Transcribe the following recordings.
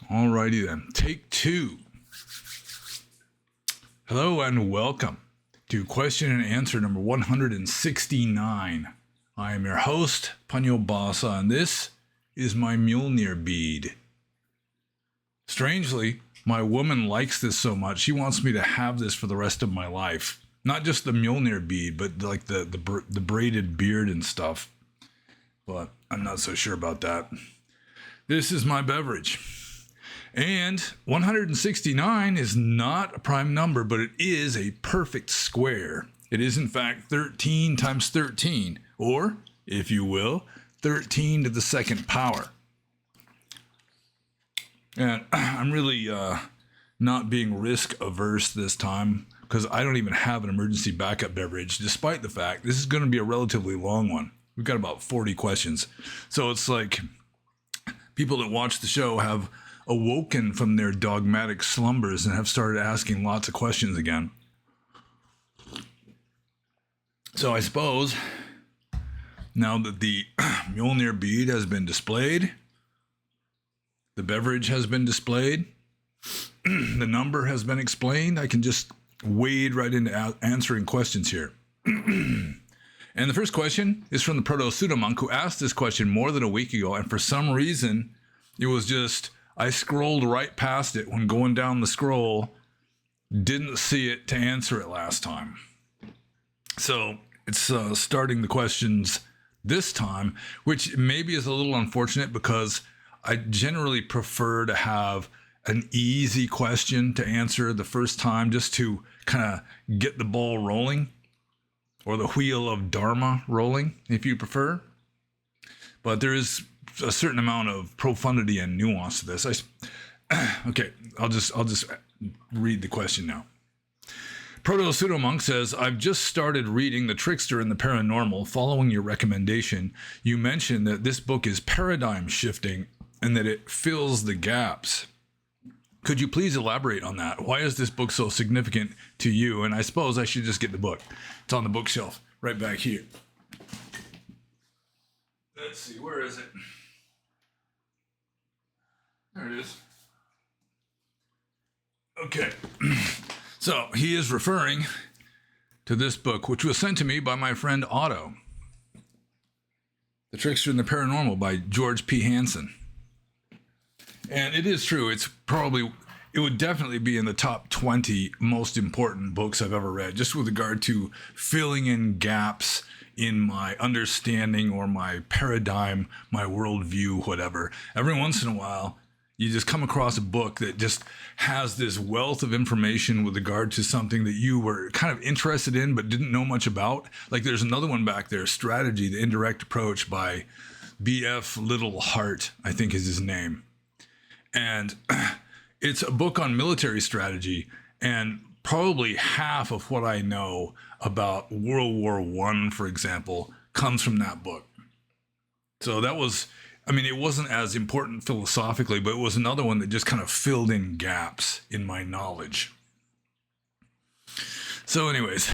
Alrighty then. Take two. Hello and welcome to question and answer number 169. I am your host, Pannobhasa, and this is my Mjolnir bead. Strangely, my woman likes this so much, she wants me to have this for the rest of my life. Not just the Mjolnir bead, but like the braided beard and stuff. But I'm not so sure about that. This is my beverage. And 169 is not a prime number, but it is a perfect square. It is in fact 13 times 13, or, if you will, 13 to the second power. And I'm really not being risk averse this time, because I don't even have an emergency backup beverage, despite the fact this is going to be a relatively long one. We've got about 40 questions. So it's like people that watch the show have awoken from their dogmatic slumbers and have started asking lots of questions again. So I suppose now that the Mjolnir bead has been displayed, the beverage has been displayed, the number has been explained, I can just wade right into answering questions here. And the first question is from the proto-pseudo-monk, who asked this question more than a week ago, and for some reason it was just, I scrolled right past it when going down the scroll, didn't see it to answer it last time. So it's starting the questions this time, which maybe is a little unfortunate because I generally prefer to have an easy question to answer the first time, just to kind of get the ball rolling, or the wheel of Dharma rolling, if you prefer. But there is a certain amount of profundity and nuance to this. Okay, I'll just read the question now. Proto-pseudo-monk says, I've just started reading The Trickster and the Paranormal. Following your recommendation, you mentioned that this book is paradigm shifting and that it fills the gaps. Could you please elaborate on that? Why is this book so significant to you? And I suppose I should just get the book. It's on the bookshelf right back here. Let's see, where is it? There it is. Okay. So he is referring to this book, which was sent to me by my friend Otto. The Trickster and the Paranormal by George P. Hansen. And it is true. It would definitely be in the top 20 most important books I've ever read, just with regard to filling in gaps in my understanding or my paradigm, my worldview, whatever. Every once in a while, you just come across a book that just has this wealth of information with regard to something that you were kind of interested in but didn't know much about. Like there's another one back there, Strategy, the Indirect Approach by B.F. Little Hart, I think is his name. And it's a book on military strategy, and probably half of what I know about World War I, for example, comes from that book. So that was, it wasn't as important philosophically, but it was another one that just kind of filled in gaps in my knowledge. So anyways,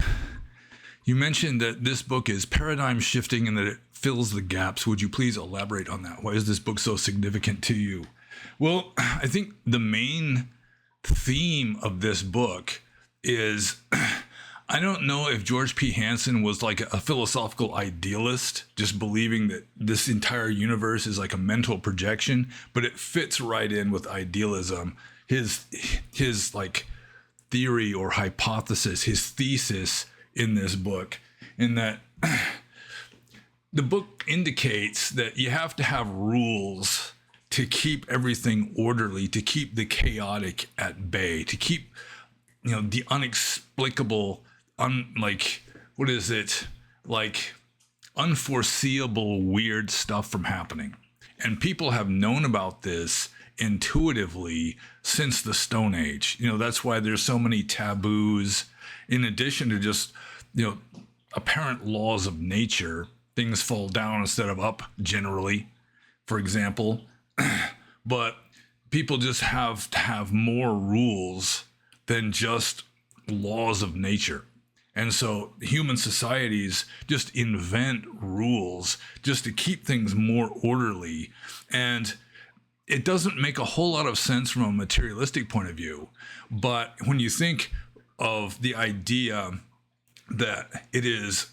you mentioned that this book is paradigm shifting and that it fills the gaps. Would you please elaborate on that? Why is this book so significant to you? Well, I think the main theme of this book is, I don't know if George P. Hansen was like a philosophical idealist, just believing that this entire universe is like a mental projection, but it fits right in with idealism. His like theory or hypothesis, his thesis in this book, in that the book indicates that you have to have rules to keep everything orderly, to keep the chaotic at bay, to keep, the unexplicable, unforeseeable weird stuff from happening. And people have known about this intuitively since the Stone Age. That's why there's so many taboos, in addition to just, apparent laws of nature. Things fall down instead of up, generally, for example. But people just have to have more rules than just laws of nature. And so human societies just invent rules just to keep things more orderly. And it doesn't make a whole lot of sense from a materialistic point of view. But when you think of the idea that it is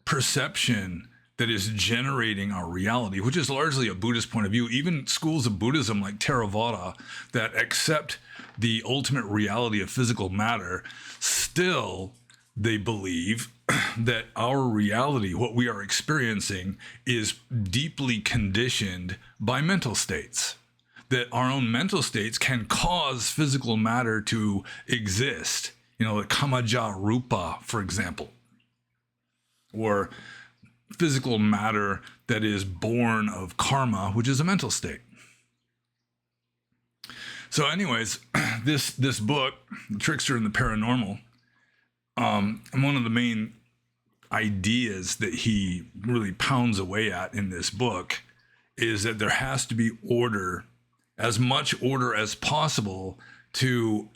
perception that is generating our reality, which is largely a Buddhist point of view, even schools of Buddhism like Theravada that accept the ultimate reality of physical matter, still they believe that our reality, what we are experiencing, is deeply conditioned by mental states. That our own mental states can cause physical matter to exist. You know, the kamaja rupa, for example, or physical matter that is born of karma, which is a mental state. So anyways, this book, Trickster and the Paranormal, one of the main ideas that he really pounds away at in this book is that there has to be order, as much order as possible, to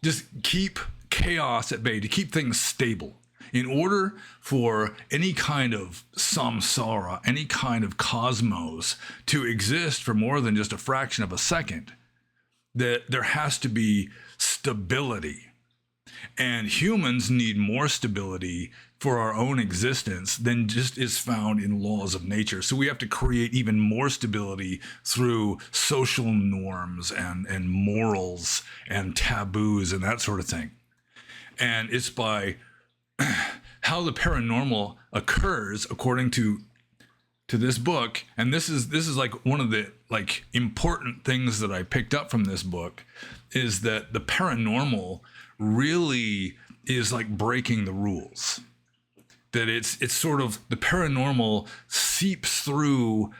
just keep chaos at bay, to keep things stable. In order for any kind of samsara, any kind of cosmos to exist for more than just a fraction of a second, that there has to be stability. And humans need more stability for our own existence than just is found in laws of nature. So we have to create even more stability through social norms and morals and taboos and that sort of thing. And it's by how the paranormal occurs, according to this book, and this is like one of the like important things that I picked up from this book, is that the paranormal really is like breaking the rules. That it's sort of, the paranormal seeps through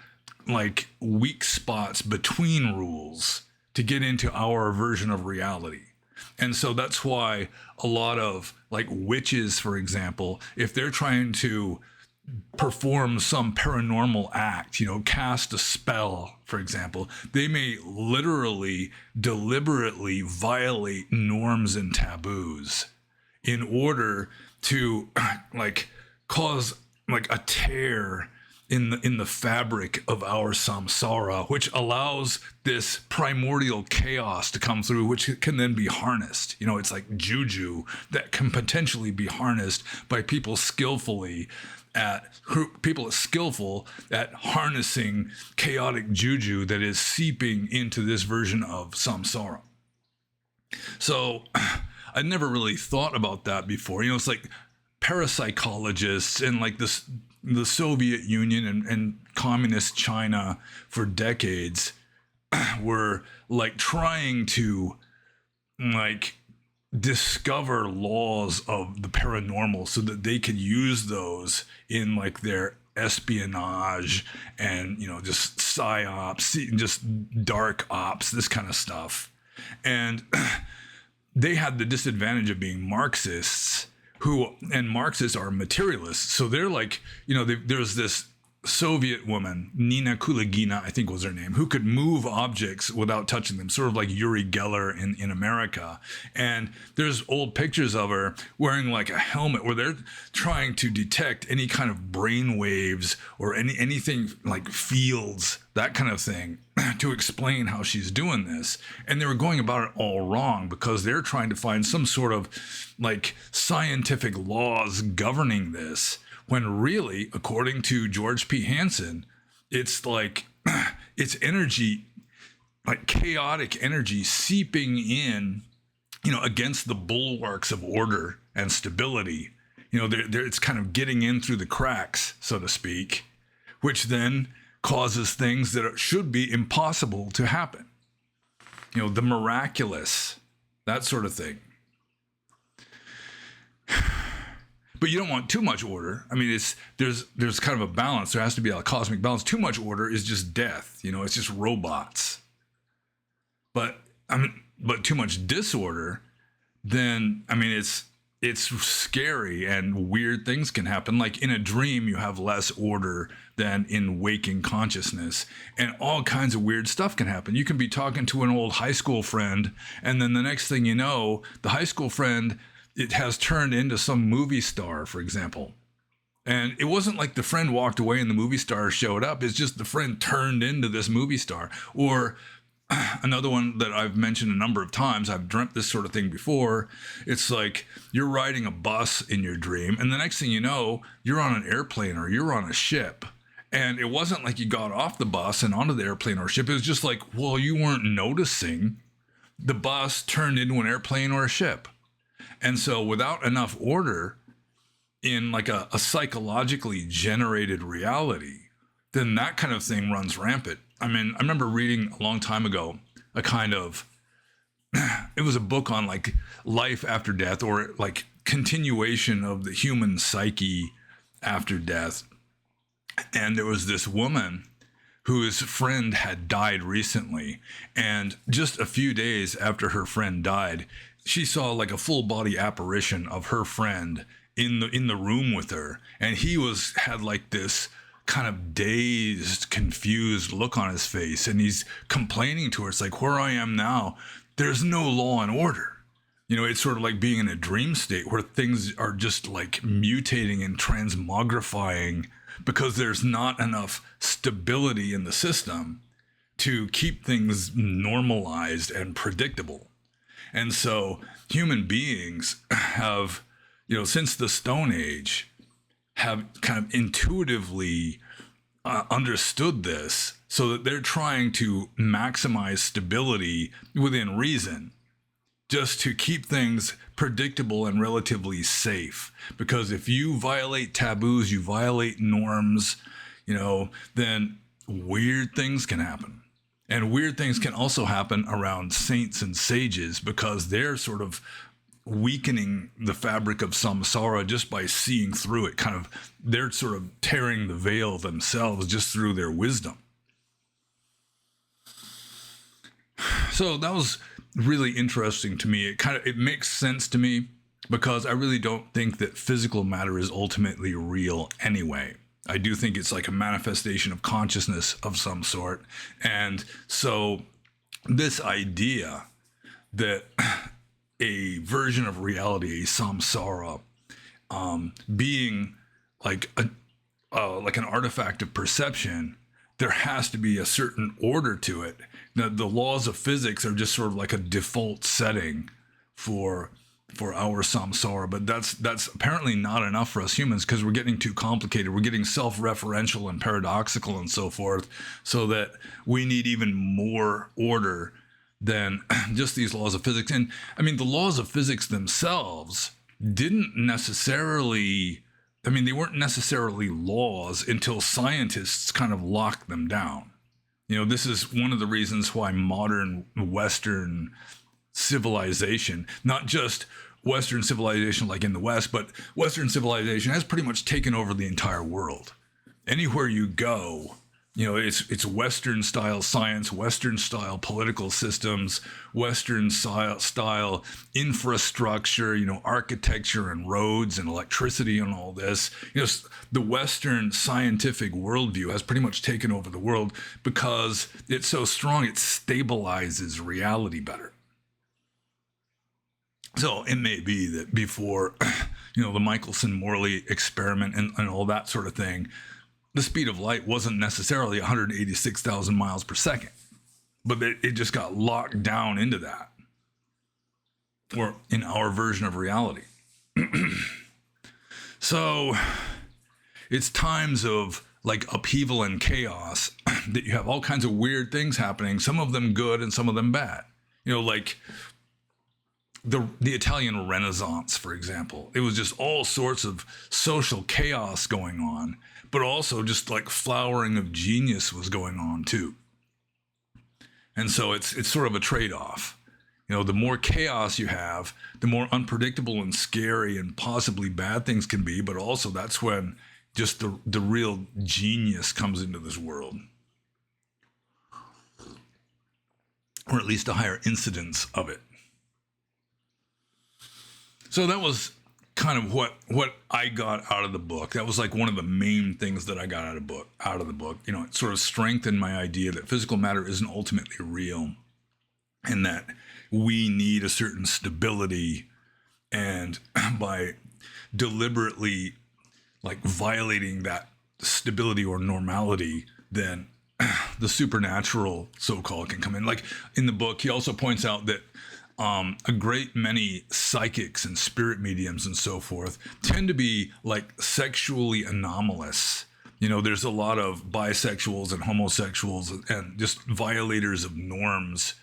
like weak spots between rules to get into our version of reality. And so that's why a lot of like witches, for example, if they're trying to perform some paranormal act, you know, cast a spell, for example, they may literally, deliberately violate norms and taboos in order to like cause like a tear in the fabric of our samsara, which allows this primordial chaos to come through, which can then be harnessed. You know, it's like juju that can potentially be harnessed by people skillful at harnessing chaotic juju that is seeping into this version of samsara. So I never really thought about that before. You know, it's like parapsychologists and like the Soviet Union and communist China for decades were like trying to like discover laws of the paranormal so that they could use those in like their espionage and, you know, just psyops, just dark ops, this kind of stuff. And they had the disadvantage of being Marxists, and Marxists are materialists. So they're like, you know, there's this Soviet woman, Nina Kulagina, I think was her name, who could move objects without touching them, sort of like Uri Geller in America. And there's old pictures of her wearing like a helmet where they're trying to detect any kind of brain waves or anything like fields, that kind of thing, to explain how she's doing this. And they were going about it all wrong because they're trying to find some sort of like scientific laws governing this, when really, according to George P. Hansen, it's like, it's energy, like chaotic energy seeping in, you know, against the bulwarks of order and stability. You know, it's kind of getting in through the cracks, so to speak, which then causes things that should be impossible to happen. You know, the miraculous, that sort of thing. But you don't want too much order. I mean, there's kind of a balance. There has to be a cosmic balance. Too much order is just death. You know, it's just robots. But too much disorder, then I mean, it's scary and weird things can happen. Like in a dream, you have less order than in waking consciousness, and all kinds of weird stuff can happen. You can be talking to an old high school friend, and then the next thing you know, the high school friend, it has turned into some movie star, for example. And it wasn't like the friend walked away and the movie star showed up. It's just the friend turned into this movie star. Or another one that I've mentioned a number of times, I've dreamt this sort of thing before. It's like you're riding a bus in your dream, and the next thing you know, you're on an airplane or you're on a ship. And it wasn't like you got off the bus and onto the airplane or ship. It was just like, well, you weren't noticing. The bus turned into an airplane or a ship. And so without enough order in like a psychologically generated reality, then that kind of thing runs rampant. I mean, I remember reading a long time ago a kind of, it was a book on like life after death, or like continuation of the human psyche after death. And there was this woman whose friend had died recently. And just a few days after her friend died, she saw like a full body apparition of her friend in the room with her. And he had like this kind of dazed, confused look on his face. And he's complaining to her. It's like, where I am now, there's no law and order. You know, it's sort of like being in a dream state where things are just like mutating and transmogrifying because there's not enough stability in the system to keep things normalized and predictable. And so human beings have, you know, since the Stone Age, have kind of intuitively understood this, so that they're trying to maximize stability within reason, just to keep things predictable and relatively safe. Because if you violate taboos, you violate norms, you know, then weird things can happen. And weird things can also happen around saints and sages, because they're sort of weakening the fabric of samsara just by seeing through it. Kind of, they're sort of tearing the veil themselves just through their wisdom. So that was really interesting to me. It makes sense to me, because I really don't think that physical matter is ultimately real anyway. I do think it's like a manifestation of consciousness of some sort. And so this idea that a version of reality, a samsara, being like like an artifact of perception, there has to be a certain order to it. Now, the laws of physics are just sort of like a default setting for our samsara, but that's apparently not enough for us humans, because we're getting too complicated. We're getting self-referential and paradoxical and so forth, so that we need even more order than just these laws of physics. And I mean, the laws of physics themselves didn't necessarily, I mean, they weren't necessarily laws until scientists kind of locked them down. You know, this is one of the reasons why modern Western civilization, not just Western civilization like in the West, but Western civilization has pretty much taken over the entire world. Anywhere you go, you know, it's Western style science, Western style political systems, Western style infrastructure, you know, architecture and roads and electricity and all this. You know, the Western scientific worldview has pretty much taken over the world because it's so strong, it stabilizes reality better. So it may be that before, you know, the Michelson-Morley experiment and all that sort of thing, the speed of light wasn't necessarily 186,000 miles per second, but it just got locked down into that, or in our version of reality. So it's times of like upheaval and chaos that you have all kinds of weird things happening, some of them good and some of them bad. You know, like the Italian Renaissance, for example. It was just all sorts of social chaos going on, but also just like flowering of genius was going on too. And so it's sort of a trade-off. You know, the more chaos you have, the more unpredictable and scary and possibly bad things can be, but also that's when just the real genius comes into this world. Or at least a higher incidence of it. So that was kind of what I got out of the book. That was like one of the main things that I got out of the book. You know, it sort of strengthened my idea that physical matter isn't ultimately real, and that we need a certain stability, and by deliberately like violating that stability or normality, then the supernatural so-called can come in. Like in the book, he also points out that a great many psychics and spirit mediums and so forth tend to be like sexually anomalous. There's a lot of bisexuals and homosexuals and just violators of norms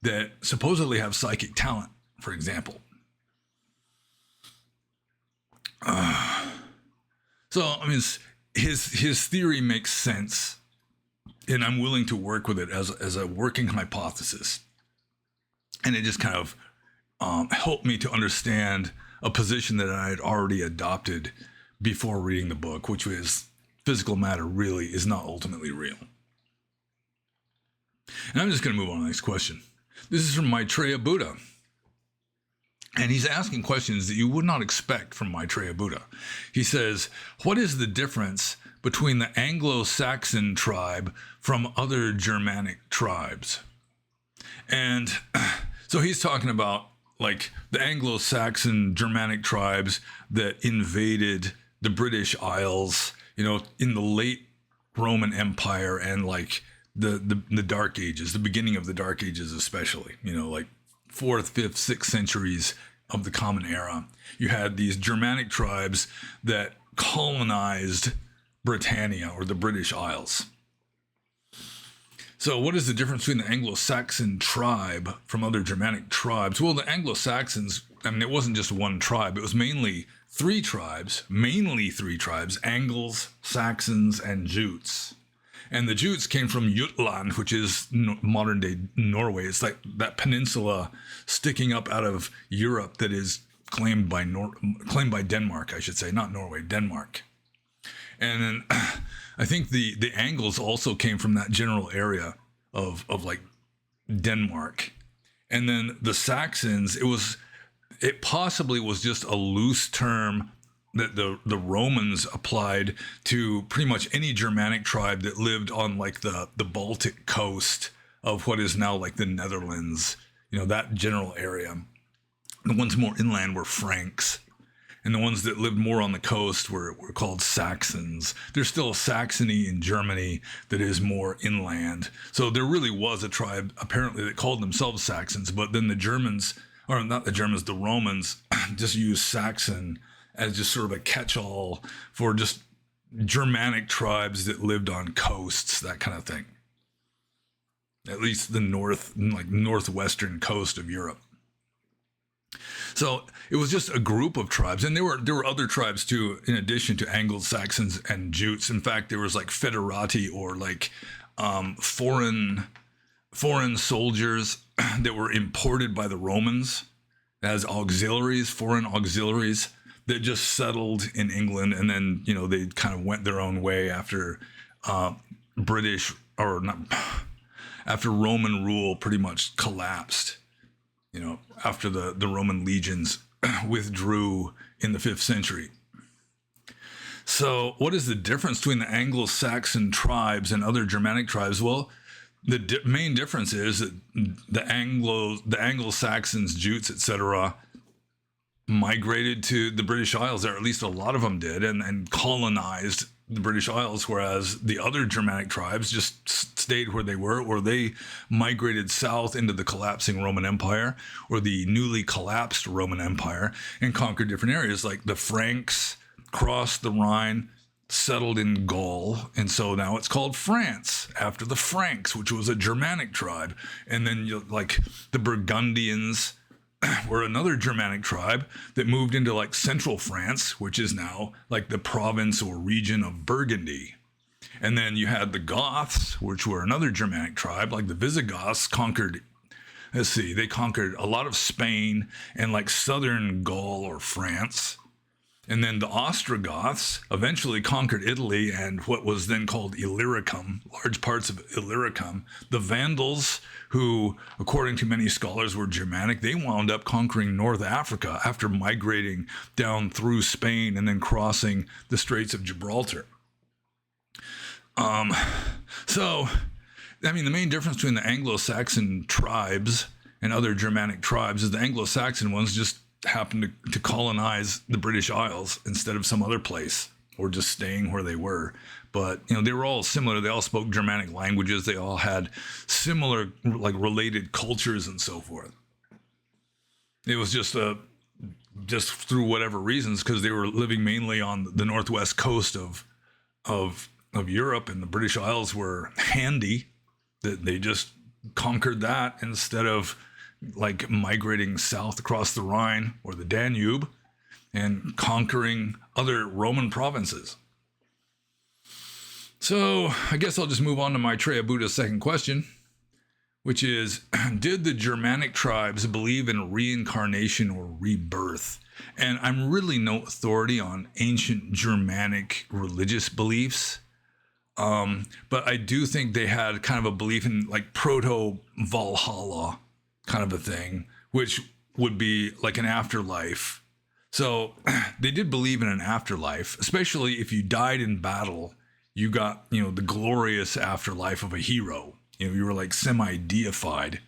that supposedly have psychic talent, for example. So, I mean, his theory makes sense, and I'm willing to work with it as a working hypothesis. And it just kind of helped me to understand a position that I had already adopted before reading the book, which was physical matter really is not ultimately real. And I'm just going to move on to the next question. This is from Maitreya Buddha. And he's asking questions that you would not expect from Maitreya Buddha. He says, what is the difference between the Anglo-Saxon tribe from other Germanic tribes? And so he's talking about like the Anglo-Saxon Germanic tribes that invaded the British Isles, in the late Roman Empire and like the Dark Ages, the beginning of the Dark Ages especially, like 4th, 5th, 6th centuries of the Common Era. You had these Germanic tribes that colonized Britannia or the British Isles. So what is the difference between the Anglo-Saxon tribe from other Germanic tribes? Well, the Anglo-Saxons, it wasn't just one tribe. It was mainly three tribes, Angles, Saxons, and Jutes. And the Jutes came from Jutland, which is modern day Norway. It's like that peninsula sticking up out of Europe that is claimed by Denmark, I should say, not Norway, Denmark. And then I think the Angles also came from that general area of like Denmark. And then the Saxons, it possibly was just a loose term that the Romans applied to pretty much any Germanic tribe that lived on like the Baltic coast of what is now like the Netherlands, that general area. The ones more inland were Franks, and the ones that lived more on the coast were called Saxons. There's still a Saxony in Germany that is more inland. So there really was a tribe apparently that called themselves Saxons, but then the Romans just used Saxon as just sort of a catch-all for just Germanic tribes that lived on coasts, that kind of thing. At least the northwestern coast of Europe. So it was just a group of tribes, and there were other tribes too, in addition to Anglo-Saxons and Jutes. In fact, there was like federati or like foreign soldiers that were imported by the Romans as auxiliaries, foreign auxiliaries that just settled in England, and then they kind of went their own way after after Roman rule pretty much collapsed. After the Roman legions withdrew in the 5th century. So what is the difference between the Anglo-Saxon tribes and other Germanic tribes? Well, the main difference is that the Anglo-Saxons, Jutes, etc., migrated to the British Isles, or at least a lot of them did, and colonized the British Isles, whereas the other Germanic tribes just stayed where they were, or they migrated south into the collapsing Roman Empire or the newly collapsed Roman Empire and conquered different areas. Like the Franks crossed the Rhine, settled in Gaul, and so now it's called France after the Franks, which was a Germanic tribe. And then like the Burgundians were another Germanic tribe that moved into like central France, which is now like the province or region of Burgundy. And then you had the Goths, which were another Germanic tribe, like the Visigoths conquered a lot of Spain and like southern Gaul or France. And then the Ostrogoths eventually conquered Italy and what was then called Illyricum, large parts of Illyricum. The Vandals, who, according to many scholars, were Germanic, they wound up conquering North Africa after migrating down through Spain and then crossing the Straits of Gibraltar. The main difference between the Anglo-Saxon tribes and other Germanic tribes is the Anglo-Saxon ones just happened to colonize the British Isles instead of some other place. or just staying where they were. But they were all similar. They all spoke Germanic languages. They all had similar, like, related cultures and so forth. It was just through whatever reasons, because they were living mainly on the northwest coast of Europe, and the British Isles were handy, that they just conquered that instead of like migrating south across the Rhine or the Danube and conquering other Roman provinces. So I guess I'll just move on to Maitreya Buddha's second question, which is, did the Germanic tribes believe in reincarnation or rebirth? And I'm really no authority on ancient Germanic religious beliefs. But I do think they had kind of a belief in like proto-Valhalla kind of a thing, which would be like an afterlife. So they did believe in an afterlife, especially if you died in battle, you got, the glorious afterlife of a hero. You were like semi-deified.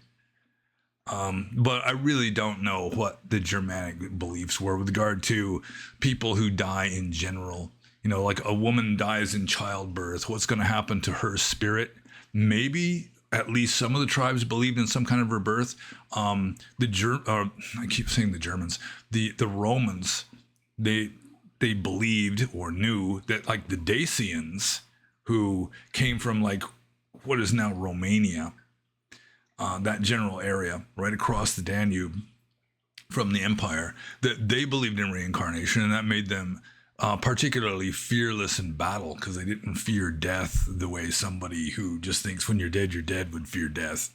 But I really don't know what the Germanic beliefs were with regard to people who die in general. Like a woman dies in childbirth, what's going to happen to her spirit? Maybe at least some of the tribes believed in some kind of rebirth. I keep saying the Germans, the Romans, they believed or knew that, like, the Dacians, who came from like what is now Romania, that general area right across the Danube from the empire, that they believed in reincarnation, and that made them particularly fearless in battle, because they didn't fear death the way somebody who just thinks when you're dead would fear death.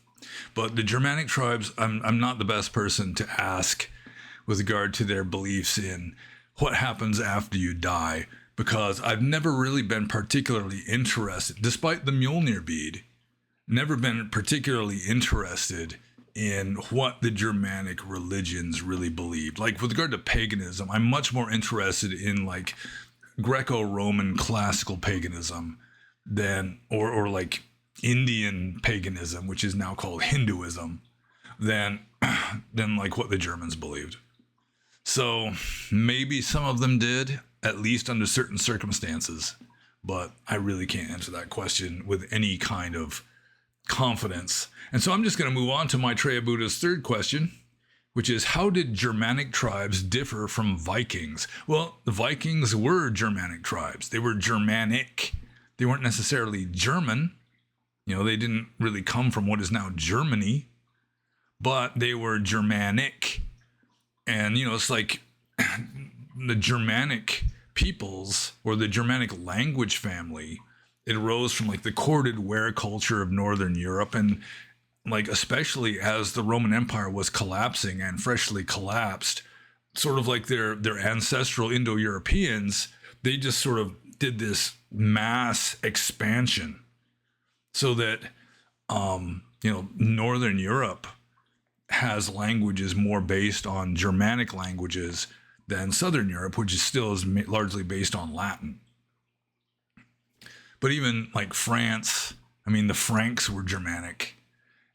But the Germanic tribes, I'm not the best person to ask with regard to their beliefs in what happens after you die, because I've never really been particularly interested, despite the Mjolnir bead, never been particularly interested in what the Germanic religions really believed. Like with regard to paganism, I'm much more interested in like Greco-Roman classical paganism than, or like Indian paganism, which is now called Hinduism, than like what the Germans believed. So maybe some of them did, at least under certain circumstances, but I really can't answer that question with any kind of confidence. And so I'm just going to move on to Maitreya Buddha's third question, which is, how did Germanic tribes differ from Vikings? Well, the Vikings were Germanic tribes. They were Germanic. They weren't necessarily German. They didn't really come from what is now Germany, but they were Germanic. And, it's like the Germanic peoples, or the Germanic language family, it arose from like the corded ware culture of Northern Europe. And like, especially as the Roman Empire was collapsing and freshly collapsed, sort of like their ancestral Indo-Europeans, they just sort of did this mass expansion so that, Northern Europe has languages more based on Germanic languages than Southern Europe, which is still is largely based on Latin. But even like France, the Franks were Germanic.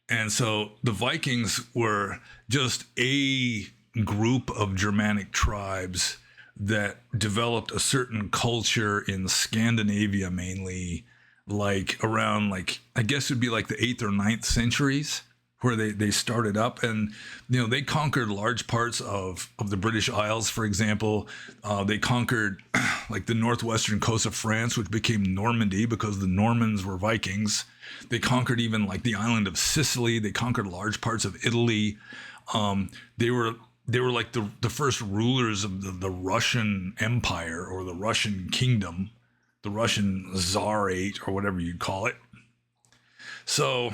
And so the Vikings were just a group of Germanic tribes that developed a certain culture in Scandinavia, mainly, like around, like, I guess it'd be like the 8th or 9th centuries, where they started up. And they conquered large parts of the British Isles, for example. They conquered like the northwestern coast of France, which became Normandy because the Normans were Vikings. They conquered even like the island of Sicily. They conquered large parts of Italy. They were like the first rulers of the Russian Empire, or the Russian kingdom, the Russian Tsarate, or whatever you'd call it. So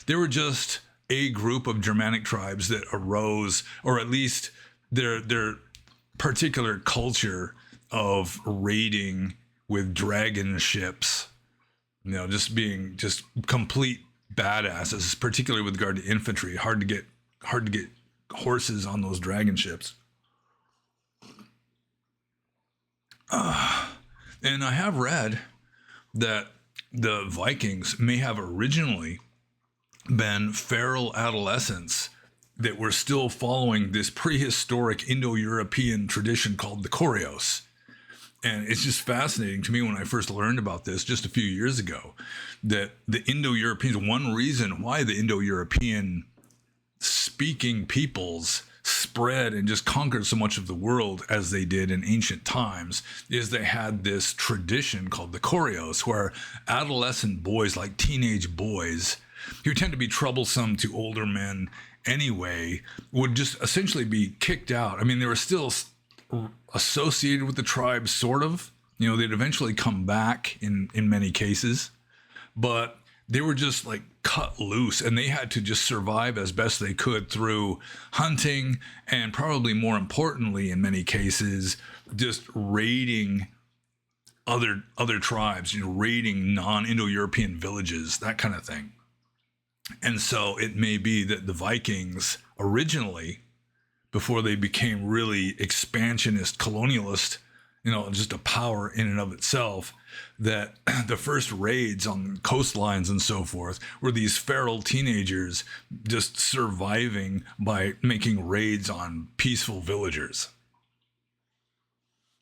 they were just a group of Germanic tribes that arose, or at least their particular culture of raiding with dragon ships, just being just complete badasses, particularly with regard to infantry. Hard to get horses on those dragon ships. And I have read that the Vikings may have originally been feral adolescents that were still following this prehistoric Indo-European tradition called the Koreos. And it's just fascinating to me when I first learned about this just a few years ago, that the Indo-Europeans, one reason why the Indo-European speaking peoples spread and just conquered so much of the world as they did in ancient times, is they had this tradition called the choreos, where adolescent boys, like teenage boys, who tend to be troublesome to older men anyway, would just essentially be kicked out. I mean, they were still associated with the tribe, sort of. You know, they'd eventually come back in many cases, but they were just like cut loose, and they had to just survive as best they could through hunting, and probably more importantly, in many cases, just raiding other tribes, you know, raiding non-Indo-European villages, that kind of thing. And so it may be that the Vikings originally, before they became really expansionist, colonialist, you know, just a power in and of itself, that the first raids on coastlines and so forth were these feral teenagers just surviving by making raids on peaceful villagers.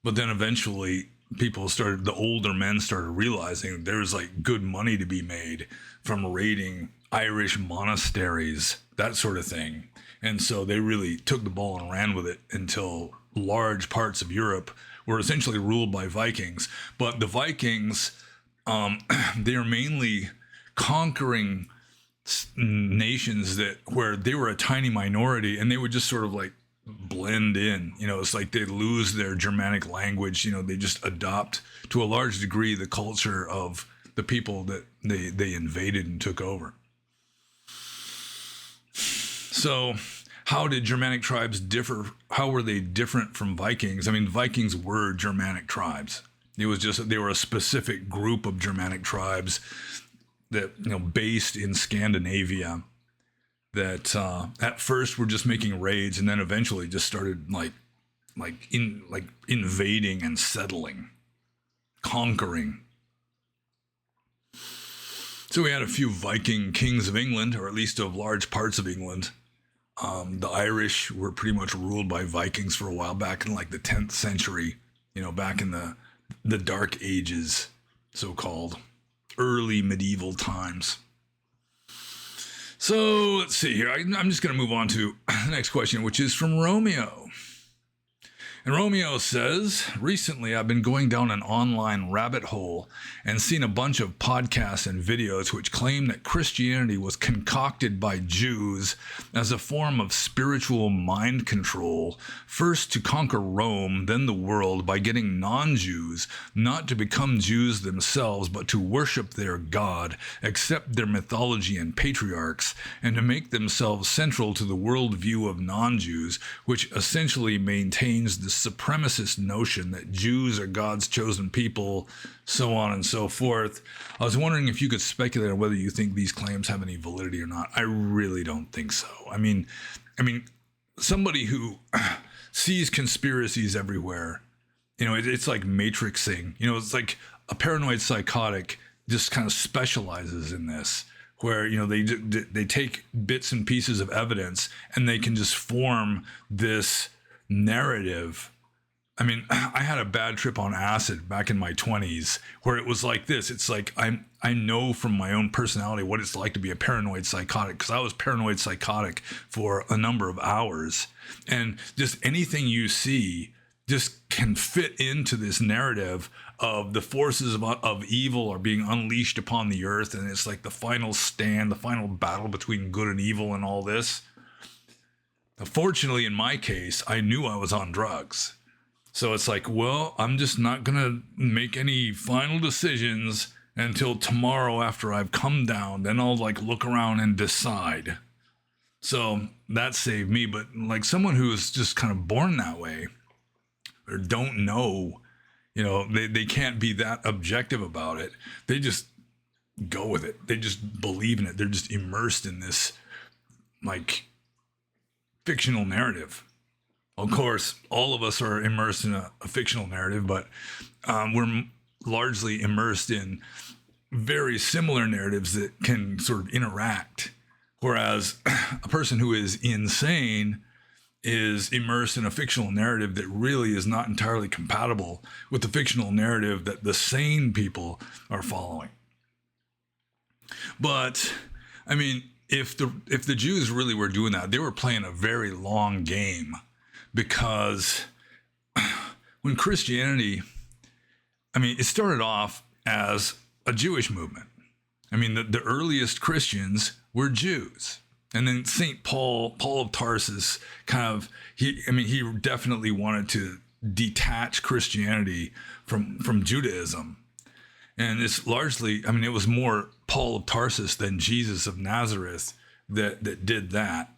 But then eventually the older men started realizing there's like good money to be made from raiding Irish monasteries, that sort of thing. And so they really took the ball and ran with it until large parts of Europe were essentially ruled by Vikings. But the Vikings, they are mainly conquering nations where they were a tiny minority, and they would just sort of like blend in. You know, it's like they lose their Germanic language. You know, they just adopt to a large degree the culture of the people that they invaded and took over. So how did Germanic tribes differ? How were they different from Vikings? I mean, Vikings were Germanic tribes. It was just, they were a specific group of Germanic tribes that, you know, based in Scandinavia, that at first were just making raids, and then eventually just started like invading and settling, conquering. So we had a few Viking kings of England, or at least of large parts of England. The Irish were pretty much ruled by Vikings for a while, back in like the 10th century, you know, back in the Dark Ages, so-called early medieval times. So let's see here. I'm just going to move on to the next question, which is from Romeo. And Romeo says, recently I've been going down an online rabbit hole and seen a bunch of podcasts and videos which claim that Christianity was concocted by Jews as a form of spiritual mind control, first to conquer Rome, then the world, by getting non-Jews not to become Jews themselves, but to worship their God, accept their mythology and patriarchs, and to make themselves central to the worldview of non-Jews, which essentially maintains the supremacist notion that Jews are God's chosen people, so on and so forth. I was wondering if you could speculate on whether you think these claims have any validity or not. I really don't think so. I mean, somebody who sees conspiracies everywhere, you know, it's like matrixing. You know, it's like a paranoid psychotic just kind of specializes in this, where, you know, they take bits and pieces of evidence and they can just form this narrative. I mean, I had a bad trip on acid back in my 20s where it was like this. It's like I know from my own personality what it's like to be a paranoid psychotic, because I was paranoid psychotic for a number of hours. And just anything you see just can fit into this narrative of the forces of evil are being unleashed upon the earth. And it's like the final stand, the final battle between good and evil and all this. Fortunately, in my case, I knew I was on drugs. So it's like, well, I'm just not going to make any final decisions until tomorrow after I've come down. Then I'll like look around and decide. So that saved me. But like someone who is just kind of born that way or don't know, you know, they can't be that objective about it. They just go with it. They just believe in it. They're just immersed in this like fictional narrative. Of course, all of us are immersed in a fictional narrative, but we're largely immersed in very similar narratives that can sort of interact. Whereas a person who is insane is immersed in a fictional narrative that really is not entirely compatible with the fictional narrative that the sane people are following. But I mean, if the Jews really were doing that, they were playing a very long game, because when Christianity, I mean, it started off as a Jewish movement. I mean, the earliest Christians were Jews. And then St. Paul of Tarsus, he definitely wanted to detach Christianity from Judaism. And it's largely, I mean, it was more Paul of Tarsus than Jesus of Nazareth that did that.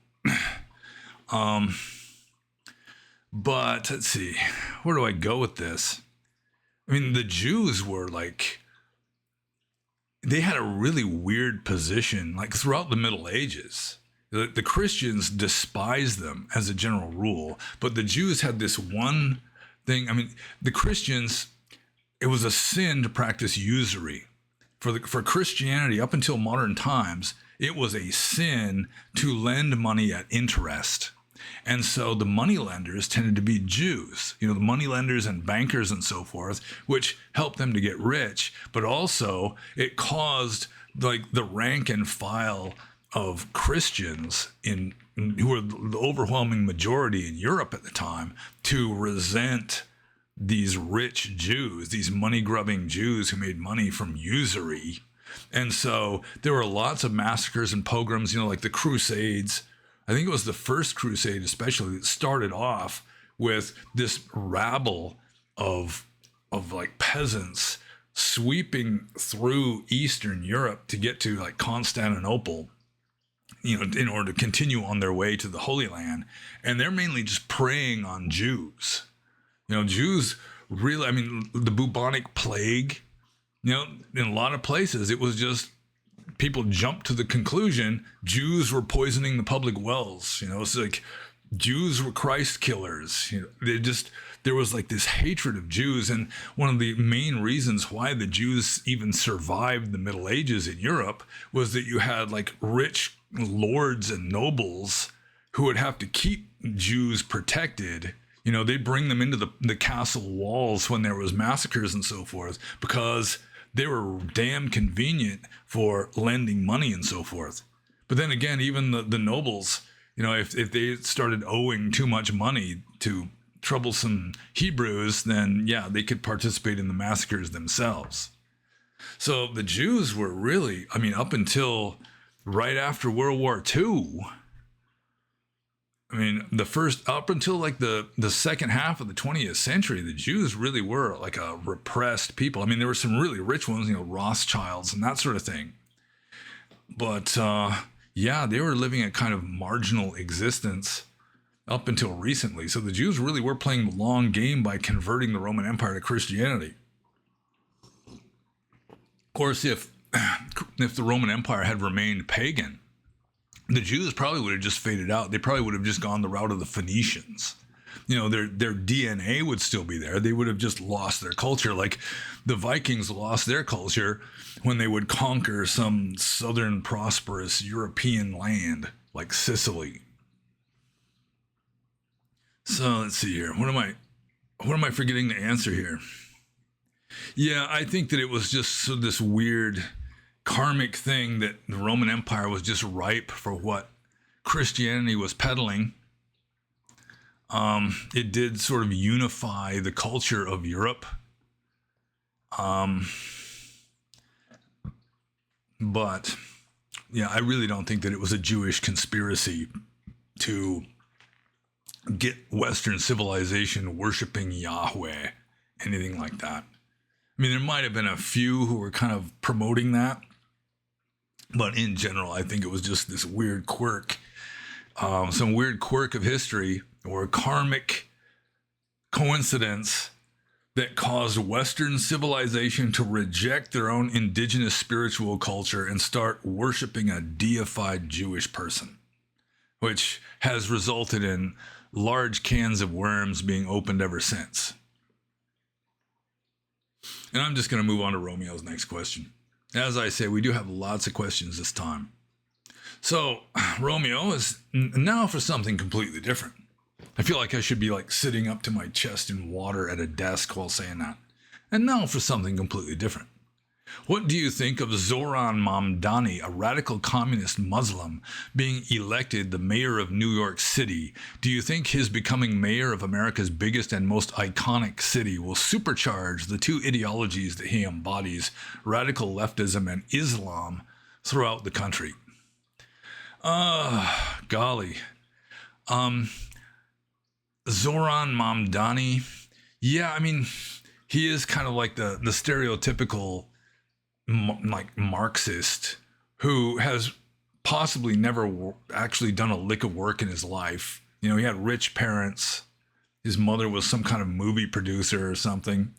But let's see, where do I go with this? I mean, the Jews were like, they had a really weird position, like throughout the Middle Ages. The Christians despised them as a general rule, but the Jews had this one thing. I mean, the Christians, it was a sin to practice usury. For Christianity, up until modern times, it was a sin to lend money at interest. And so the moneylenders tended to be Jews, the moneylenders and bankers and so forth, which helped them to get rich. But also it caused like the rank and file of Christians who were the overwhelming majority in Europe at the time to resent these rich Jews, these money-grubbing Jews who made money from usury. And so there were lots of massacres and pogroms, like the Crusades. I think it was the first crusade especially that started off with this rabble of like peasants sweeping through Eastern Europe to get to like Constantinople, in order to continue on their way to the Holy Land. And they're mainly just preying on Jews. Jews really, I mean, the bubonic plague, in a lot of places, it was just people jumped to the conclusion Jews were poisoning the public wells. It's like Jews were Christ killers. There was like this hatred of Jews. And one of the main reasons why the Jews even survived the Middle Ages in Europe was that you had like rich lords and nobles who would have to keep Jews protected. They'd bring them into the castle walls when there was massacres and so forth, because they were damn convenient for lending money and so forth. But then again, even the nobles, if they started owing too much money to troublesome Hebrews, then yeah, they could participate in the massacres themselves. So the Jews were really, I mean, up until right after World War II, I mean, up until like the second half of the 20th century, the Jews really were like a repressed people. I mean, there were some really rich ones, Rothschilds and that sort of thing. But yeah, they were living a kind of marginal existence up until recently. So the Jews really were playing the long game by converting the Roman Empire to Christianity. Of course, if the Roman Empire had remained pagan, the Jews probably would have just faded out. They probably would have just gone the route of the Phoenicians. Their DNA would still be there. They would have just lost their culture. Like the Vikings lost their culture when they would conquer some southern prosperous European land like Sicily. So let's see here. What am I forgetting to answer here? Yeah, I think that it was just this weird karmic thing that the Roman Empire was just ripe for what Christianity was peddling. It did sort of unify the culture of Europe. But yeah, I really don't think that it was a Jewish conspiracy to get Western civilization worshiping Yahweh, anything like that. I mean, there might have been a few who were kind of promoting that, but in general, I think it was just this weird quirk, some weird quirk of history or a karmic coincidence that caused Western civilization to reject their own indigenous spiritual culture and start worshiping a deified Jewish person, which has resulted in large cans of worms being opened ever since. And I'm just going to move on to Romeo's next question. As I say, we do have lots of questions this time. So Romeo is now for something completely different. I feel like I should be like sitting up to my chest in water at a desk while saying that. And now for something completely different. What do you think of Zoran Mamdani, a radical communist Muslim, being elected the mayor of New York City? Do you think his becoming mayor of America's biggest and most iconic city will supercharge the two ideologies that he embodies, radical leftism and Islam, throughout the country? Golly. Zoran Mamdani. Yeah, I mean, he is kind of like the stereotypical like Marxist who has possibly never actually done a lick of work in his life. You know, he had rich parents. His mother was some kind of movie producer or something.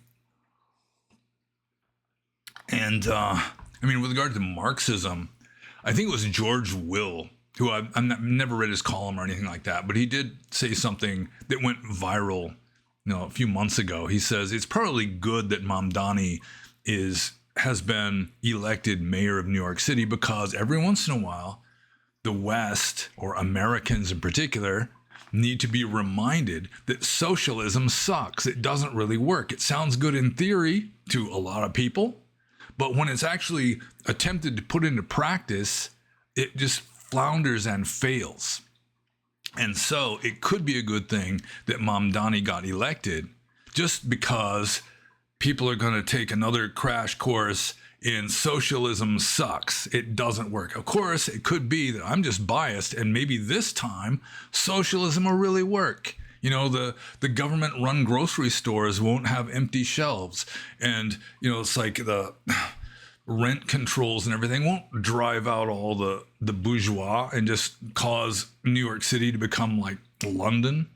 And I mean, with regard to Marxism, I think it was George Will, who I've never read his column or anything like that, but he did say something that went viral, a few months ago. He says it's probably good that Mamdani has been elected mayor of New York City, because every once in a while, the West, or Americans in particular, need to be reminded that socialism sucks. It doesn't really work. It sounds good in theory to a lot of people, but when it's actually attempted to put into practice, it just flounders and fails. And so it could be a good thing that Mamdani got elected, just because people are going to take another crash course in socialism sucks. It doesn't work. Of course, it could be that I'm just biased, and maybe this time socialism will really work. The government run grocery stores won't have empty shelves, and it's like the rent controls and everything won't drive out all the bourgeois and just cause New York City to become like London.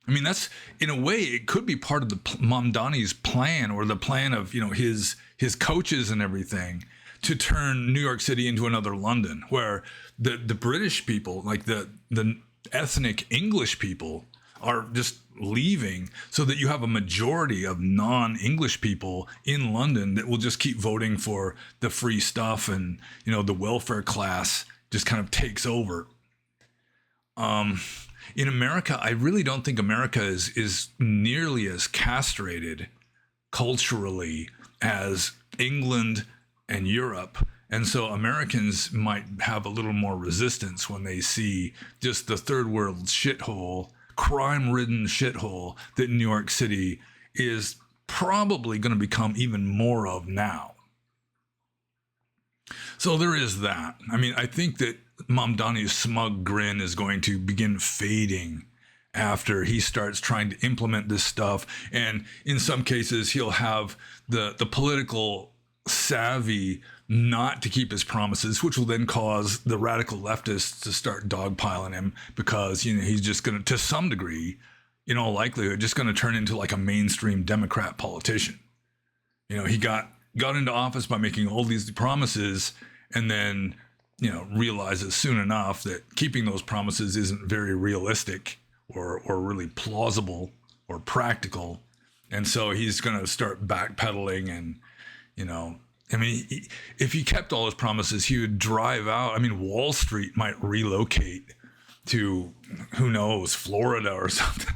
I mean, that's, in a way, it could be part of the Mamdani's plan, or the plan of, his coaches and everything, to turn New York City into another London, where the British people, like the ethnic English people, are just leaving, so that you have a majority of non-English people in London that will just keep voting for the free stuff, and, the welfare class just kind of takes over. In America, I really don't think America is nearly as castrated culturally as England and Europe. And so Americans might have a little more resistance when they see just the third world shithole, crime-ridden shithole that New York City is probably going to become even more of now. So there is that. I mean, I think that Mamdani's smug grin is going to begin fading after he starts trying to implement this stuff. And in some cases, he'll have the political savvy not to keep his promises, which will then cause the radical leftists to start dogpiling him, because, he's just going to, to some degree, in all likelihood, just going to turn into like a mainstream Democrat politician. He got into office by making all these promises, and then realizes soon enough that keeping those promises isn't very realistic or really plausible or practical. And so he's going to start backpedaling, and, if he kept all his promises, he would drive out. Wall Street might relocate to, who knows, Florida or something.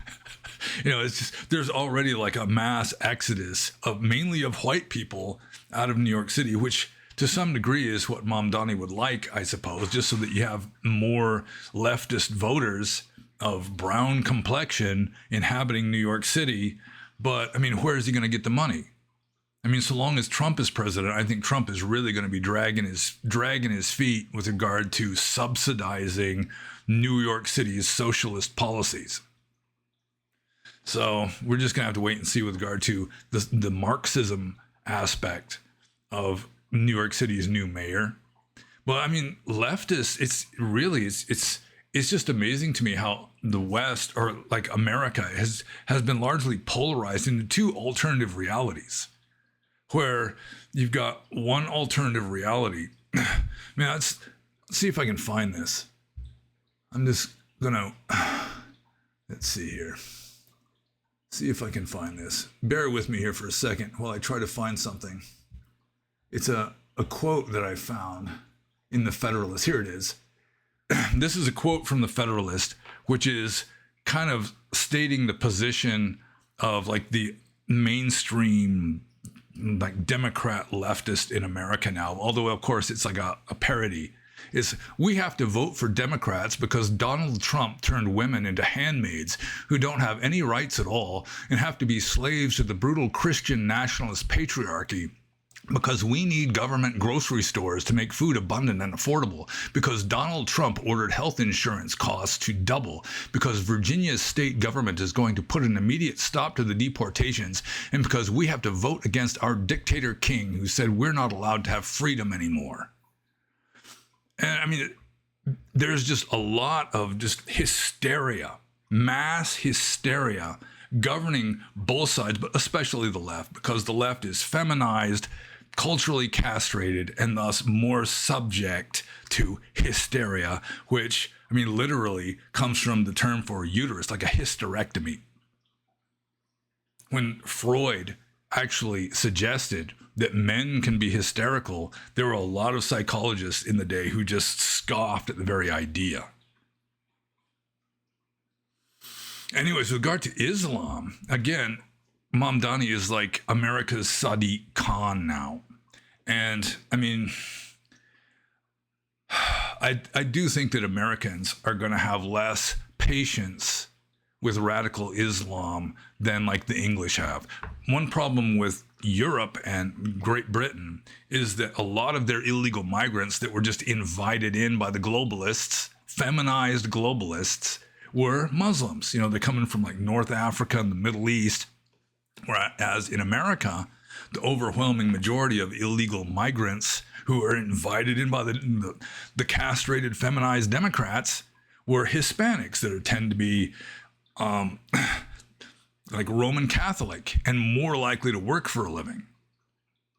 It's just, there's already like a mass exodus mainly of white people out of New York City, which to some degree is what Mamdani would like, I suppose, just so that you have more leftist voters of brown complexion inhabiting New York City. But where is he going to get the money? So long as Trump is president, I think Trump is really going to be dragging his feet with regard to subsidizing New York City's socialist policies. So we're just going to have to wait and see with regard to the Marxism aspect of New York City's new mayor. Well, leftists, it's just amazing to me how the West, or like America, has been largely polarized into two alternative realities, where you've got one alternative reality. Let's see if I can find this. I'm just gonna, let's see here. See if I can find this. Bear with me here for a second while I try to find something. It's a quote that I found in the Federalist. Here it is. This is a quote from the Federalist, which is kind of stating the position of like the mainstream like Democrat leftist in America now, although of course it's like a parody, is we have to vote for Democrats because Donald Trump turned women into handmaids who don't have any rights at all and have to be slaves to the brutal Christian nationalist patriarchy. Because we need government grocery stores to make food abundant and affordable. Because Donald Trump ordered health insurance costs to double. Because Virginia's state government is going to put an immediate stop to the deportations. And because we have to vote against our dictator king who said we're not allowed to have freedom anymore. And I mean, there's just a lot of just hysteria, mass hysteria governing both sides, but especially the left, because the left is feminized, culturally castrated, and thus more subject to hysteria, which, I mean, literally comes from the term for uterus, like a hysterectomy. When Freud actually suggested that men can be hysterical, there were a lot of psychologists in the day who just scoffed at the very idea. Anyways, with regard to Islam, again, Mamdani is like America's Sadiq Khan now. And I mean, I do think that Americans are going to have less patience with radical Islam than like the English have. One problem with Europe and Great Britain is that a lot of their illegal migrants that were just invited in by the globalists, feminized globalists, were Muslims. You know, they're coming from like North Africa and the Middle East. Whereas in America, the overwhelming majority of illegal migrants who are invited in by the castrated, feminized Democrats were Hispanics that tend to be like Roman Catholic and more likely to work for a living,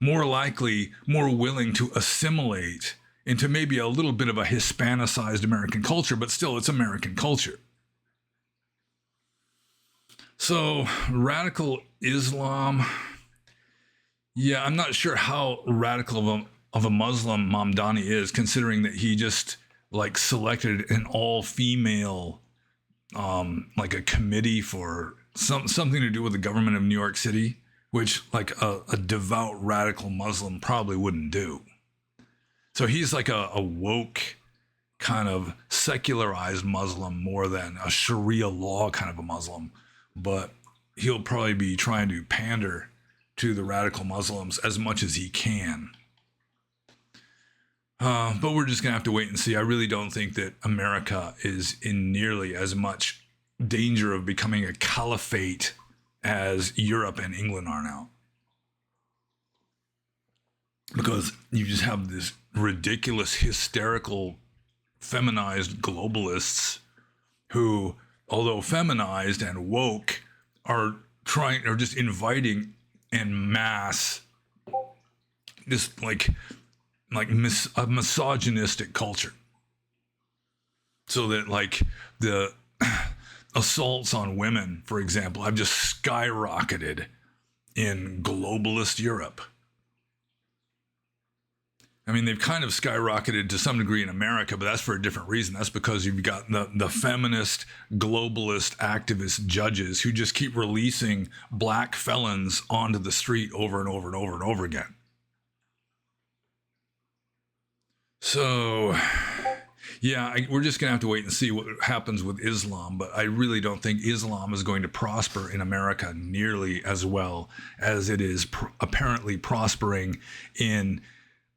more likely, more willing to assimilate into maybe a little bit of a Hispanicized American culture, but still it's American culture. So radical Islam, yeah, I'm not sure how radical of a Muslim Mamdani is, considering that he just like selected an all-female, like a committee for something to do with the government of New York City, which like a devout radical Muslim probably wouldn't do. So he's like a woke kind of secularized Muslim more than a Sharia law kind of a Muslim. But he'll probably be trying to pander to the radical Muslims as much as he can. But we're just going to have to wait and see. I really don't think that America is in nearly as much danger of becoming a caliphate as Europe and England are now. Because you just have this ridiculous, hysterical, feminized globalists who, although feminized and woke, are just inviting en masse this a misogynistic culture. So that like the assaults on women, for example, have just skyrocketed in globalist Europe. I mean, they've kind of skyrocketed to some degree in America, but that's for a different reason. That's because you've got the feminist, globalist, activist judges who just keep releasing black felons onto the street over and over and over and over again. So, yeah, we're just going to have to wait and see what happens with Islam, but I really don't think Islam is going to prosper in America nearly as well as it is apparently prospering in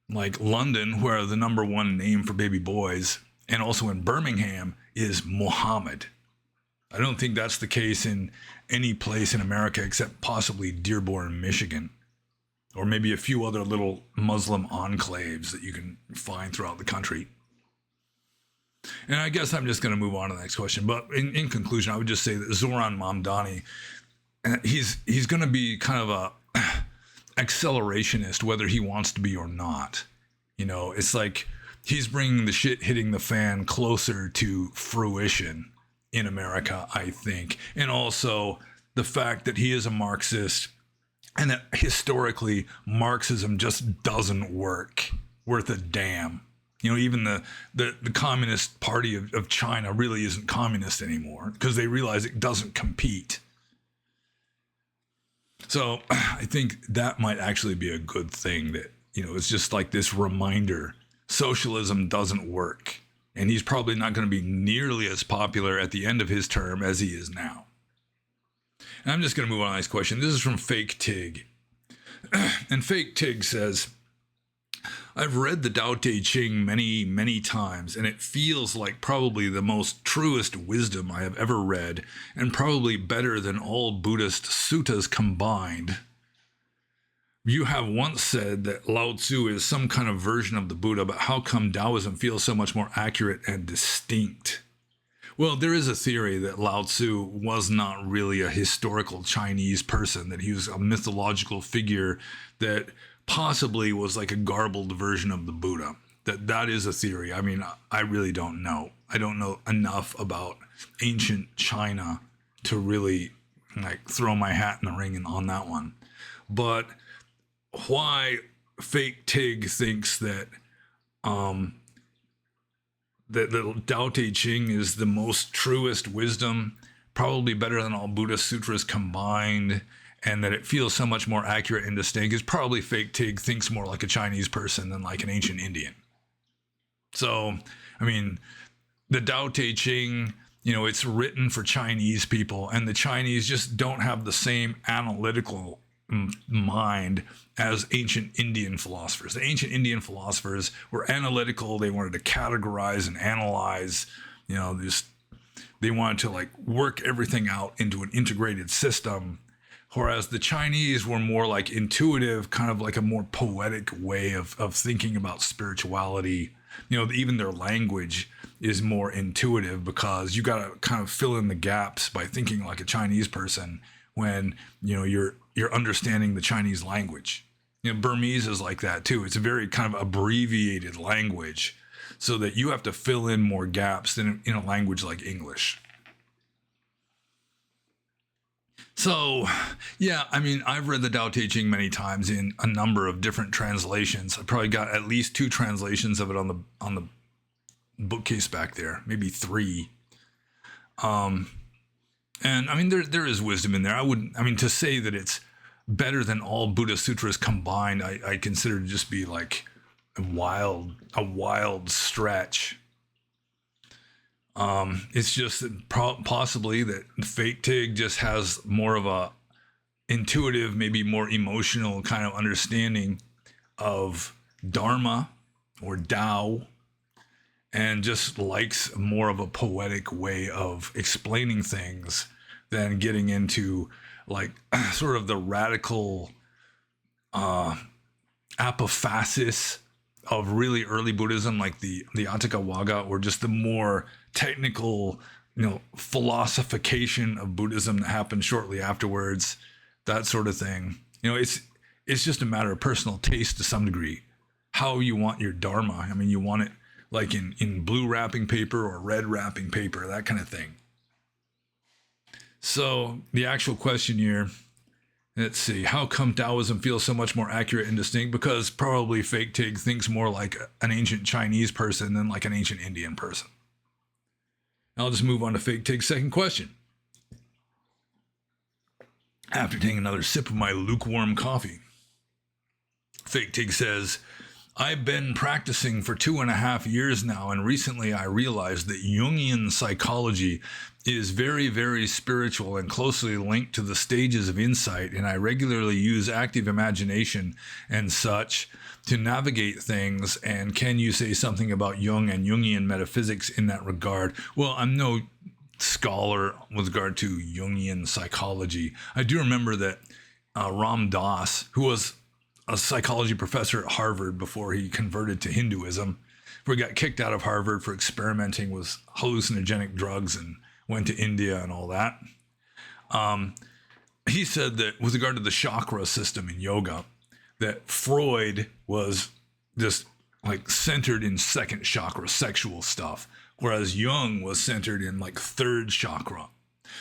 like London, where the number one name for baby boys, and also in Birmingham, is Muhammad. I don't think that's the case in any place in America except possibly Dearborn, Michigan, or maybe a few other little Muslim enclaves that you can find throughout the country. And I guess I'm just going to move on to the next question. But in conclusion, I would just say that Zoran Mamdani, he's going to be kind of a accelerationist, whether he wants to be or not. You know, it's like he's bringing the shit hitting the fan closer to fruition in America, I think. And also the fact that he is a Marxist and that historically Marxism just doesn't work worth a damn. Even the Communist Party of China really isn't communist anymore because they realize it doesn't compete. So I think that might actually be a good thing, that, it's just like this reminder. Socialism doesn't work. And he's probably not going to be nearly as popular at the end of his term as he is now. And I'm just going to move on to the next question. This is from Fake Tig. And Fake Tig says, I've read the Tao Te Ching many, many times, and it feels like probably the most truest wisdom I have ever read, and probably better than all Buddhist suttas combined. You have once said that Lao Tzu is some kind of version of the Buddha, but how come Taoism feels so much more accurate and distinct? Well, there is a theory that Lao Tzu was not really a historical Chinese person, that he was a mythological figure that possibly was like a garbled version of the Buddha. That is a theory. I mean, I really don't know. I don't know enough about ancient China to really throw my hat in the ring on that one. But why Fake Tig thinks that that the Tao Te Ching is the most truest wisdom, probably better than all Buddhist sutras combined, and that it feels so much more accurate and distinct, is probably Fake Tig thinks more like a Chinese person than like an ancient Indian. So, I mean, the Tao Te Ching, it's written for Chinese people, and the Chinese just don't have the same analytical mind as ancient Indian philosophers. The ancient Indian philosophers were analytical. They wanted to categorize and analyze, they wanted to work everything out into an integrated system. Whereas the Chinese were more like intuitive, kind of like a more poetic way of thinking about spirituality. Even their language is more intuitive, because you got to kind of fill in the gaps by thinking like a Chinese person when, you're understanding the Chinese language. Burmese is like that too. It's a very kind of abbreviated language, so that you have to fill in more gaps than in a language like English. So, yeah, I mean, I've read the Tao Te Ching many times in a number of different translations. I probably got at least 2 translations of it on the bookcase back there, maybe 3. And I mean, there is wisdom in there. To say that it's better than all Buddha sutras combined, I consider to just be like a wild stretch. It's just that possibly that Fake Tig just has more of a intuitive, maybe more emotional kind of understanding of Dharma or Tao, and just likes more of a poetic way of explaining things than getting into sort of the radical apophasis of really early Buddhism, like the Atthakavagga, or just the more technical, philosophication of Buddhism that happened shortly afterwards, that sort of thing. It's just a matter of personal taste to some degree, how you want your Dharma. I mean, you want it like in blue wrapping paper or red wrapping paper, that kind of thing. So the actual question here, let's see, how come Taoism feels so much more accurate and distinct? Because probably Fake Tig thinks more like an ancient Chinese person than like an ancient Indian person. I'll just move on to Fake Tig's second question. After taking another sip of my lukewarm coffee, Fake Tig says, I've been practicing for 2.5 years now, and recently I realized that Jungian psychology is very, very spiritual and closely linked to the stages of insight, and I regularly use active imagination and such to navigate things. And can you say something about Jung and Jungian metaphysics in that regard? Well, I'm no scholar with regard to Jungian psychology. I do remember that Ram Dass, who was a psychology professor at Harvard before he converted to Hinduism, where he got kicked out of Harvard for experimenting with hallucinogenic drugs and went to India and all that. He said that with regard to the chakra system in yoga, that Freud was just centered in second chakra, sexual stuff, whereas Jung was centered in third chakra.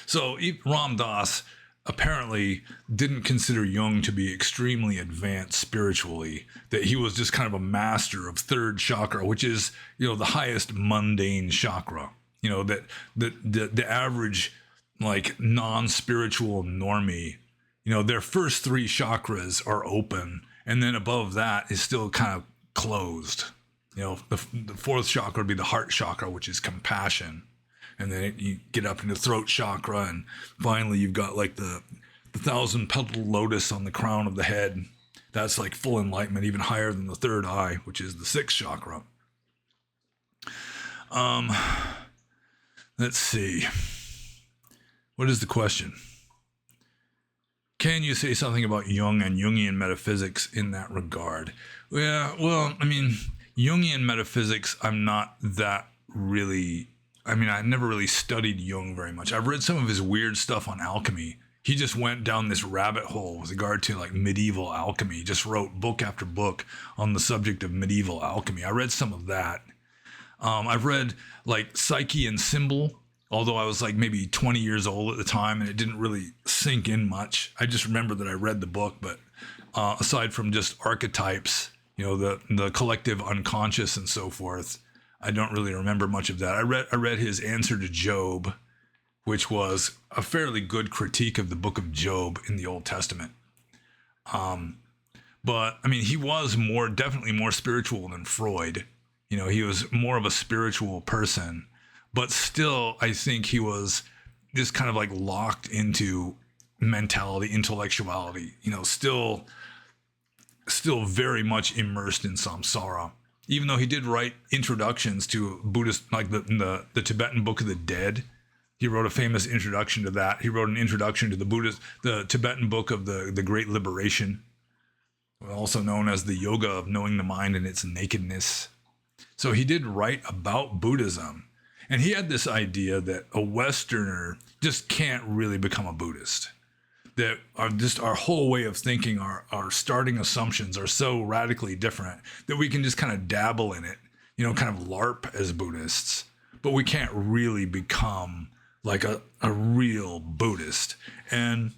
So Ram Dass apparently didn't consider Jung to be extremely advanced spiritually, that he was just kind of a master of third chakra, which is, the highest mundane chakra. That the average, like, non-spiritual normie, their first three chakras are open, and then above that is still kind of closed. The fourth chakra would be the heart chakra, which is compassion. And then you get up into the throat chakra, and finally you've got like the 1,000-petal lotus on the crown of the head. That's like full enlightenment, even higher than the third eye, which is the sixth chakra. Let's see. What is the question? Can you say something about Jung and Jungian metaphysics in that regard? Yeah, well, I mean, Jungian metaphysics, I'm not that really... I never really studied Jung very much. I've read some of his weird stuff on alchemy. He just went down this rabbit hole with regard to like medieval alchemy. He just wrote book after book on the subject of medieval alchemy. I read some of that. I've read like Psyche and Symbol, although I was like maybe 20 years old at the time and it didn't really sink in much. I just remember that I read the book, but aside from just archetypes, the collective unconscious and so forth, I don't really remember much of that. I read his answer to Job, which was a fairly good critique of the book of Job in the Old Testament. But he was definitely more spiritual than Freud. He was more of a spiritual person, but still, I think he was just kind of like locked into mentality, intellectuality, still very much immersed in samsara. Even though he did write introductions to Buddhist, like the Tibetan Book of the Dead. He wrote a famous introduction to that. He wrote an introduction to the Tibetan Book of the Great Liberation, also known as the Yoga of Knowing the Mind and Its Nakedness. So he did write about Buddhism. And he had this idea that a Westerner just can't really become a Buddhist. That our whole way of thinking, our starting assumptions are so radically different that we can just kind of dabble in it, kind of LARP as Buddhists, but we can't really become like a real Buddhist. And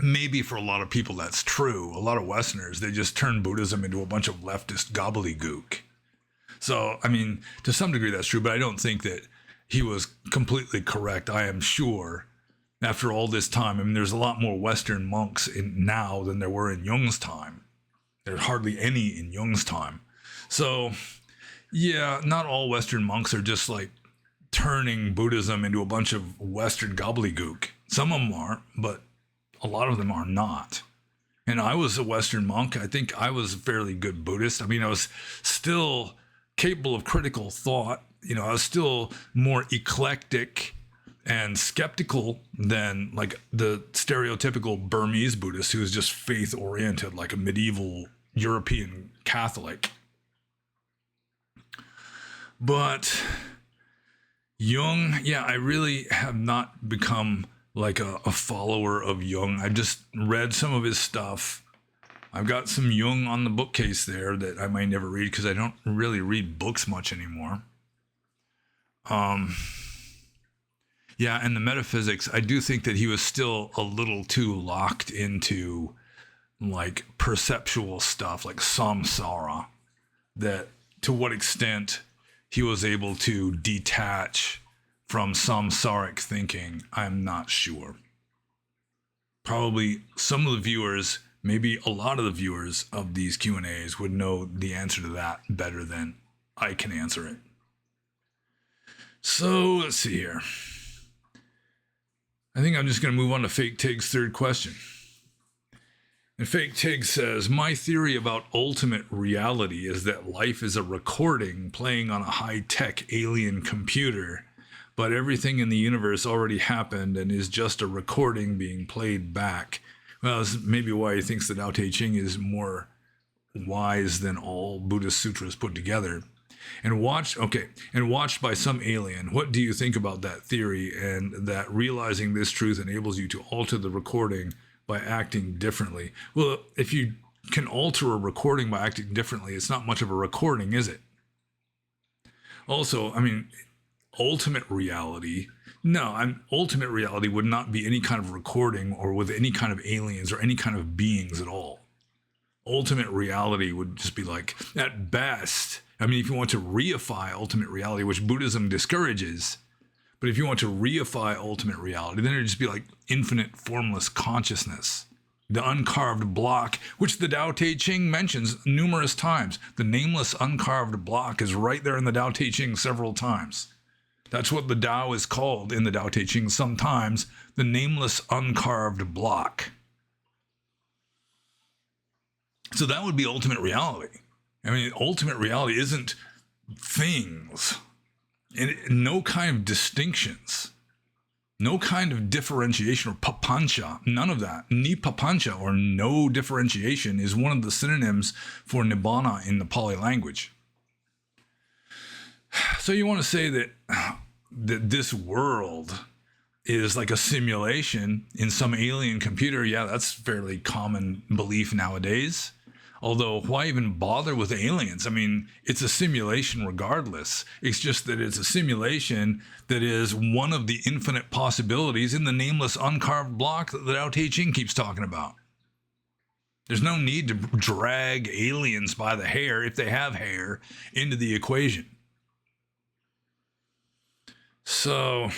maybe for a lot of people that's true. A lot of Westerners, they just turn Buddhism into a bunch of leftist gobbledygook. So, to some degree that's true, but I don't think that he was completely correct. I am sure after all this time, there's a lot more Western monks now than there were in Jung's time. There's hardly any in Jung's time. So, yeah, not all Western monks are just like turning Buddhism into a bunch of Western gobbledygook. Some of them are, but a lot of them are not. And I was a Western monk. I think I was a fairly good Buddhist. I was still capable of critical thought. I was still more eclectic and skeptical than like the stereotypical Burmese Buddhist who is just faith oriented, like a medieval European Catholic. But Jung, I really have not become like a follower of Jung. I just read some of his stuff. I've got some Jung on the bookcase there that I might never read because I don't really read books much anymore. And the metaphysics, I do think that he was still a little too locked into like perceptual stuff, like samsara, that to what extent he was able to detach from samsaric thinking, I'm not sure. Probably some of the viewers, maybe a lot of the viewers of these Q&As would know the answer to that better than I can answer it. So let's see here. I think I'm just going to move on to Fake Tig's third question. And Fake Tig says, my theory about ultimate reality is that life is a recording playing on a high-tech alien computer, but everything in the universe already happened and is just a recording being played back. Well, this is maybe why he thinks that Tao Te Ching is more wise than all Buddhist sutras put together. And watched by some alien. What do you think about that theory and that realizing this truth enables you to alter the recording by acting differently? Well, if you can alter a recording by acting differently, it's not much of a recording, is it? Also, ultimate reality No, ultimate reality would not be any kind of recording or with any kind of aliens or any kind of beings at all. Ultimate reality would just be like, at best, I mean, if you want to reify ultimate reality, which Buddhism discourages, but if you want to reify ultimate reality, then it would just be like infinite formless consciousness. The uncarved block, which the Tao Te Ching mentions numerous times. The nameless uncarved block is right there in the Tao Te Ching several times. That's what the Tao is called in the Tao Te Ching sometimes, the nameless uncarved block. So that would be ultimate reality. I mean, ultimate reality isn't things, and no kind of distinctions, no kind of differentiation or papancha, none of that. Ni papancha, or no differentiation, is one of the synonyms for nibbana in the Pali language. So you want to say that this world is like a simulation in some alien computer? Yeah, that's fairly common belief nowadays. Although, why even bother with aliens? I mean, it's a simulation regardless. It's just that it's a simulation that is one of the infinite possibilities in the nameless uncarved block that the Tao Te Ching keeps talking about. There's no need to drag aliens by the hair, if they have hair, into the equation. So,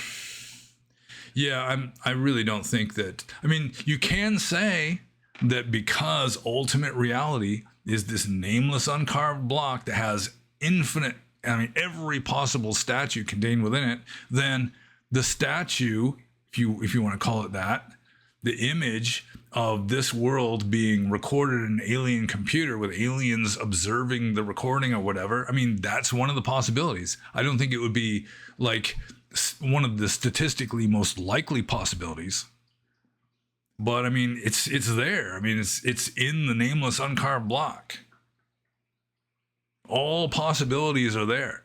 yeah, I really don't think that. I mean, you can say that because ultimate reality is this nameless uncarved block that has infinite, I mean, every possible statue contained within it, then the statue, if you want to call it that, the image of this world being recorded in an alien computer with aliens observing the recording or whatever, I mean, that's one of the possibilities. I don't think it would be like one of the statistically most likely possibilities. But I mean, it's there. I mean, it's in the nameless uncarved block. All possibilities are there.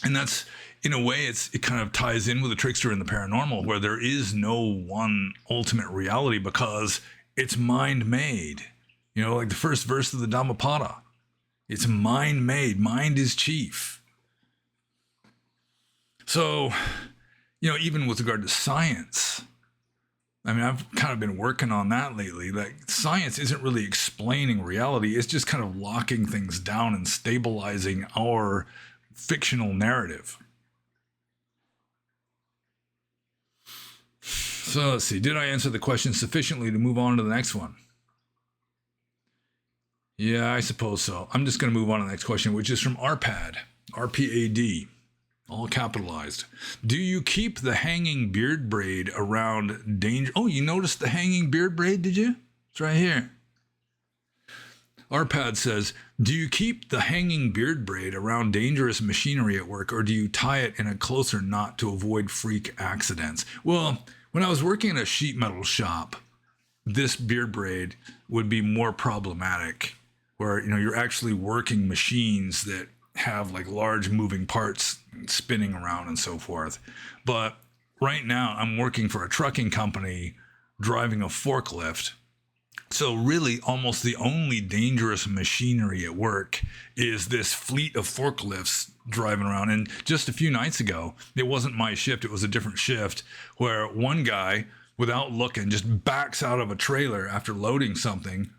And that's, in a way, it kind of ties in with the Trickster and the Paranormal, where there is no one ultimate reality because it's mind-made. You know, like the first verse of the Dhammapada. It's mind-made. Mind is chief. So, you know, even with regard to science, I mean, I've kind of been working on that lately. Like, science isn't really explaining reality. It's just kind of locking things down and stabilizing our fictional narrative. So let's see. Did I answer the question sufficiently to move on to the next one? Yeah, I suppose so. I'm just going to move on to the next question, which is from RPAD. RPAD. All capitalized. Do you keep the hanging beard braid around danger? Oh, you noticed the hanging beard braid, did you? It's right here. RPAD says, do you keep the hanging beard braid around dangerous machinery at work, or do you tie it in a closer knot to avoid freak accidents? Well, when I was working in a sheet metal shop, this beard braid would be more problematic, where, you know, you're actually working machines that have like large moving parts spinning around and so forth. But right now I'm working for a trucking company driving a forklift. So really almost the only dangerous machinery at work is this fleet of forklifts driving around. And just a few nights ago, it wasn't my shift, it was a different shift, where one guy, without looking, just backs out of a trailer after loading something,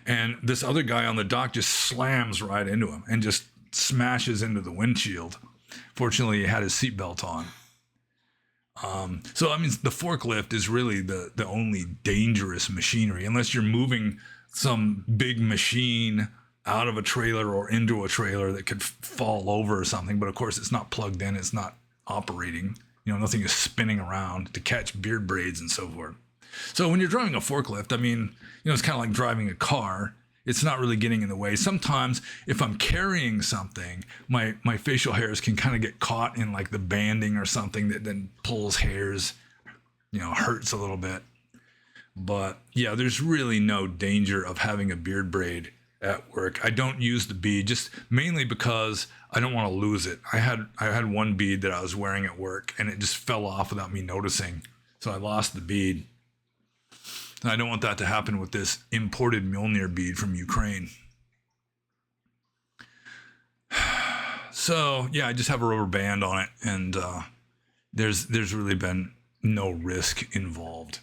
and this other guy on the dock just slams right into him and just smashes into the windshield. Fortunately, he had his seatbelt on. So, I mean, the forklift is really the only dangerous machinery, unless you're moving some big machine out of a trailer or into a trailer that could fall over or something. But of course, it's not plugged in. It's not operating. You know, nothing is spinning around to catch beard braids and so forth. So when you're driving a forklift, I mean, you know, it's kind of like driving a car. It's not really getting in the way. Sometimes if I'm carrying something, my facial hairs can kind of get caught in like the banding or something that then pulls hairs, you know, hurts a little bit. But yeah, there's really no danger of having a beard braid at work. I don't use the bead, just mainly because I don't want to lose it. I had one bead that I was wearing at work and it just fell off without me noticing. So I lost the bead. I don't want that to happen with this imported Mjolnir bead from Ukraine. So, yeah, I just have a rubber band on it, and there's really been no risk involved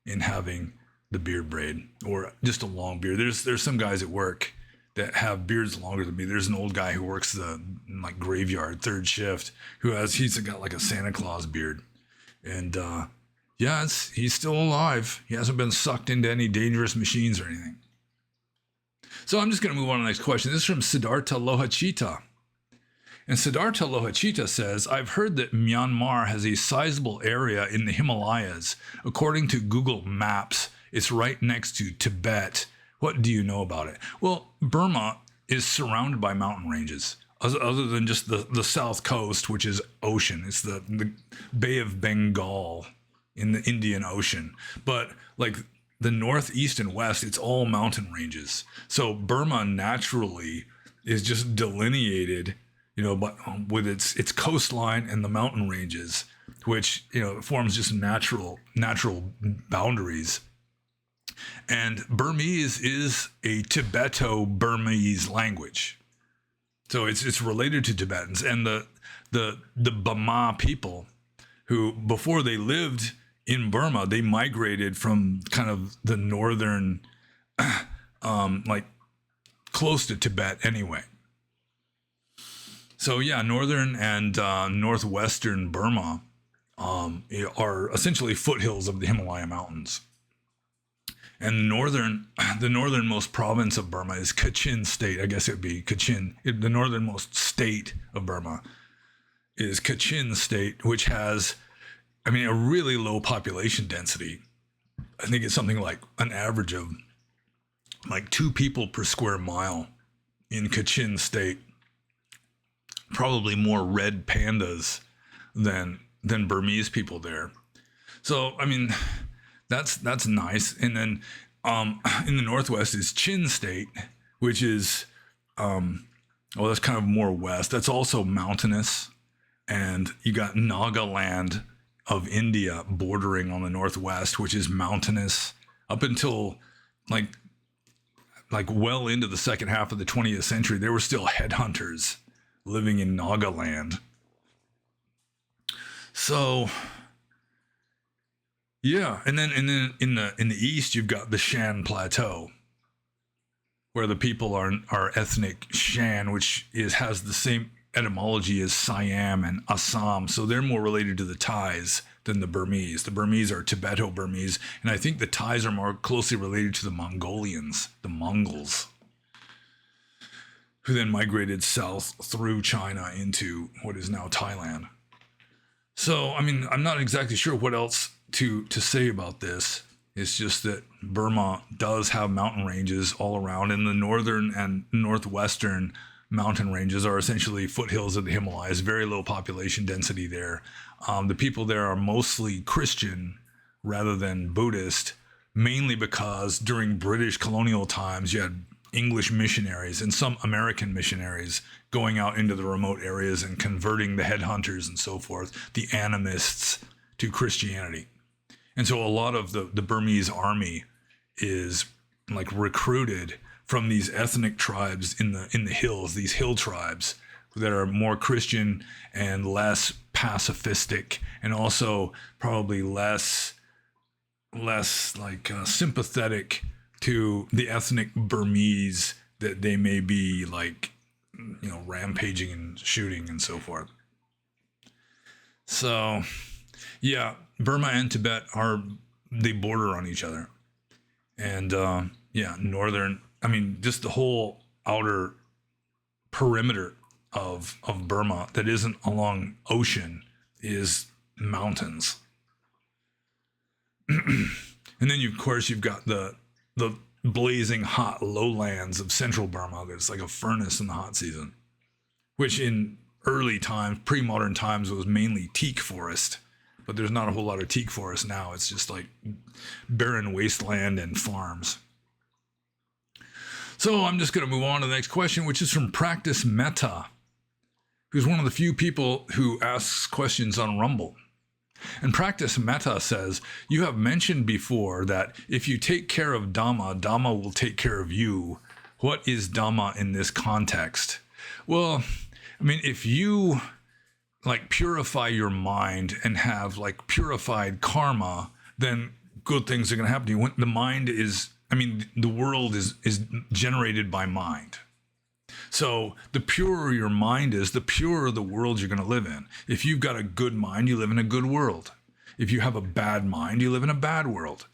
in having the beard braid or just a long beard. There's some guys at work that have beards longer than me. There's an old guy who works the like graveyard third shift he's got like a Santa Claus beard, and yeah, he's still alive. He hasn't been sucked into any dangerous machines or anything. So I'm just going to move on to the next question. This is from Siddhartha Lohachita. And Siddhartha Lohachita says, I've heard that Myanmar has a sizable area in the Himalayas. According to Google Maps, it's right next to Tibet. What do you know about it? Well, Burma is surrounded by mountain ranges, other than just the south coast, which is ocean. It's the Bay of Bengal in the Indian Ocean. But like the northeast and west, it's all mountain ranges. So Burma naturally is just delineated, but with its coastline and the mountain ranges, which forms just natural boundaries. And Burmese is a Tibeto-Burmese language, so it's related to Tibetans. And the Bama people, who before they lived in Burma, they migrated from kind of the northern, like close to Tibet anyway. So yeah, northern and northwestern Burma are essentially foothills of the Himalaya Mountains. And the northernmost province of Burma is Kachin State. I guess it would be Kachin. The northernmost state of Burma is Kachin State, which has, a really low population density. I think it's something like an average of like 2 people per square mile in Kachin State. Probably more red pandas than Burmese people there. So, that's nice. And then in the northwest is Chin State, which is, that's kind of more west. That's also mountainous. And you got Nagaland of India bordering on the northwest, which is mountainous up until like well into the second half of the 20th century. There were still headhunters living in Nagaland. So yeah, and then in the east you've got the Shan Plateau, where the people are ethnic Shan, which has the same etymology as Siam and Assam. So they're more related to the Thais than the Burmese. The Burmese are Tibeto-Burmese, and I think the Thais are more closely related to the Mongolians, the Mongols, who then migrated south through China into what is now Thailand. So, I'm not exactly sure what else to say about this. It's just that Burma does have mountain ranges all around, and the northern and northwestern mountain ranges are essentially foothills of the Himalayas, very low population density there. The people there are mostly Christian rather than Buddhist, mainly because during British colonial times, you had English missionaries and some American missionaries going out into the remote areas and converting the headhunters and so forth, the animists, to Christianity. And so a lot of the Burmese army is like recruited from these ethnic tribes in the hills, these hill tribes that are more Christian and less pacifistic, and also probably less like sympathetic to the ethnic Burmese that they may be like, rampaging and shooting and so forth. So yeah, Burma and Tibet they border on each other. And northern, just the whole outer perimeter of Burma that isn't along ocean is mountains. And then of course you've got the blazing hot lowlands of central Burma that's like a furnace in the hot season, which in early times, pre-modern times, was mainly teak forest. But there's not a whole lot of teak forest now. It's just like barren wasteland and farms. So I'm just going to move on to the next question, which is from Practice Meta, who's one of the few people who asks questions on Rumble. And Practice Meta says, you have mentioned before that if you take care of Dhamma, Dhamma will take care of you. What is Dhamma in this context? Well, if you like purify your mind and have like purified karma, then good things are going to happen to you. When the mind is, I mean, the world is generated by mind. So the purer your mind is, the purer the world you're going to live in. If you've got a good mind, you live in a good world. If you have a bad mind, you live in a bad world.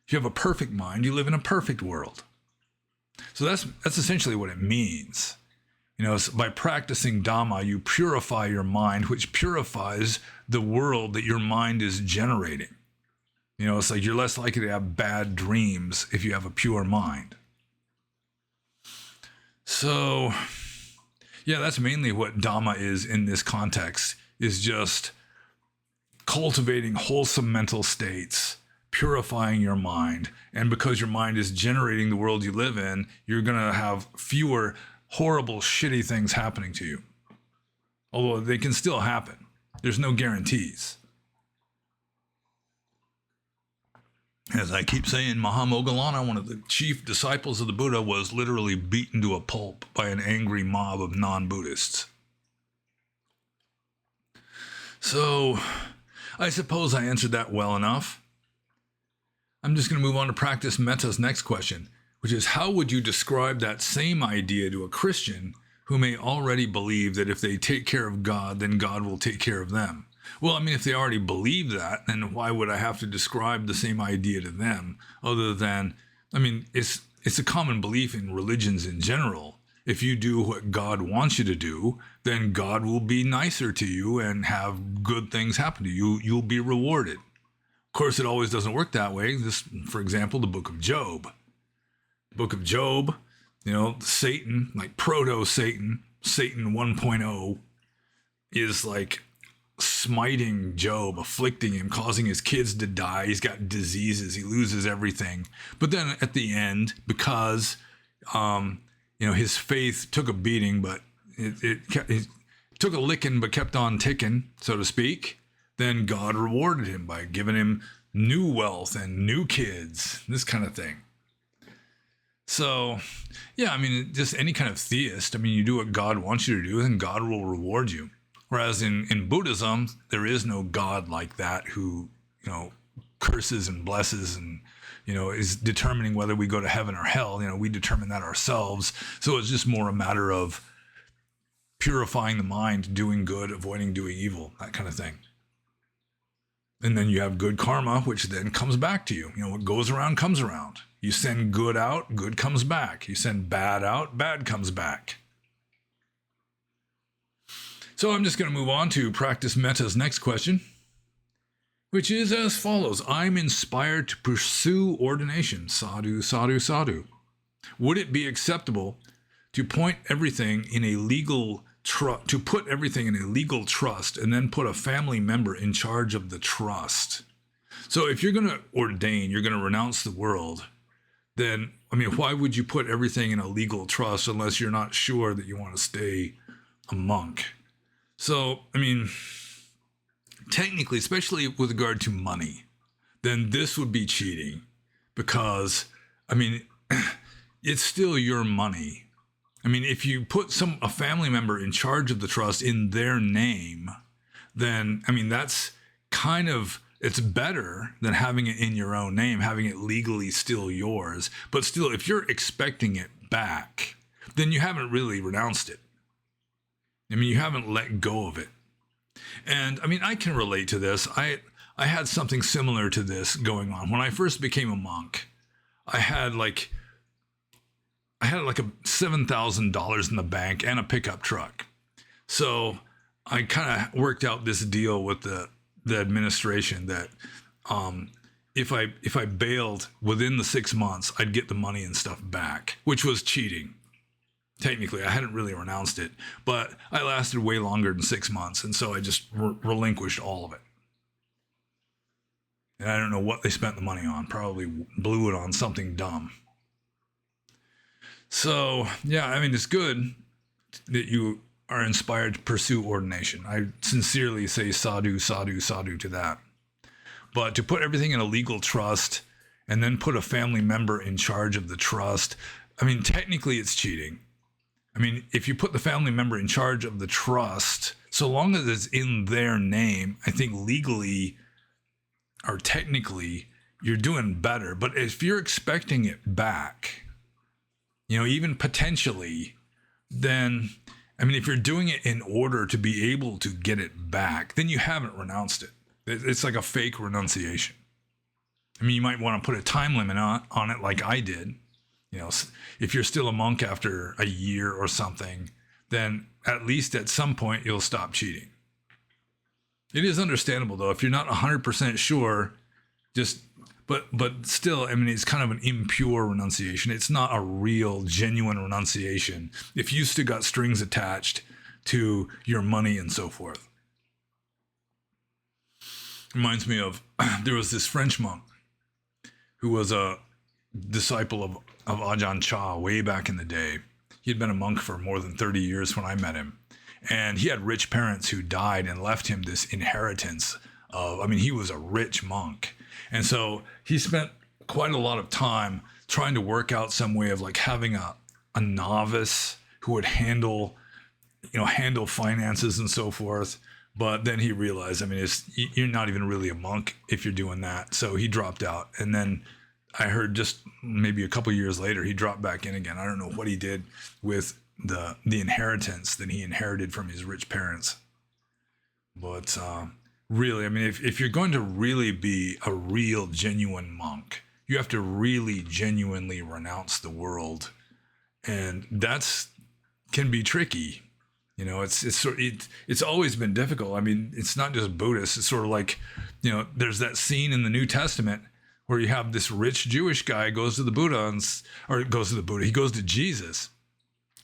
If you have a perfect mind, you live in a perfect world. So that's essentially what it means. You know, by practicing Dhamma, you purify your mind, which purifies the world that your mind is generating. You know, it's like you're less likely to have bad dreams if you have a pure mind. So, yeah, that's mainly what Dhamma is in this context, is just cultivating wholesome mental states, purifying your mind. And because your mind is generating the world you live in, you're going to have fewer horrible, shitty things happening to you. Although they can still happen. There's no guarantees. As I keep saying, Mahamoggallana, one of the chief disciples of the Buddha, was literally beaten to a pulp by an angry mob of non-Buddhists. So, I suppose I answered that well enough. I'm just going to move on to practice metta's next question, which is, how would you describe that same idea to a Christian who may already believe that if they take care of God, then God will take care of them? Well, I mean, if they already believe that, then why would I have to describe the same idea to them? Other than, I mean, it's a common belief in religions in general. If you do what God wants you to do, then God will be nicer to you and have good things happen to you. You'll be rewarded. Of course, it always doesn't work that way. This, for example, the book of Job. The book of Job, you know, Satan, like proto-Satan, Satan 1.0, is like smiting Job, afflicting him, causing his kids to die. He's got diseases. He loses everything. But then at the end, because, you know, his faith took a beating, but it took a licking, but kept on ticking, so to speak, then God rewarded him by giving him new wealth and new kids, this kind of thing. So, yeah, I mean, just any kind of theist, I mean, you do what God wants you to do, and God will reward you. Whereas in Buddhism, there is no God like that who, you know, curses and blesses and, you know, is determining whether we go to heaven or hell. You know, we determine that ourselves. So it's just more a matter of purifying the mind, doing good, avoiding doing evil, that kind of thing. And then you have good karma, which then comes back to you. You know, what goes around comes around. You send good out, good comes back. You send bad out, bad comes back. So I'm just going to move on to practice metta's next question, which is as follows. I'm inspired to pursue ordination. Sadhu, sadhu, sadhu. Would it be acceptable to put everything in a legal trust and then put a family member in charge of the trust? So if you're going to ordain, you're going to renounce the world, then, I mean, why would you put everything in a legal trust unless you're not sure that you want to stay a monk? So, I mean, technically, especially with regard to money, then this would be cheating because, I mean, it's still your money. I mean, if you put a family member in charge of the trust in their name, then, I mean, that's kind of, it's better than having it in your own name, having it legally still yours. But still, if you're expecting it back, then you haven't really renounced it. I mean, you haven't let go of it. And I mean, I can relate to this. I had something similar to this going on. When I first became a monk, I had like a $7,000 in the bank and a pickup truck. So I kind of worked out this deal with the administration that if I bailed within the 6 months, I'd get the money and stuff back, which was cheating. Technically, I hadn't really renounced it, but I lasted way longer than 6 months, and so I just relinquished all of it. And I don't know what they spent the money on. Probably blew it on something dumb. So, yeah, I mean, it's good that you are inspired to pursue ordination. I sincerely say sadhu, sadhu, sadhu to that. But to put everything in a legal trust and then put a family member in charge of the trust, I mean, technically it's cheating. I mean, if you put the family member in charge of the trust, So long as it's in their name, I think legally or technically you're doing better. But if you're expecting it back, even potentially, then, I mean, if you're doing it in order to be able to get it back, then you haven't renounced it. It's like a fake renunciation. I mean, you might want to put a time limit on it like I did. If you're still a monk after a year or something, then at least at some point you'll stop cheating. It is understandable, though, if you're not 100% sure, but still, I mean, it's kind of an impure renunciation. It's not a real, genuine renunciation if you still got strings attached to your money and so forth. Reminds me of, there was this French monk who was a disciple of Ajahn Chah way back in the day. He had been a monk for more than 30 years when I met him. And he had rich parents who died and left him this inheritance he was a rich monk. And so he spent quite a lot of time trying to work out some way of like having a novice who would handle finances and so forth. But then he realized, you're not even really a monk if you're doing that. So he dropped out. And then I heard just maybe a couple years later, he dropped back in again. I don't know what he did with the inheritance that he inherited from his rich parents. But really, if you're going to really be a real, genuine monk, you have to really, genuinely renounce the world. And can be tricky. It's always been difficult. It's not just Buddhists. It's sort of like, there's that scene in the New Testament where you have this rich Jewish guy goes to the Buddha, he goes to Jesus.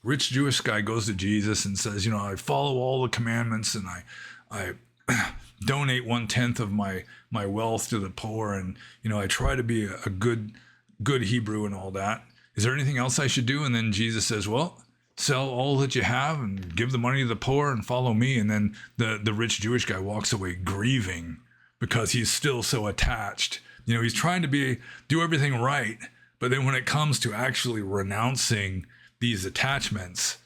Rich Jewish guy goes to Jesus and says, I follow all the commandments and I donate 1/10 of my wealth to the poor. And, I try to be a good Hebrew and all that. Is there anything else I should do? And then Jesus says, well, sell all that you have and give the money to the poor and follow me. And then the rich Jewish guy walks away grieving because he's still so attached. He's trying to do everything right. But then when it comes to actually renouncing these attachments,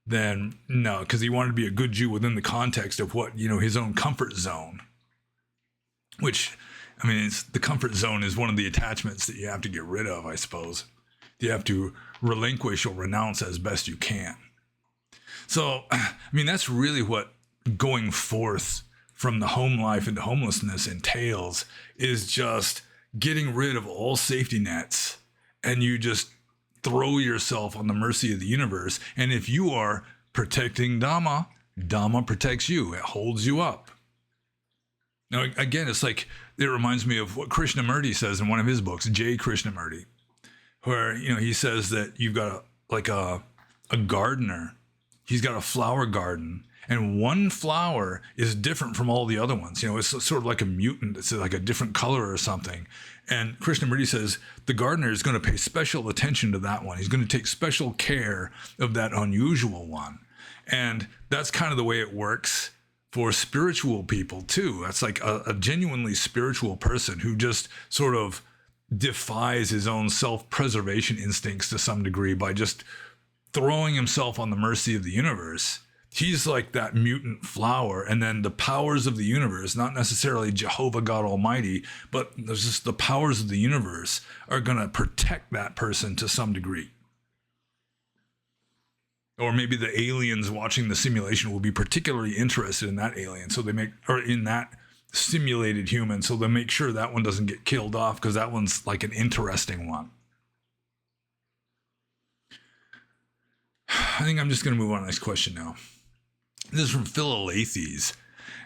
then no, because he wanted to be a good Jew within the context of what, his own comfort zone, which, it's the comfort zone is one of the attachments that you have to get rid of, I suppose. You have to relinquish or renounce as best you can. So, that's really what going forth from the home life into homelessness entails, is just getting rid of all safety nets, and you just throw yourself on the mercy of the universe. And if you are protecting Dhamma, Dhamma protects you. It holds you up. Now, again, it reminds me of what Krishnamurti says in one of his books, J. Krishnamurti, where, he says that you've got a gardener. He's got a flower garden, and one flower is different from all the other ones. It's sort of like a mutant. It's like a different color or something. And Krishnamurti says the gardener is going to pay special attention to that one. He's going to take special care of that unusual one. And that's kind of the way it works for spiritual people too. That's like a genuinely spiritual person who just sort of defies his own self-preservation instincts to some degree by just throwing himself on the mercy of the universe. He's like that mutant flower, and then the powers of the universe, not necessarily Jehovah God Almighty, but there's just the powers of the universe are going to protect that person to some degree. Or maybe the aliens watching the simulation will be particularly interested in that alien, in that simulated human, so they'll make sure that one doesn't get killed off because that one's like an interesting one. I think I'm just going to move on to the next question now. This is from Philalethes.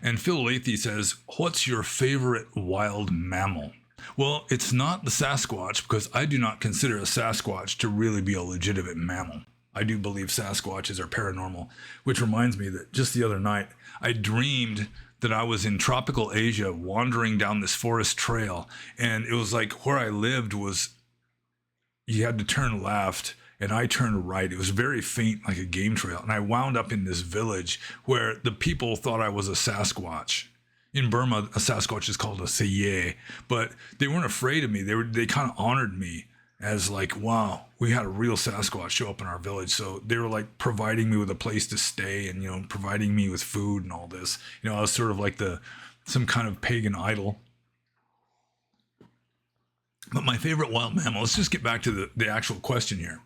And Philalethes says, what's your favorite wild mammal? Well, it's not the Sasquatch, because I do not consider a Sasquatch to really be a legitimate mammal. I do believe Sasquatches are paranormal, which reminds me that just the other night, I dreamed that I was in tropical Asia wandering down this forest trail. And it was like where I lived was, you had to turn left, and I turned right. It was very faint, like a game trail. And I wound up in this village where the people thought I was a Sasquatch. In Burma, a Sasquatch is called a Seye, but they weren't afraid of me. They kind of honored me. as like, wow, we had a real Sasquatch show up in our village. So they were like providing me with a place to stay and, providing me with food and all this. I was sort of like some kind of pagan idol. But my favorite wild mammal, let's just get back to the actual question here.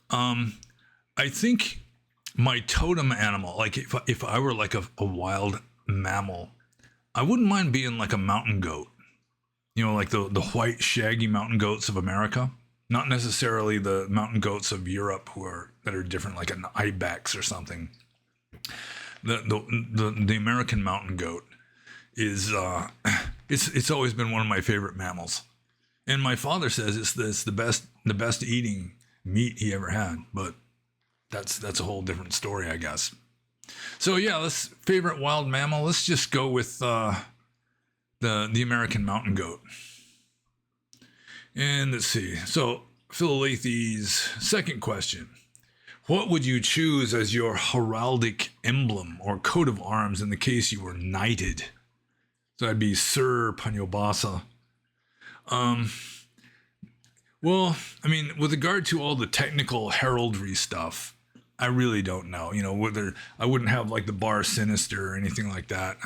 I think my totem animal, like if I were like a wild mammal, I wouldn't mind being like a mountain goat. Like the white shaggy mountain goats of America. Not necessarily the mountain goats of Europe that are different, like an ibex or something. The American mountain goat is it's always been one of my favorite mammals. And my father says it's the best eating meat he ever had, but that's a whole different story, I guess. So yeah, let's favorite wild mammal. Let's just go with the American mountain goat. And let's see. So Philalethes' second question: what would you choose as your heraldic emblem or coat of arms in the case you were knighted? So that'd be Sir Pannobhasa. Well, I mean, with regard to all the technical heraldry stuff, I really don't know. Whether I wouldn't have like the bar sinister or anything like that.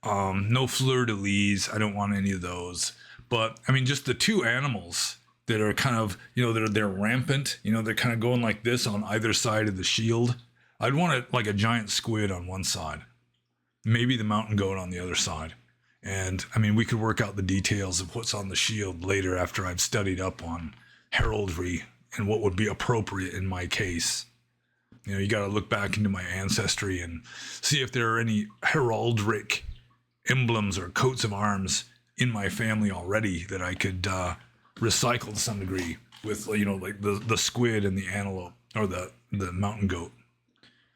No fleur de lis. I don't want any of those. But I mean, just the two animals that are kind of, they're rampant. They're kind of going like this on either side of the shield. I'd want it like a giant squid on one side, maybe the mountain goat on the other side. And I mean, we could work out the details of what's on the shield later after I've studied up on heraldry and what would be appropriate in my case. You got to look back into my ancestry and see if there are any heraldic emblems or coats of arms in my family already that I could recycle to some degree with, like the squid and the antelope or the mountain goat.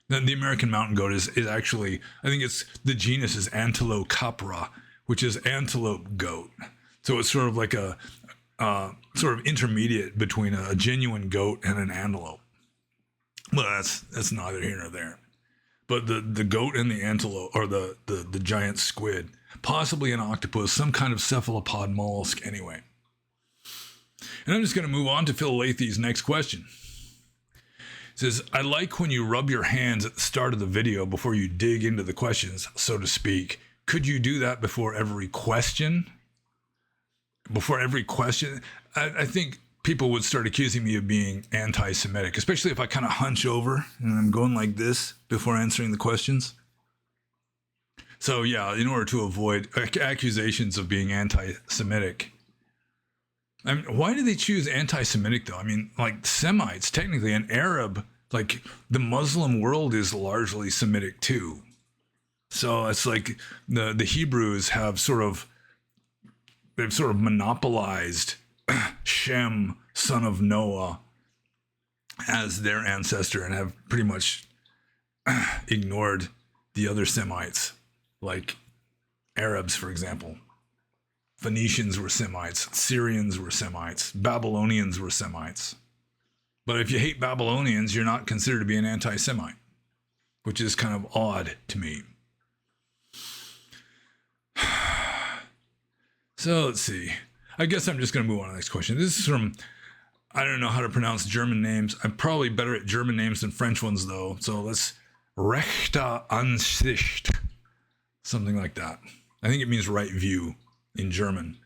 Then the American mountain goat is actually, I think the genus is Antilocapra, which is antelope goat. So it's sort of like a sort of intermediate between a genuine goat and an antelope. Well, that's neither here nor there. But the goat and the antelope, or the giant squid, possibly an octopus, some kind of cephalopod mollusk anyway. And I'm just going to move on to Philalethes' next question. It says, I like when you rub your hands at the start of the video before you dig into the questions, so to speak. Could you do that before every question? Before every question? I think people would start accusing me of being anti-Semitic, especially if I kind of hunch over and I'm going like this before answering the questions. So yeah, in order to avoid accusations of being anti-Semitic. I mean, why do they choose anti-Semitic though? I mean, like Semites, technically an Arab, like the Muslim world is largely Semitic too. So it's like the Hebrews have they've sort of monopolized Shem, son of Noah, as their ancestor and have pretty much ignored the other Semites, like Arabs, for example. Phoenicians were Semites, Syrians were Semites, Babylonians were Semites. But if you hate Babylonians, you're not considered to be an anti-Semite, which is kind of odd to me. So let's see. I guess I'm just going to move on to the next question. This is from, I don't know how to pronounce German names. I'm probably better at German names than French ones, though. So let's rechte Ansicht. Something like that. I think it means right view in German.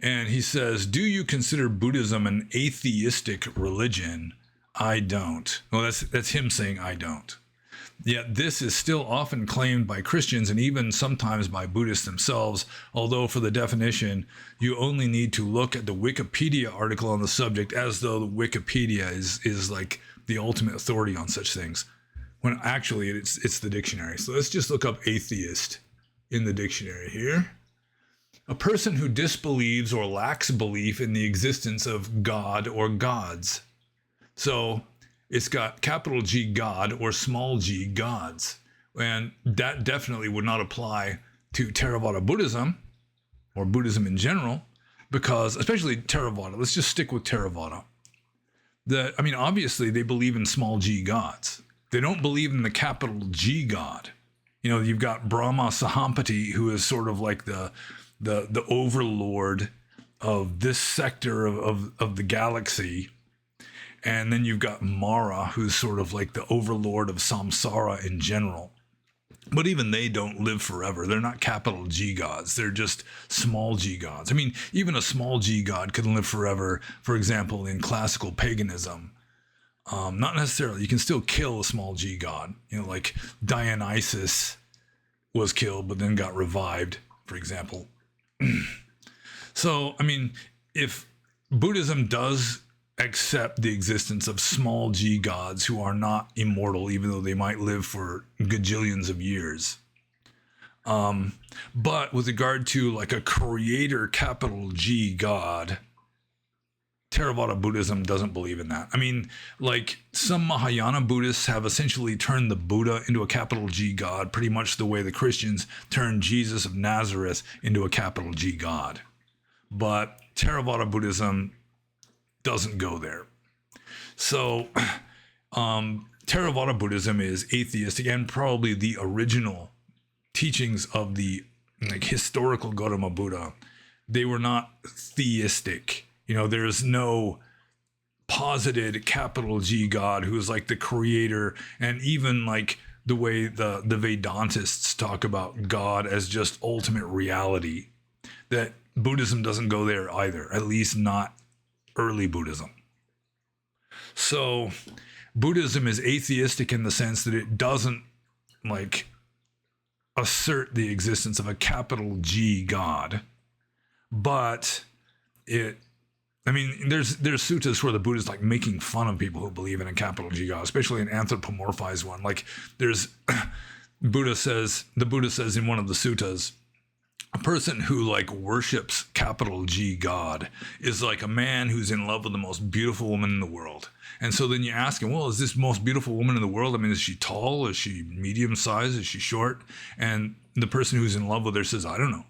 And he says, do you consider Buddhism an atheistic religion? I don't. Well, that's him saying I don't. Yet this is still often claimed by Christians and even sometimes by Buddhists themselves, although for the definition, you only need to look at the Wikipedia article on the subject as though the Wikipedia is like the ultimate authority on such things, when actually it's the dictionary. So let's just look up atheist in the dictionary here. A person who disbelieves or lacks belief in the existence of God or gods. So it's got capital G God or small g gods. And that definitely would not apply to Theravada Buddhism or Buddhism in general, because especially Theravada, let's just stick with Theravada. Obviously they believe in small g gods. They don't believe in the capital G God. You've got Brahma Sahampati, who is sort of like the overlord of this sector of the galaxy. And then you've got Mara, who's sort of like the overlord of samsara in general. But even they don't live forever. They're not capital G gods. They're just small g gods. I mean, even a small g god can live forever, for example, in classical paganism. Not necessarily. You can still kill a small g god. You know, like Dionysus was killed but then got revived, for example. So, I mean, if Buddhism does accept the existence of small g gods who are not immortal, even though they might live for gajillions of years. But with regard to like a creator capital G god, Theravada Buddhism doesn't believe in that. I mean, like some Mahayana Buddhists have essentially turned the Buddha into a capital G god, pretty much the way the Christians turned Jesus of Nazareth into a capital G god. But Theravada Buddhism doesn't go there. So Theravada Buddhism is atheistic, and probably the original teachings of the like historical Gautama Buddha, they were not theistic. You know, there's no posited capital G God who is like the creator, and even like the way the Vedantists talk about God as just ultimate reality, that Buddhism doesn't go there either, at least not early Buddhism. So Buddhism is atheistic in the sense that it doesn't like assert the existence of a capital G God, but it, I mean, there's suttas where the Buddha is like making fun of people who believe in a capital G God, especially an anthropomorphized one. Like there's the Buddha says in one of the suttas, a person who like worships capital G God is like a man who's in love with the most beautiful woman in the world. And so then you ask him, well, is this most beautiful woman in the world? I mean, is she tall? Is she medium size? Is she short? And the person who's in love with her says, I don't know.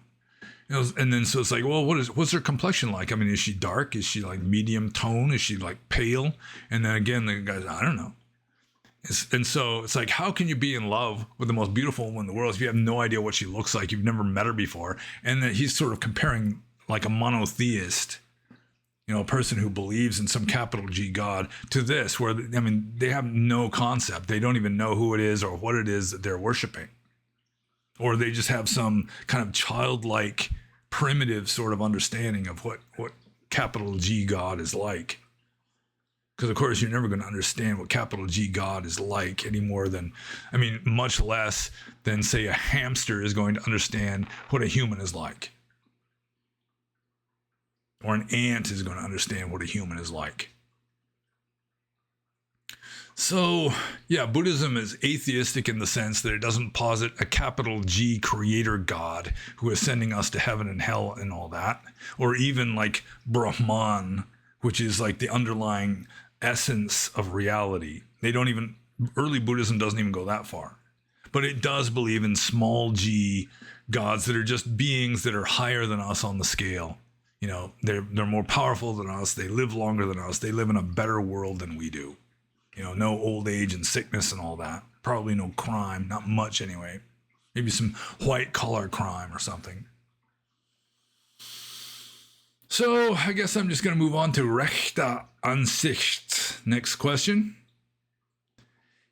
You know, and then so it's like, well, what's her complexion like? I mean, is she dark? Is she like medium tone? Is she like pale? And then again, the guy's, I don't know. And so it's like, how can you be in love with the most beautiful woman in the world if you have no idea what she looks like? You've never met her before. And then he's sort of comparing like a monotheist, you know, a person who believes in some capital G God to this, where, I mean, they have no concept. They don't even know who it is or what it is that they're worshiping. Or they just have some kind of childlike, primitive sort of understanding of what capital G God is like. Because, of course, you're never going to understand what capital G God is like any more than, I mean, much less than, say, a hamster is going to understand what a human is like. Or an ant is going to understand what a human is like. So, yeah, Buddhism is atheistic in the sense that it doesn't posit a capital G creator God who is sending us to heaven and hell and all that. Or even like Brahman, which is like the underlying essence of reality. Early Buddhism doesn't even go that far. But it does believe in small g gods that are just beings that are higher than us on the scale. You know, they're more powerful than us. They live longer than us. They live in a better world than we do. You know, no old age and sickness and all that. Probably no crime, not much anyway. Maybe some white collar crime or something. So I guess I'm just going to move on to Rechte Ansicht. Next question.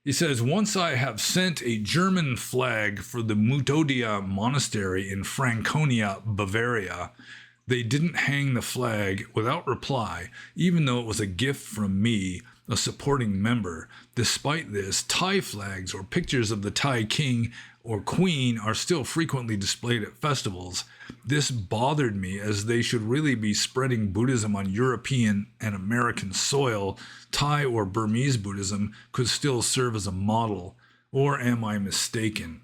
He says, once I have sent a German flag for the Mutodia monastery in Franconia, Bavaria. They didn't hang the flag without reply, even though it was a gift from me, a supporting member. Despite this, Thai flags or pictures of the Thai king or queen are still frequently displayed at festivals. This bothered me, as they should really be spreading Buddhism on European and American soil. Thai or Burmese Buddhism could still serve as a model. Or am I mistaken?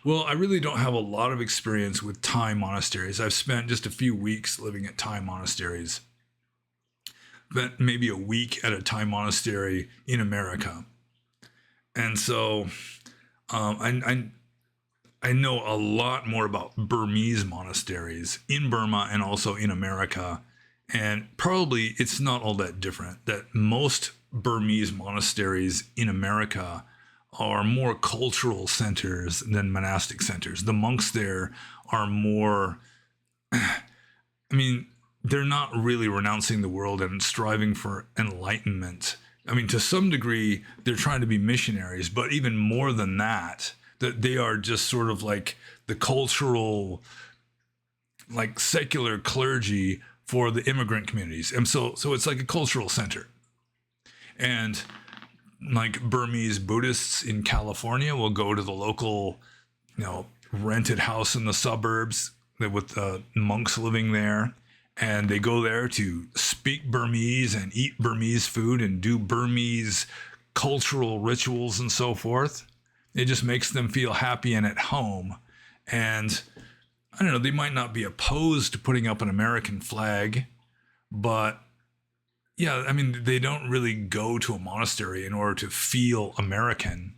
Well, I really don't have a lot of experience with Thai monasteries. I've spent just a few weeks living at Thai monasteries. But maybe a week at a Thai monastery in America. And so I know a lot more about Burmese monasteries in Burma and also in America. And probably it's not all that different, that most Burmese monasteries in America are more cultural centers than monastic centers. The monks there are more, I mean, they're not really renouncing the world and striving for enlightenment. I mean, to some degree, they're trying to be missionaries, but even more than that, that they are just sort of like the cultural, like secular clergy for the immigrant communities. And so it's like a cultural center. And like Burmese Buddhists in California will go to the local, rented house in the suburbs with the monks living there. And they go there to speak Burmese and eat Burmese food and do Burmese cultural rituals and so forth. It just makes them feel happy and at home. And I don't know, they might not be opposed to putting up an American flag, but yeah, I mean, they don't really go to a monastery in order to feel American.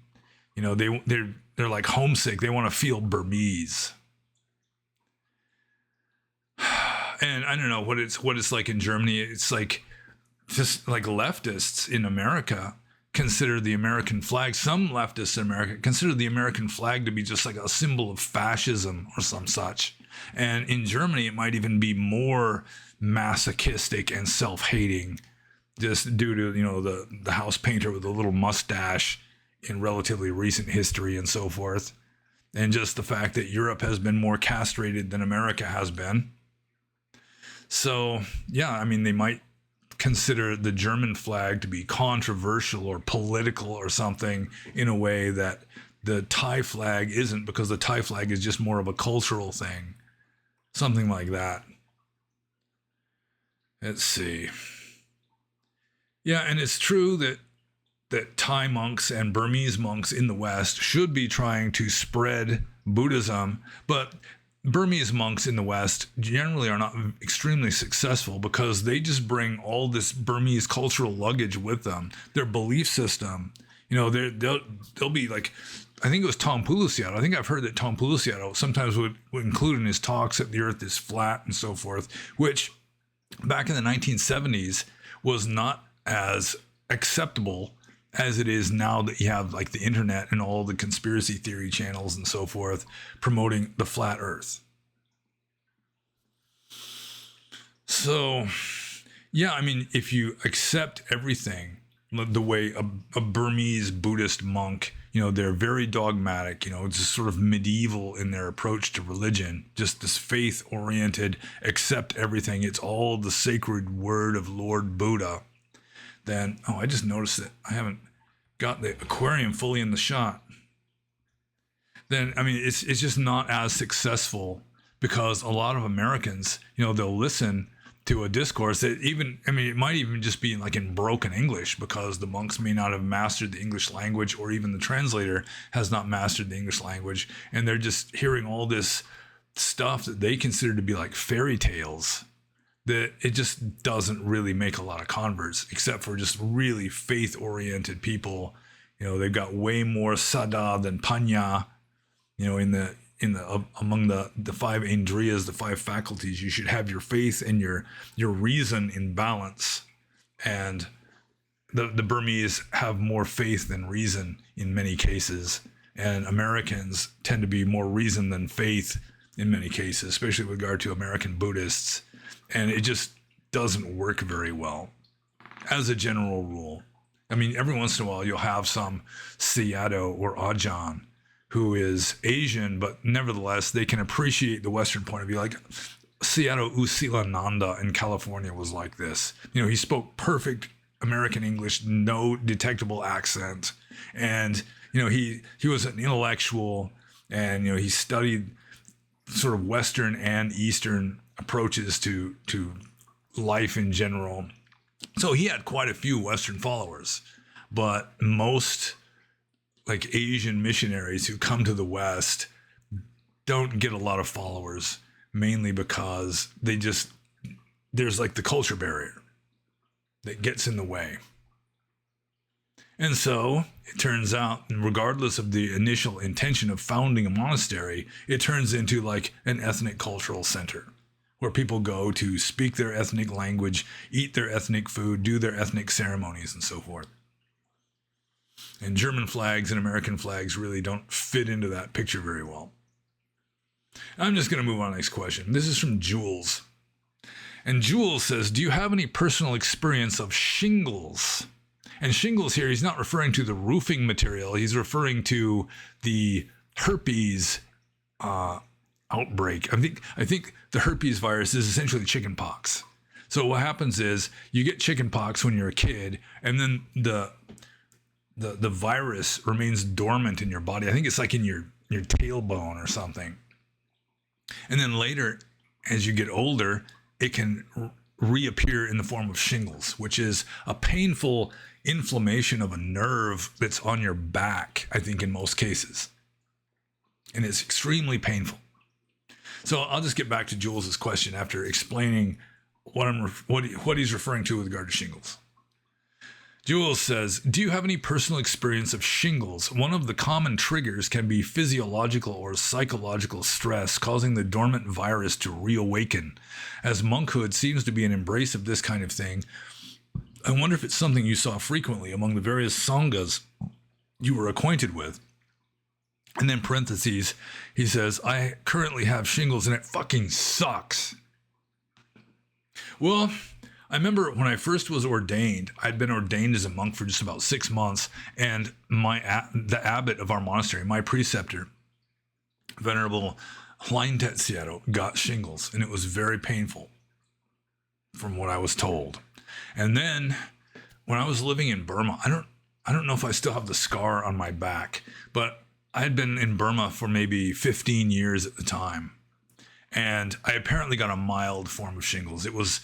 They're like homesick. They want to feel Burmese. And I don't know what it's like in Germany. It's like just like leftists in America consider the American flag. Some leftists in America consider the American flag to be just like a symbol of fascism or some such. And in Germany, it might even be more masochistic and self-hating, just due to the house painter with a little mustache in relatively recent history and so forth, and just the fact that Europe has been more castrated than America has been. So, yeah, I mean, they might consider the German flag to be controversial or political or something in a way that the Thai flag isn't, because the Thai flag is just more of a cultural thing. Something like that. Let's see. Yeah, and it's true that Thai monks and Burmese monks in the West should be trying to spread Buddhism, but Burmese monks in the West generally are not extremely successful because they just bring all this Burmese cultural luggage with them. Their belief system, they'll be like, I think it was Tom Pulisiato. I think I've heard that Tom Pulisiato sometimes would include in his talks that the earth is flat and so forth, which back in the 1970s was not as acceptable as it is now that you have like the internet and all the conspiracy theory channels and so forth promoting the flat earth. So, yeah, I mean, if you accept everything the way a Burmese Buddhist monk, they're very dogmatic, just sort of medieval in their approach to religion, just this faith oriented, accept everything. It's all the sacred word of Lord Buddha. Then, I just noticed that I haven't got the aquarium fully in the shot. Then, I mean, it's just not as successful because a lot of Americans, they'll listen to a discourse that it might even just be like in broken English because the monks may not have mastered the English language, or even the translator has not mastered the English language. And they're just hearing all this stuff that they consider to be like fairy tales, that it just doesn't really make a lot of converts, except for just really faith-oriented people. They've got way more saddha than panya. Among the five indriyas, the five faculties, you should have your faith and your reason in balance. And the Burmese have more faith than reason in many cases, and Americans tend to be more reason than faith in many cases, especially with regard to American Buddhists. And it just doesn't work very well as a general rule. I mean, every once in a while you'll have some Sayadaw or Ajahn who is Asian, but nevertheless they can appreciate the Western point of view. Like Sayadaw Usilananda in California was like this. He spoke perfect American English, no detectable accent, and he was an intellectual, and he studied sort of Western and Eastern approaches to life in general. So he had quite a few Western followers, but most like Asian missionaries who come to the West don't get a lot of followers, mainly because there's like the culture barrier that gets in the way. And so it turns out, regardless of the initial intention of founding a monastery, it turns into like an ethnic cultural center where people go to speak their ethnic language, eat their ethnic food, do their ethnic ceremonies, and so forth. And German flags and American flags really don't fit into that picture very well. I'm just going to move on to the next question. This is from Jules. And Jules says, do you have any personal experience of shingles? And shingles here, he's not referring to the roofing material. He's referring to the herpes outbreak. I think the herpes virus is essentially chicken pox. So what happens is you get chicken pox when you're a kid, and then the virus remains dormant in your body. I think it's like in your tailbone or something. And then later, as you get older, it can reappear in the form of shingles, which is a painful inflammation of a nerve that's on your back, I think in most cases. And it's extremely painful. So I'll just get back to Jules's question after explaining what he's referring to with regard to shingles. Jules says, do you have any personal experience of shingles? One of the common triggers can be physiological or psychological stress, causing the dormant virus to reawaken. As monkhood seems to be an embrace of this kind of thing, I wonder if it's something you saw frequently among the various sanghas you were acquainted with. And then parentheses, he says, I currently have shingles and it fucking sucks. Well, I remember when I first was ordained, I'd been ordained as a monk for just about 6 months, and the abbot of our monastery, my preceptor, Venerable Hleintetziero, got shingles, and it was very painful, from what I was told. And then when I was living in Burma, I don't know if I still have the scar on my back, but I had been in Burma for maybe 15 years at the time, and I apparently got a mild form of shingles. It was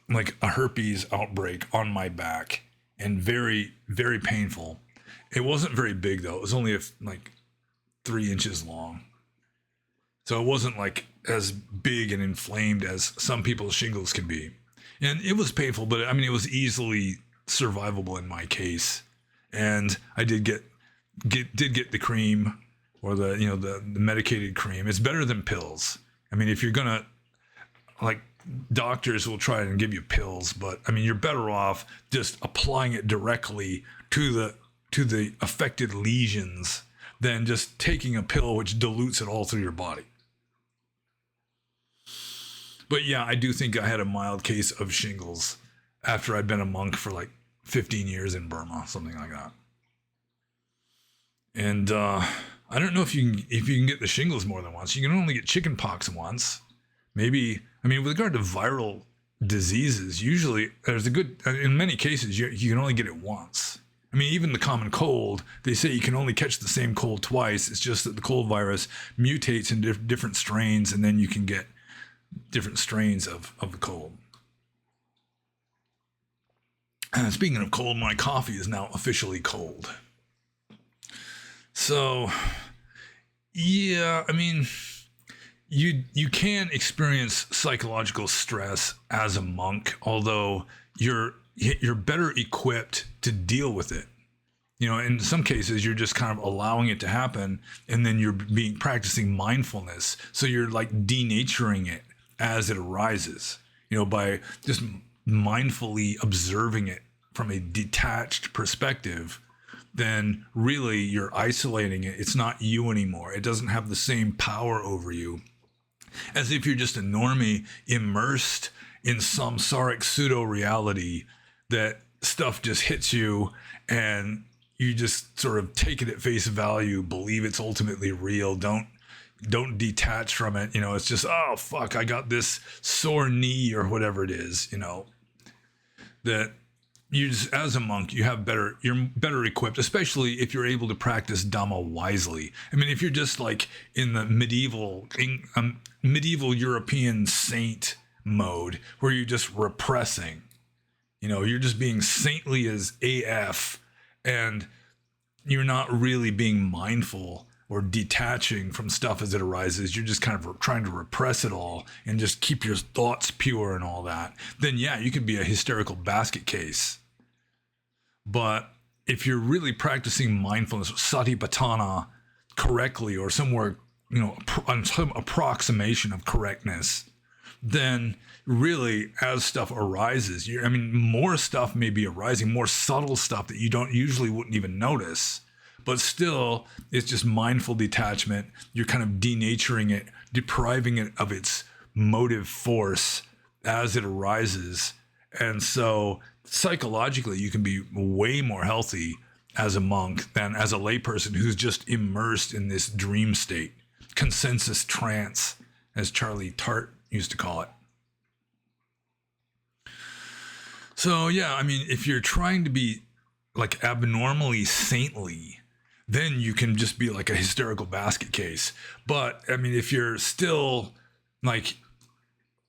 like a herpes outbreak on my back, and very, very painful. It wasn't very big though. It was only like 3 inches long. So it wasn't like as big and inflamed as some people's shingles can be. And it was painful, but I mean, it was easily survivable in my case. And I did get the cream, or the medicated cream. It's better than pills. I mean, if you're gonna, like, doctors will try and give you pills, but I mean, you're better off just applying it directly to the affected lesions than just taking a pill which dilutes it all through your body. But yeah, I do think I had a mild case of shingles after I'd been a monk for like 15 years in Burma, something like that. And I don't know if you can get the shingles more than once. You can only get chicken pox once. Maybe, I mean, with regard to viral diseases, usually in many cases, you can only get it once. I mean, even the common cold, they say you can only catch the same cold twice. It's just that the cold virus mutates into different strains, and then you can get different strains of the cold. Speaking of cold, my coffee is now officially cold. So, yeah, I mean, you can experience psychological stress as a monk, although you're better equipped to deal with it. You know, in some cases, you're just kind of allowing it to happen, and then you're practicing mindfulness. So you're like denaturing it as it arises, you know, by just mindfully observing it from a detached perspective. Then really you're isolating it. It's not you anymore. It doesn't have the same power over you as if you're just a normie immersed in samsaric pseudo-reality that stuff just hits you and you just sort of take it at face value, believe it's ultimately real, don't detach from it. You know, it's just, oh, fuck, I got this sore knee or whatever it is, you know, that you just, as a monk, you're better equipped, especially if you're able to practice Dhamma wisely. I mean, if you're just like in the medieval European saint mode where you're just repressing, you know, you're just being saintly as AF, and you're not really being mindful or detaching from stuff as it arises. You're just kind of trying to repress it all and just keep your thoughts pure and all that. Then yeah, you can be a hysterical basket case. But if you're really practicing mindfulness, satipatthana, correctly, or somewhere, you know, on some approximation of correctness, then really, as stuff arises, more stuff may be arising, more subtle stuff that you wouldn't even notice. But still, it's just mindful detachment. You're kind of denaturing it, depriving it of its motive force as it arises. And so psychologically, you can be way more healthy as a monk than as a layperson who's just immersed in this dream state, consensus trance, as Charlie Tart used to call it. So yeah, I mean, if you're trying to be like abnormally saintly, then you can just be like a hysterical basket case. But I mean, if you're still like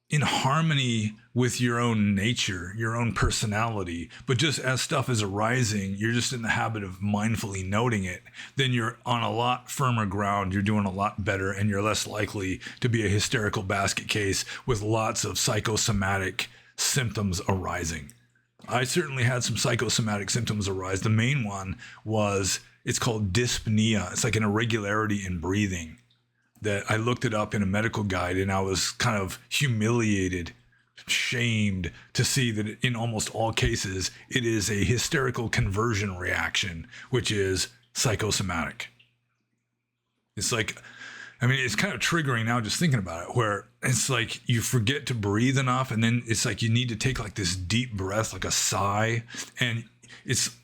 in harmony with your own nature, your own personality, but just as stuff is arising, you're just in the habit of mindfully noting it, then you're on a lot firmer ground, you're doing a lot better, and you're less likely to be a hysterical basket case with lots of psychosomatic symptoms arising. I certainly had some psychosomatic symptoms arise. The main one was, it's called dyspnea. It's like an irregularity in breathing. That I looked it up in a medical guide, and I was kind of humiliated, shamed to see that in almost all cases, it is a hysterical conversion reaction, which is psychosomatic. It's like, I mean, it's kind of triggering now just thinking about it, where it's like you forget to breathe enough, and then it's like you need to take like this deep breath, like a sigh, and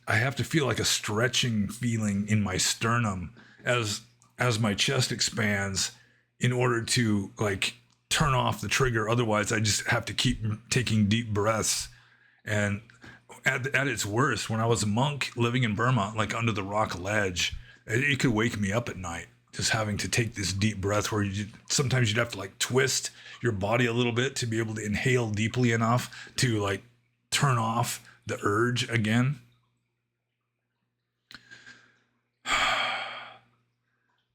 I have to feel like a stretching feeling in my sternum as my chest expands in order to like turn off the trigger. Otherwise, I just have to keep taking deep breaths. And at its worst, when I was a monk living in Burma, like under the rock ledge, it could wake me up at night, just having to take this deep breath where sometimes you'd have to like twist your body a little bit to be able to inhale deeply enough to like turn off the urge again.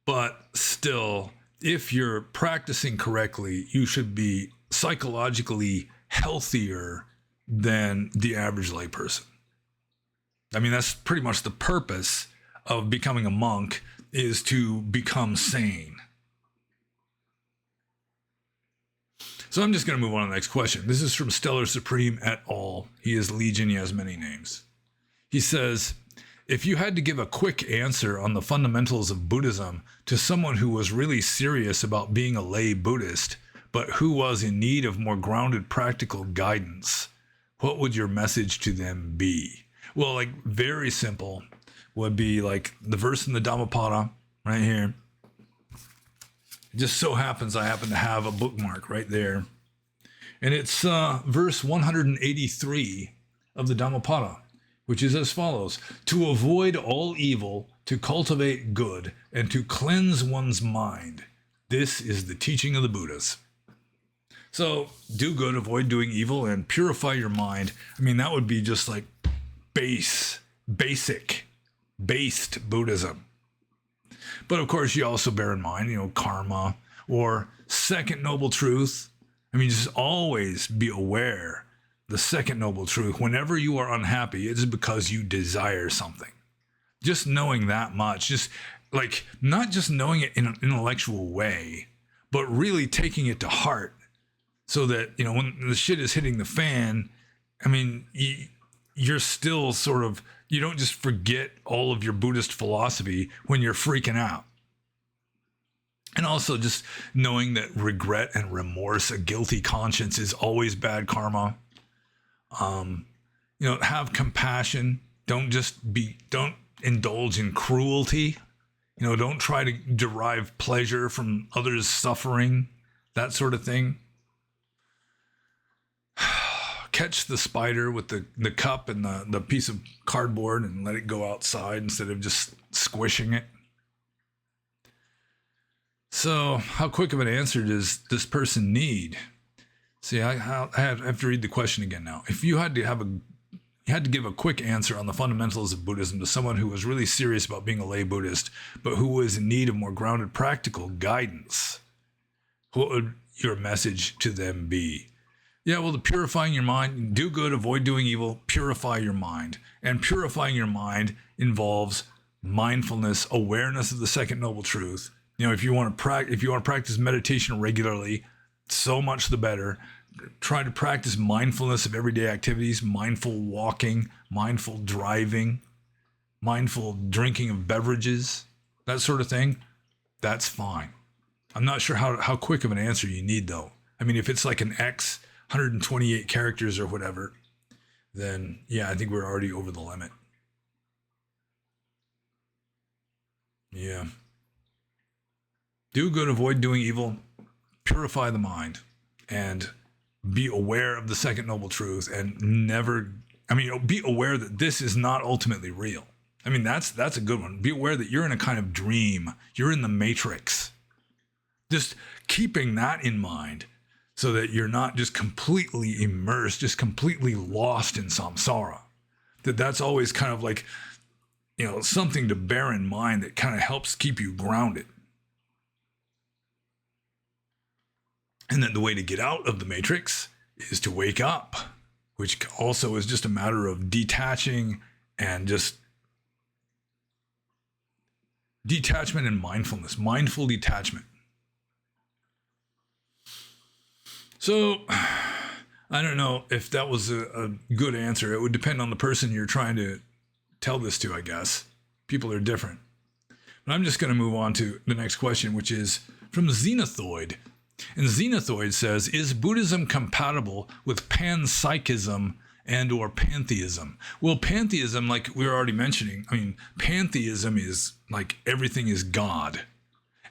But still, if you're practicing correctly, you should be psychologically healthier than the average layperson. I mean, that's pretty much the purpose of becoming a monk, is to become sane. So I'm just going to move on to the next question. This is from Stellar Supreme et al. He is Legion. He has many names. He says, if you had to give a quick answer on the fundamentals of Buddhism to someone who was really serious about being a lay Buddhist, but who was in need of more grounded practical guidance, what would your message to them be? Well, like very simple would be like the verse in the Dhammapada right here. It just so happens I happen to have a bookmark right there. And it's verse 183 of the Dhammapada, which is as follows: to avoid all evil, to cultivate good, and to cleanse one's mind. This is the teaching of the Buddhas. So do good, avoid doing evil, and purify your mind. I mean, that would be just like based Buddhism. But of course, you also bear in mind, karma or second noble truth. I mean, just always be aware. The second noble truth, whenever you are unhappy, it's because you desire something. Just knowing that much, just like not just knowing it in an intellectual way, but really taking it to heart so that, when the shit is hitting the fan, I mean, you're still sort of, you don't just forget all of your Buddhist philosophy when you're freaking out. And also just knowing that regret and remorse, a guilty conscience, is always bad karma. Have compassion. Don't indulge in cruelty. Don't try to derive pleasure from others' suffering, that sort of thing. Catch the spider with the cup and the piece of cardboard and let it go outside instead of just squishing it. So how quick of an answer does this person need? See, I have to read the question again now. If you had to give a quick answer on the fundamentals of Buddhism to someone who was really serious about being a lay Buddhist, but who was in need of more grounded practical guidance, what would your message to them be? Yeah, well, the purifying your mind, do good, avoid doing evil, purify your mind. And purifying your mind involves mindfulness, awareness of the second noble truth. If you want to practice meditation regularly, so much the better. Try to practice mindfulness of everyday activities, mindful walking, mindful driving, mindful drinking of beverages, that sort of thing. That's fine. I'm not sure how quick of an answer you need, though. I mean, if it's like an X 128 characters or whatever, then yeah, I think we're already over the limit. Yeah. Do good, avoid doing evil, purify the mind, and be aware of the second noble truth, and never, be aware that this is not ultimately real. That's a good one. Be aware that you're in a kind of dream. You're in the matrix. Just keeping that in mind so that you're not just completely immersed, just completely lost in samsara. That's always kind of like, something to bear in mind that kind of helps keep you grounded. And then the way to get out of the matrix is to wake up, which also is just a matter of detaching and just detachment and mindfulness, mindful detachment. So I don't know if that was a good answer. It would depend on the person you're trying to tell this to, I guess. People are different. But I'm just going to move on to the next question, which is from Xenothoid. And Xenothoid says, is Buddhism compatible with panpsychism and or pantheism? Well, pantheism, like we were already mentioning, pantheism is like everything is God.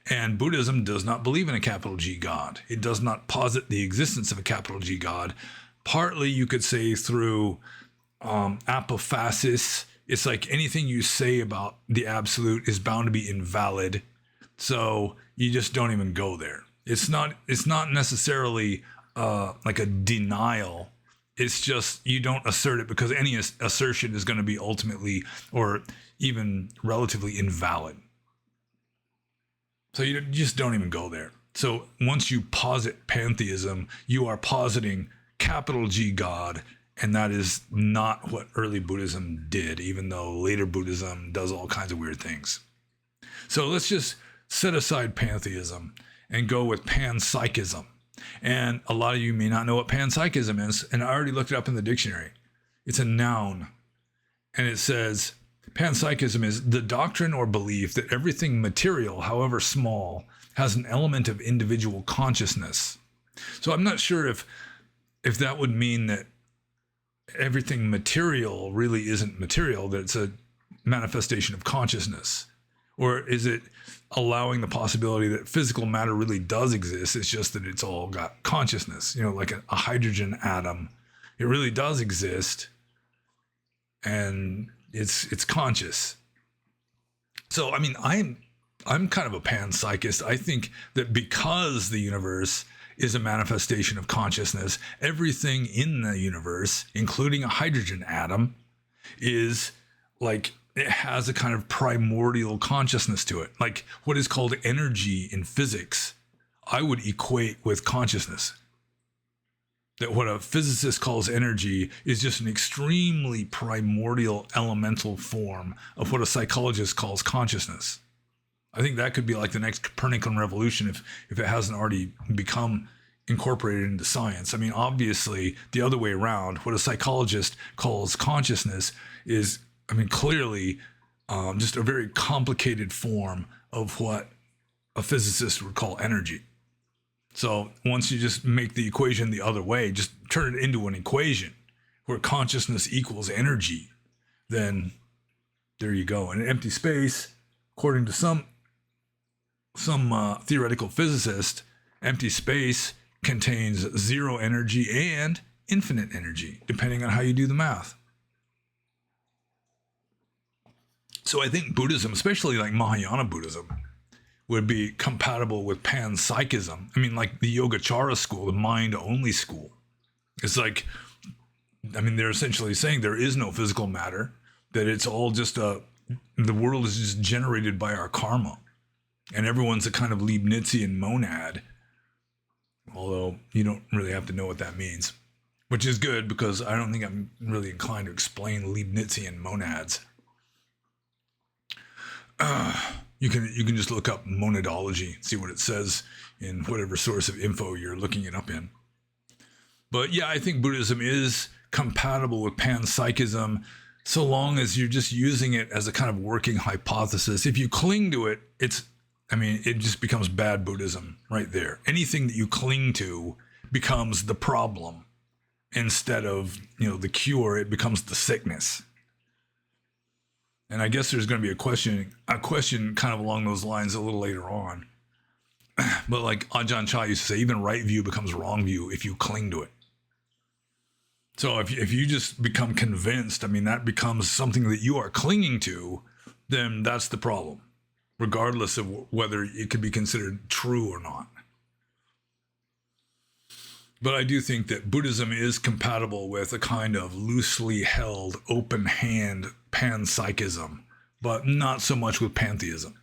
And Buddhism does not believe in a capital G God. It does not posit the existence of a capital G God. Partly, you could say, through apophasis. It's like anything you say about the absolute is bound to be invalid. So you just don't even go there. It's not necessarily like a denial. It's just you don't assert it because any assertion is going to be ultimately or even relatively invalid. So you just don't even go there. So once you posit pantheism, you are positing capital G God, and that is not what early Buddhism did, even though later Buddhism does all kinds of weird things. So let's just set aside pantheism and go with panpsychism. And a lot of you may not know what panpsychism is, and I already looked it up in the dictionary. It's a noun, and it says, panpsychism is the doctrine or belief that everything material, however small, has an element of individual consciousness. So I'm not sure if that would mean that everything material really isn't material, that it's a manifestation of consciousness. Or is it allowing the possibility that physical matter really does exist? It's just that it's all got consciousness, like a hydrogen atom. It really does exist, and it's conscious. So, I'm kind of a panpsychist. I think that because the universe is a manifestation of consciousness, everything in the universe, including a hydrogen atom, is like, it has a kind of primordial consciousness to it. Like what is called energy in physics, I would equate with consciousness. That what a physicist calls energy is just an extremely primordial elemental form of what a psychologist calls consciousness. I think that could be like the next Copernican revolution if it hasn't already become incorporated into science. Obviously, the other way around, what a psychologist calls consciousness is, clearly just a very complicated form of what a physicist would call energy. So once you just make the equation the other way, just turn it into an equation where consciousness equals energy, then there you go. In an empty space, according to some theoretical physicist, empty space contains zero energy and infinite energy, depending on how you do the math. So I think Buddhism, especially like Mahayana Buddhism, would be compatible with panpsychism. Like the Yogacara school, the mind-only school. It's like, they're essentially saying there is no physical matter, that it's all just the world is just generated by our karma. And everyone's a kind of Leibnizian monad, although you don't really have to know what that means, which is good because I don't think I'm really inclined to explain Leibnizian monads. You can just look up monadology, see what it says in whatever source of info you're looking it up in. But yeah, I think Buddhism is compatible with panpsychism so long as you're just using it as a kind of working hypothesis. If you cling to it, it just becomes bad Buddhism right there. Anything that you cling to becomes the problem. instead of, the cure, it becomes the sickness. And I guess there's going to be a question kind of along those lines a little later on. But like Ajahn Chah used to say, even right view becomes wrong view if you cling to it. So if you just become convinced, that becomes something that you are clinging to, then that's the problem, regardless of whether it could be considered true or not. But I do think that Buddhism is compatible with a kind of loosely held, open hand panpsychism, but not so much with pantheism.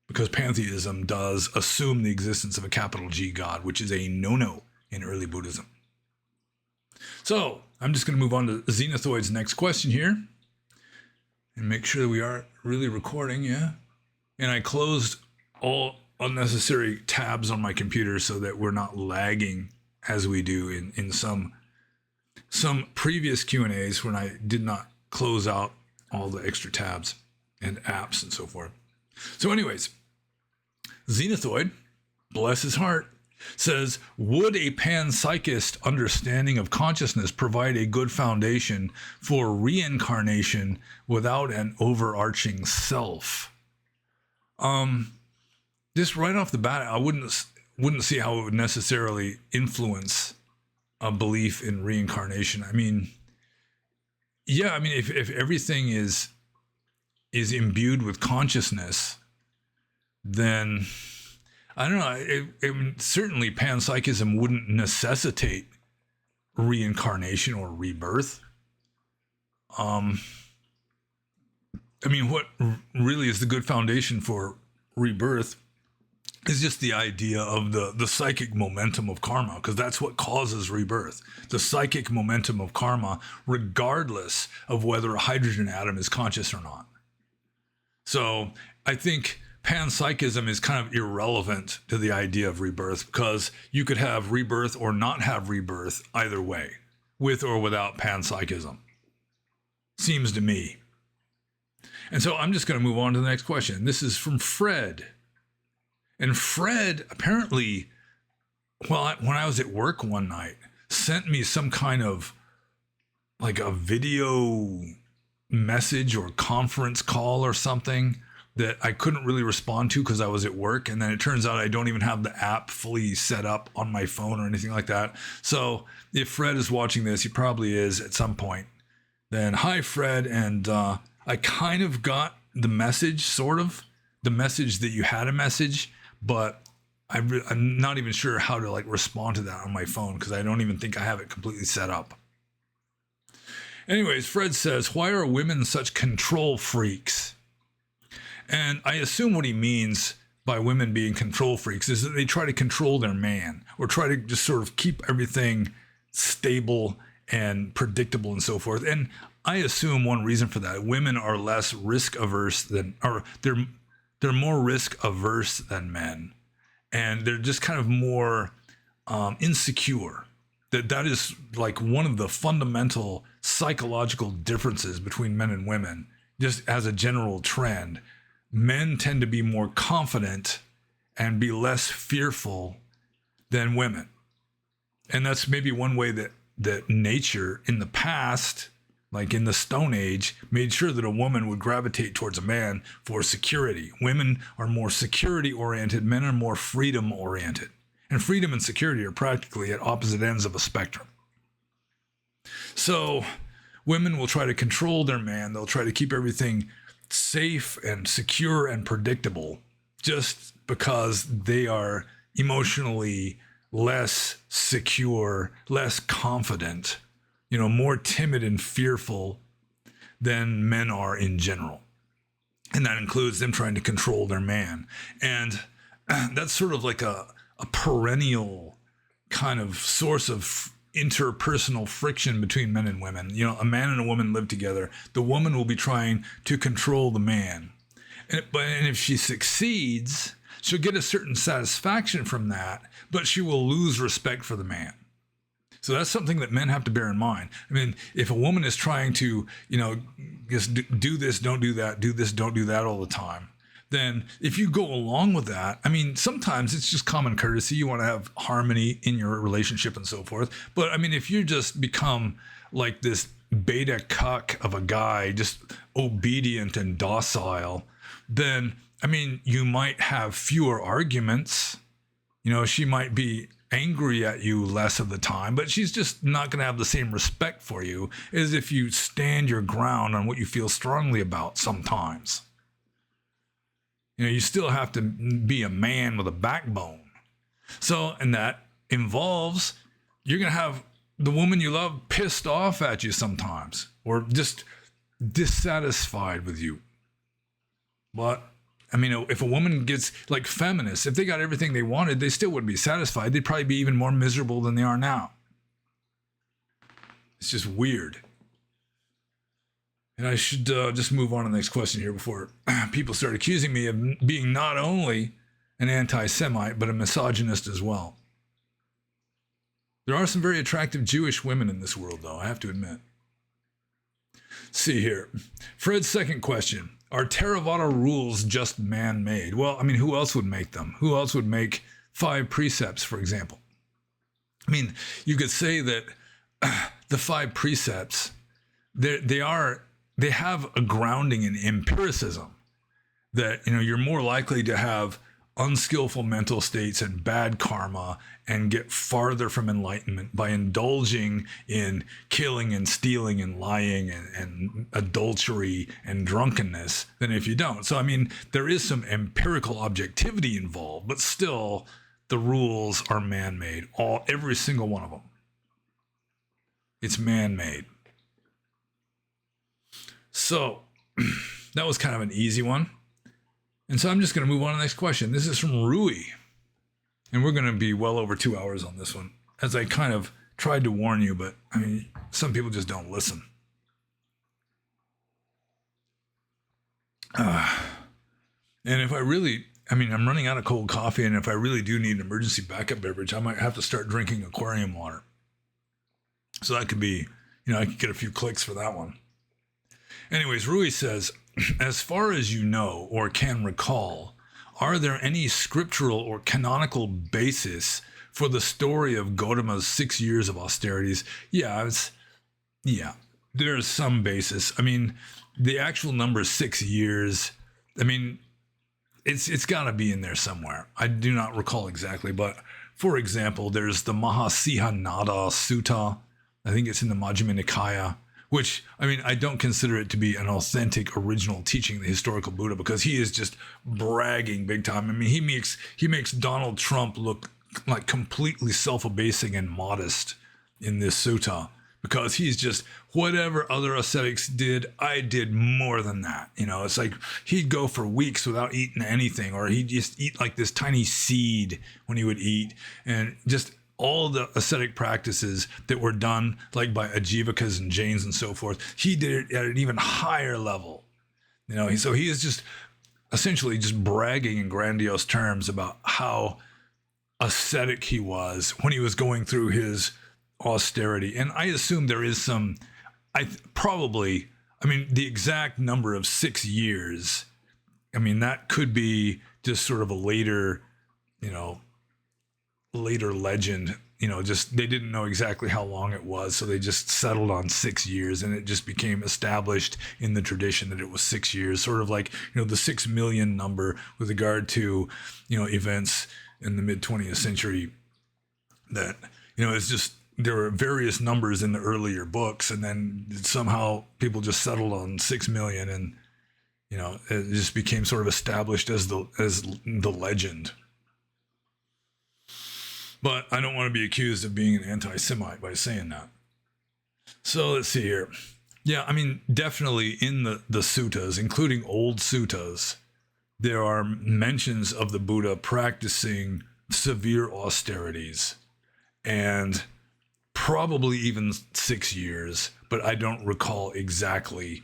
Because pantheism does assume the existence of a capital G God, which is a no-no in early Buddhism. So I'm just going to move on to Xenothoid's next question here and make sure that we are really recording, yeah? And I closed all unnecessary tabs on my computer so that we're not lagging as we do in some previous Q&As when I did not close out all the extra tabs and apps and so forth. So anyways, Xenothoid, bless his heart, says, would a panpsychist understanding of consciousness provide a good foundation for reincarnation without an overarching self? Just right off the bat, I wouldn't see how it would necessarily influence a belief in reincarnation. If everything is imbued with consciousness, then I don't know. Certainly panpsychism wouldn't necessitate reincarnation or rebirth. What really is the good foundation for rebirth is just the idea of the psychic momentum of karma, because that's what causes rebirth. The psychic momentum of karma, regardless of whether a hydrogen atom is conscious or not. So I think panpsychism is kind of irrelevant to the idea of rebirth, because you could have rebirth or not have rebirth either way, with or without panpsychism. Seems to me. And so I'm just going to move on to the next question. This is from Fred. And Fred apparently, when I was at work one night, sent me some kind of like a video message or conference call or something that I couldn't really respond to because I was at work. And then it turns out I don't even have the app fully set up on my phone or anything like that. So if Fred is watching this, he probably is at some point, then hi, Fred. And I kind of got the message, sort of, the message that you had a message, but I'm not even sure how to respond to that on my phone because I don't even think I have it completely set up. Anyways, Fred says, why are women such control freaks? And I assume what he means by women being control freaks is that they try to control their man or try to just sort of keep everything stable and predictable and so forth. And I assume one reason for that, women are less risk averse they're more risk averse than men. And they're just kind of more insecure. That is like one of the fundamental psychological differences between men and women, just as a general trend. Men tend to be more confident and be less fearful than women. And that's maybe one way that nature in the past, like in the Stone Age, made sure that a woman would gravitate towards a man for security. Women are more security oriented, men are more freedom oriented. And freedom and security are practically at opposite ends of a spectrum. So women will try to control their man. They'll try to keep everything safe and secure and predictable just because they are emotionally less secure, less confident, more timid and fearful than men are in general. And that includes them trying to control their man. And that's sort of like a perennial kind of source of interpersonal friction between men and women. A man and a woman live together. The woman will be trying to control the man. And if she succeeds, she'll get a certain satisfaction from that, but she will lose respect for the man. So that's something that men have to bear in mind. If a woman is trying to, just do this, don't do that, do this, don't do that all the time, then if you go along with that, I mean, sometimes it's just common courtesy. You want to have harmony in your relationship and so forth. But I mean, if you just become like this beta cuck of a guy, just obedient and docile, then, I mean, you might have fewer arguments. You know, she might be angry at you less of the time, but she's just not going to have the same respect for you as if you stand your ground on what you feel strongly about sometimes. You know, you still have to be a man with a backbone. So, and that involves, you're going to have the woman you love pissed off at you sometimes, or just dissatisfied with you. But, I mean, if a woman gets, like feminists, if they got everything they wanted, they still wouldn't be satisfied. They'd probably be even more miserable than they are now. It's just weird. And I should just move on to the next question here before people start accusing me of being not only an anti-Semite, but a misogynist as well. There are some very attractive Jewish women in this world, though, I have to admit. Let's see here. Fred's second question. Are Theravada rules just man-made? Well, I mean, who else would make them? Who else would make 5 precepts, for example? I mean, you could say that the 5 precepts, they have a grounding in empiricism, that, you know, you're more likely to have unskillful mental states and bad karma and get farther from enlightenment by indulging in killing and stealing and lying and adultery and drunkenness than if you don't. So, I mean, there is some empirical objectivity involved, but still the rules are man-made, every single one of them. It's man-made. So that was kind of an easy one. And so I'm just going to move on to the next question. This is from Rui. And we're going to be well over 2 hours on this one, as I kind of tried to warn you, but I mean, some people just don't listen. And if I really, I mean, I'm running out of cold coffee, and if I really do need an emergency backup beverage, I might have to start drinking aquarium water. So that could be, you know, I could get a few clicks for that one. Anyways, Rui says, as far as you know or can recall, are there any scriptural or canonical basis for the story of Gautama's 6 years of austerities? Yeah, there's some basis. I mean, the actual number 6 years, I mean, it's got to be in there somewhere. I do not recall exactly, but for example, there's the Mahasihanada Sutta. I think it's in the Majjhima Nikaya, which, I mean, I don't consider it to be an authentic original teaching of the historical Buddha, because he is just bragging big time. I mean, he makes Donald Trump look like completely self-abasing and modest in this sutta, because he's just, whatever other ascetics did, I did more than that. You know, it's like he'd go for weeks without eating anything, or he'd just eat like this tiny seed when he would eat, and just all the ascetic practices that were done like by Ajivakas and Jains and so forth, he did it at an even higher level. You know, so he is just essentially just bragging in grandiose terms about how ascetic he was when he was going through his austerity. And I assume there is some, I mean, the exact number of 6 years, I mean, that could be just sort of a later legend, you know, just they didn't know exactly how long it was, so they just settled on 6 years, and it just became established in the tradition that it was 6 years, sort of like, you know, the 6 million number with regard to, you know, events in the mid 20th century, that, you know, it's just, there were various numbers in the earlier books, and then somehow people just settled on 6 million, and, you know, it just became sort of established as the legend. But I don't want to be accused of being an anti-Semite by saying that. So let's see here. Yeah, I mean, definitely in the suttas, including old suttas, there are mentions of the Buddha practicing severe austerities, and probably even 6 years, but I don't recall exactly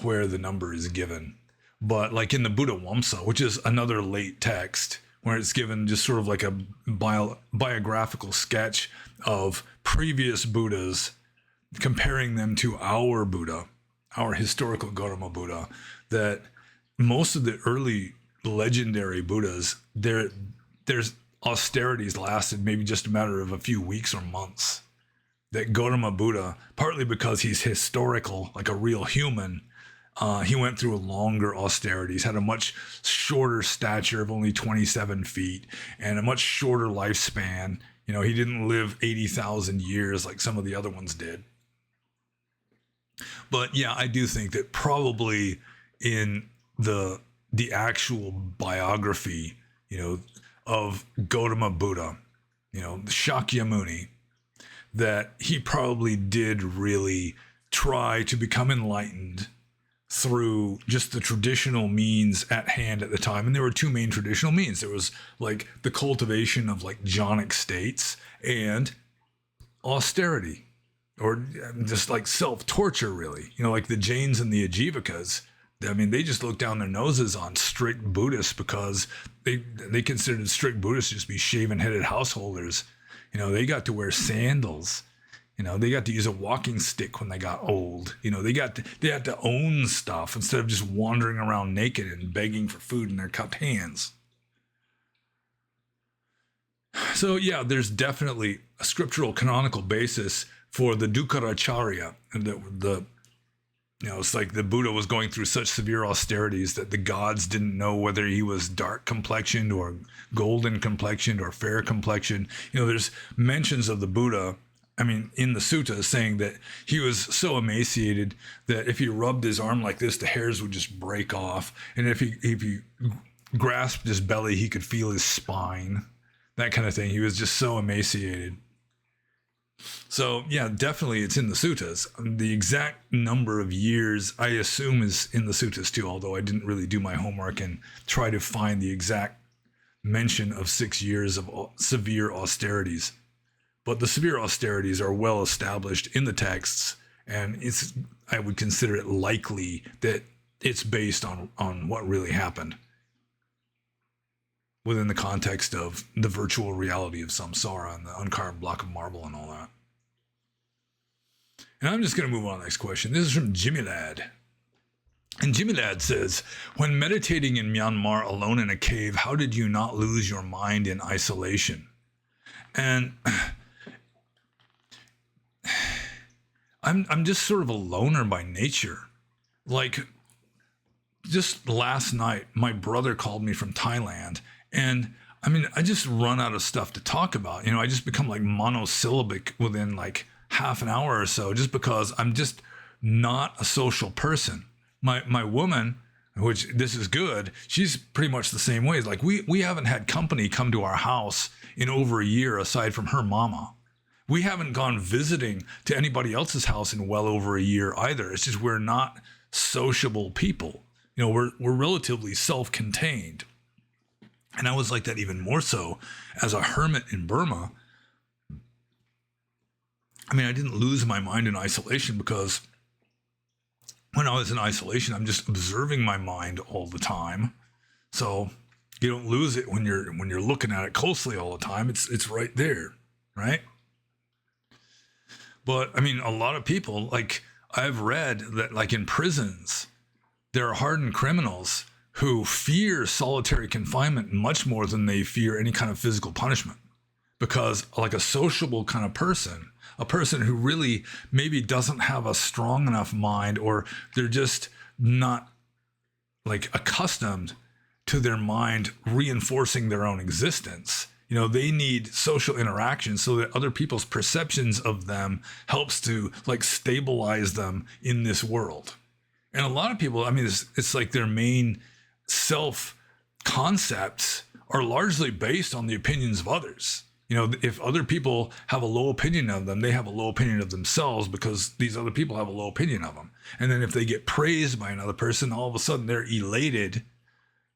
where the number is given. But like in the Buddha Wamsa, which is another late text, where it's given just sort of like a biographical sketch of previous Buddhas, comparing them to our Buddha, our historical Gautama Buddha, that most of the early legendary Buddhas, there's austerities lasted maybe just a matter of a few weeks or months. That Gautama Buddha, partly because he's historical, like a real human, he went through longer austerities, had a much shorter stature of only 27 feet, and a much shorter lifespan. You know, he didn't live 80,000 years like some of the other ones did. But yeah, I do think that probably in the actual biography, you know, of Gautama Buddha, you know, Shakyamuni, that he probably did really try to become enlightened through just the traditional means at hand at the time. And there were two main traditional means. There was like the cultivation of like jhanic states and austerity, or just like self-torture, really. You know, like the Jains and the Ajivikas, I mean, they just looked down their noses on strict Buddhists because they considered strict Buddhists to just be shaven-headed householders. You know, they got to wear sandals. You know, they got to use a walking stick when they got old. You know, they had to own stuff instead of just wandering around naked and begging for food in their cupped hands. So yeah, there's definitely a scriptural canonical basis for the Dukkaracharya, and the you know, it's like the Buddha was going through such severe austerities that the gods didn't know whether he was dark complexioned or golden complexioned or fair complexioned. You know, there's mentions of the Buddha, I mean, in the suttas, saying that he was so emaciated that if he rubbed his arm like this, the hairs would just break off. And if he grasped his belly, he could feel his spine, that kind of thing. He was just so emaciated. So yeah, definitely it's in the suttas. The exact number of years, I assume, is in the suttas too, although I didn't really do my homework and try to find the exact mention of 6 years of severe austerities. But the severe austerities are well established in the texts, and I would consider it likely that it's based on what really happened within the context of the virtual reality of samsara and the uncarved block of marble and all that. And I'm just going to move on to the next question. This is from Jimmy Lad. And Jimmy Lad says, when meditating in Myanmar alone in a cave, how did you not lose your mind in isolation? And I'm just sort of a loner by nature. Like, just last night, my brother called me from Thailand, and I mean, I just run out of stuff to talk about. You know, I just become like monosyllabic within like half an hour or so, just because I'm just not a social person. My woman, which this is good, she's pretty much the same way. Like we haven't had company come to our house in over a year aside from her mama. We haven't gone visiting to anybody else's house in well over a year either. It's just we're not sociable people. You know, we're relatively self-contained. And I was like that even more so as a hermit in Burma. I mean, I didn't lose my mind in isolation because when I was in isolation, I'm just observing my mind all the time. So you don't lose it when you're looking at it closely all the time. It's right there, right? But I mean, a lot of people, like I've read that like in prisons, there are hardened criminals who fear solitary confinement much more than they fear any kind of physical punishment. Because like a sociable kind of person, a person who really maybe doesn't have a strong enough mind, or they're just not like accustomed to their mind reinforcing their own existence. You know, they need social interaction so that other people's perceptions of them helps to like stabilize them in this world. And a lot of people, I mean, it's like their main self concepts are largely based on the opinions of others. You know, if other people have a low opinion of them, they have a low opinion of themselves because these other people have a low opinion of them. And then if they get praised by another person, all of a sudden they're elated,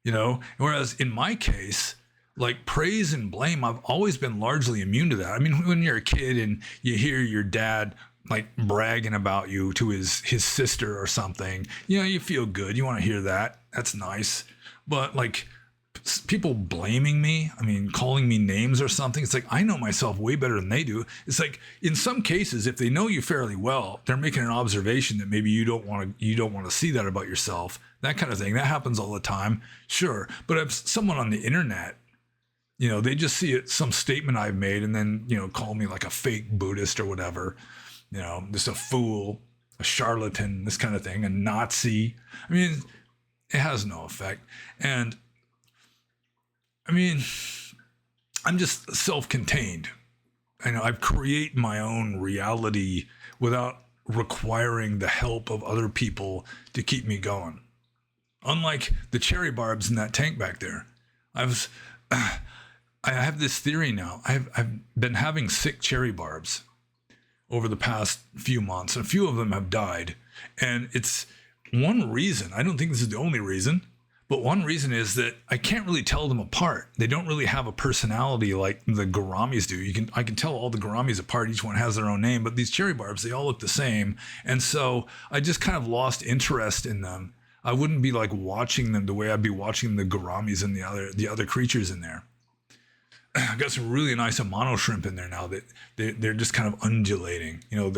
you know. Whereas in my case, like praise and blame, I've always been largely immune to that. I mean, when you're a kid and you hear your dad like bragging about you to his sister or something, you know, you feel good. You want to hear that. That's nice. But like people blaming me, I mean, calling me names or something. It's like, I know myself way better than they do. It's like, in some cases, if they know you fairly well, they're making an observation that maybe you don't want to see that about yourself, that kind of thing. That happens all the time. Sure. But if someone on the internet, they just see it, some statement I've made, and then, call me like a fake Buddhist or whatever, just a fool, a charlatan, this kind of thing, a Nazi. I mean, it has no effect. And I mean, I'm just self-contained. I create my own reality without requiring the help of other people to keep me going. Unlike the cherry barbs in that tank back there, I have this theory now. I've been having sick cherry barbs over the past few months, and a few of them have died. And it's one reason, I don't think this is the only reason, but one reason is that I can't really tell them apart. They don't really have a personality like the gouramis do. I can tell all the gouramis apart. Each one has their own name, but these cherry barbs, they all look the same. And so I just kind of lost interest in them. I wouldn't be like watching them the way I'd be watching the gouramis and the other creatures in there. I've got some really nice Amano shrimp in there now that they're just kind of undulating. Their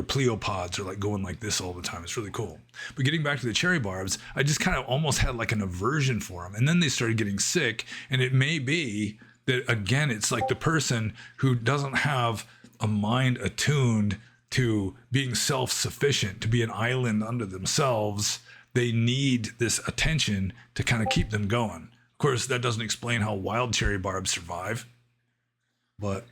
pleopods are like going like this all the time. It's really cool. But getting back to the cherry barbs, I just kind of almost had like an aversion for them. And then they started getting sick. And it may be that, again, it's like the person who doesn't have a mind attuned to being self-sufficient, to be an island unto themselves. They need this attention to kind of keep them going. Of course, that doesn't explain how wild cherry barbs survive, but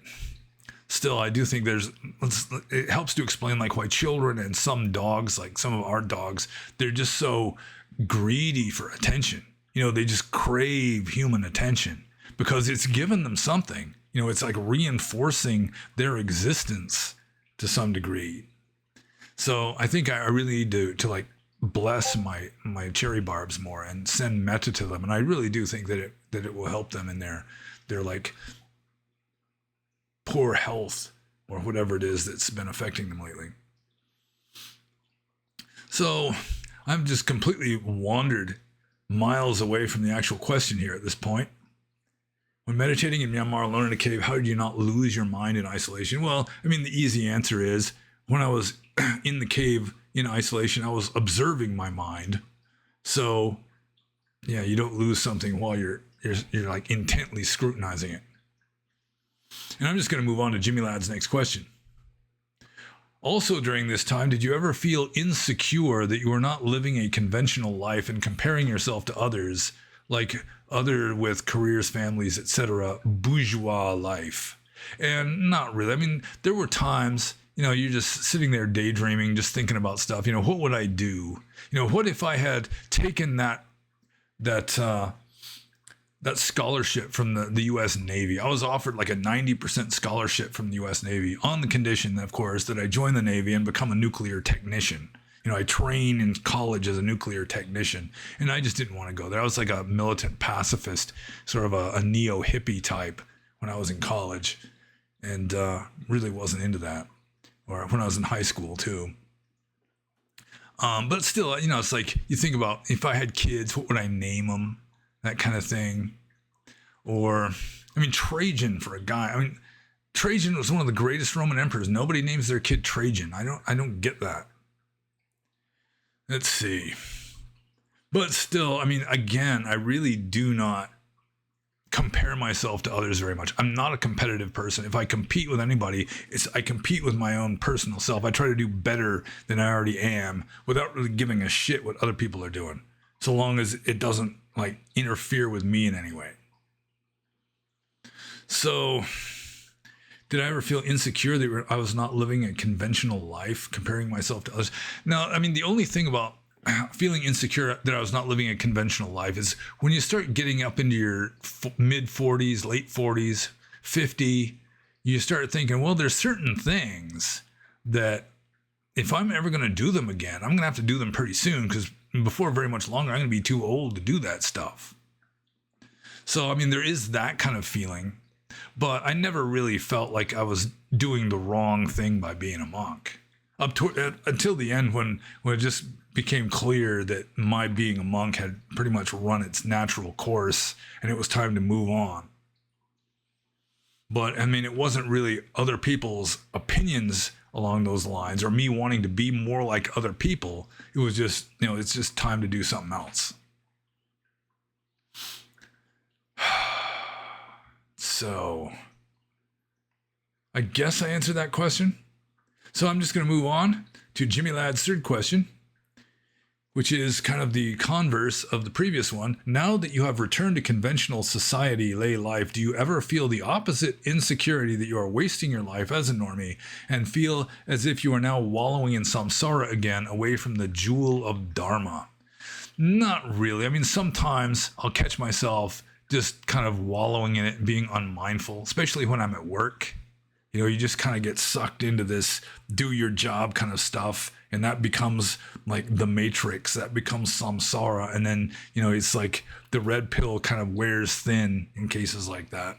still, I do think it helps to explain like why children and some dogs, like some of our dogs, they're just so greedy for attention. They just crave human attention because it's given them something. It's like reinforcing their existence to some degree. So I think I really need to like bless my cherry barbs more and send metta to them, and I really do think that it will help them in their like poor health or whatever it is that's been affecting them lately. So I've just completely wandered miles away from the actual question here at this point. When meditating in Myanmar alone in a cave, how did you not lose your mind in isolation? Well, I mean, the easy answer is when I was in the cave in isolation, I was observing my mind. So yeah, you don't lose something while you're like intently scrutinizing it. And I'm just going to move on to Jimmy Ladd's next question. Also during this time, did you ever feel insecure that you were not living a conventional life and comparing yourself to others, like other with careers, families, etc., bourgeois life? And not really. I mean, there were times, you're just sitting there daydreaming, just thinking about stuff. What would I do? What if I had taken that scholarship from the U.S. Navy? I was offered like a 90% scholarship from the U.S. Navy on the condition, of course, that I join the Navy and become a nuclear technician. I train in college as a nuclear technician, and I just didn't want to go there. I was like a militant pacifist, sort of a neo-hippie type when I was in college, and really wasn't into that. Or when I was in high school too. But still, it's like you think about if I had kids, what would I name them? That kind of thing. Or, I mean, Trajan for a guy. I mean, Trajan was one of the greatest Roman emperors. Nobody names their kid Trajan. I don't get that. Let's see. But still, I mean, again, I really do not compare myself to others very much. I'm not a competitive person. If I compete with anybody, I compete with my own personal self. I try to do better than I already am without really giving a shit what other people are doing, so long as it doesn't like interfere with me in any way. So did I ever feel insecure that I was not living a conventional life, comparing myself to others? No, I mean, the only thing about feeling insecure that I was not living a conventional life is when you start getting up into your mid 40s, late 40s, 50, you start thinking, well, there's certain things that if I'm ever going to do them again, I'm going to have to do them pretty soon, because before very much longer, I'm going to be too old to do that stuff. So, I mean, there is that kind of feeling, but I never really felt like I was doing the wrong thing by being a monk until the end, when it just became clear that my being a monk had pretty much run its natural course and it was time to move on. But I mean, it wasn't really other people's opinions along those lines or me wanting to be more like other people. It was just, it's just time to do something else. So I guess I answered that question. So I'm just going to move on to Jimmy Ladd's third question, which is kind of the converse of the previous one. Now that you have returned to conventional society lay life, do you ever feel the opposite insecurity that you are wasting your life as a normie and feel as if you are now wallowing in samsara again away from the jewel of Dharma? Not really. I mean, sometimes I'll catch myself just kind of wallowing in it and being unmindful, especially when I'm at work. You just kind of get sucked into this do your job kind of stuff. And that becomes like the matrix, that becomes samsara. And then, it's like the red pill kind of wears thin in cases like that.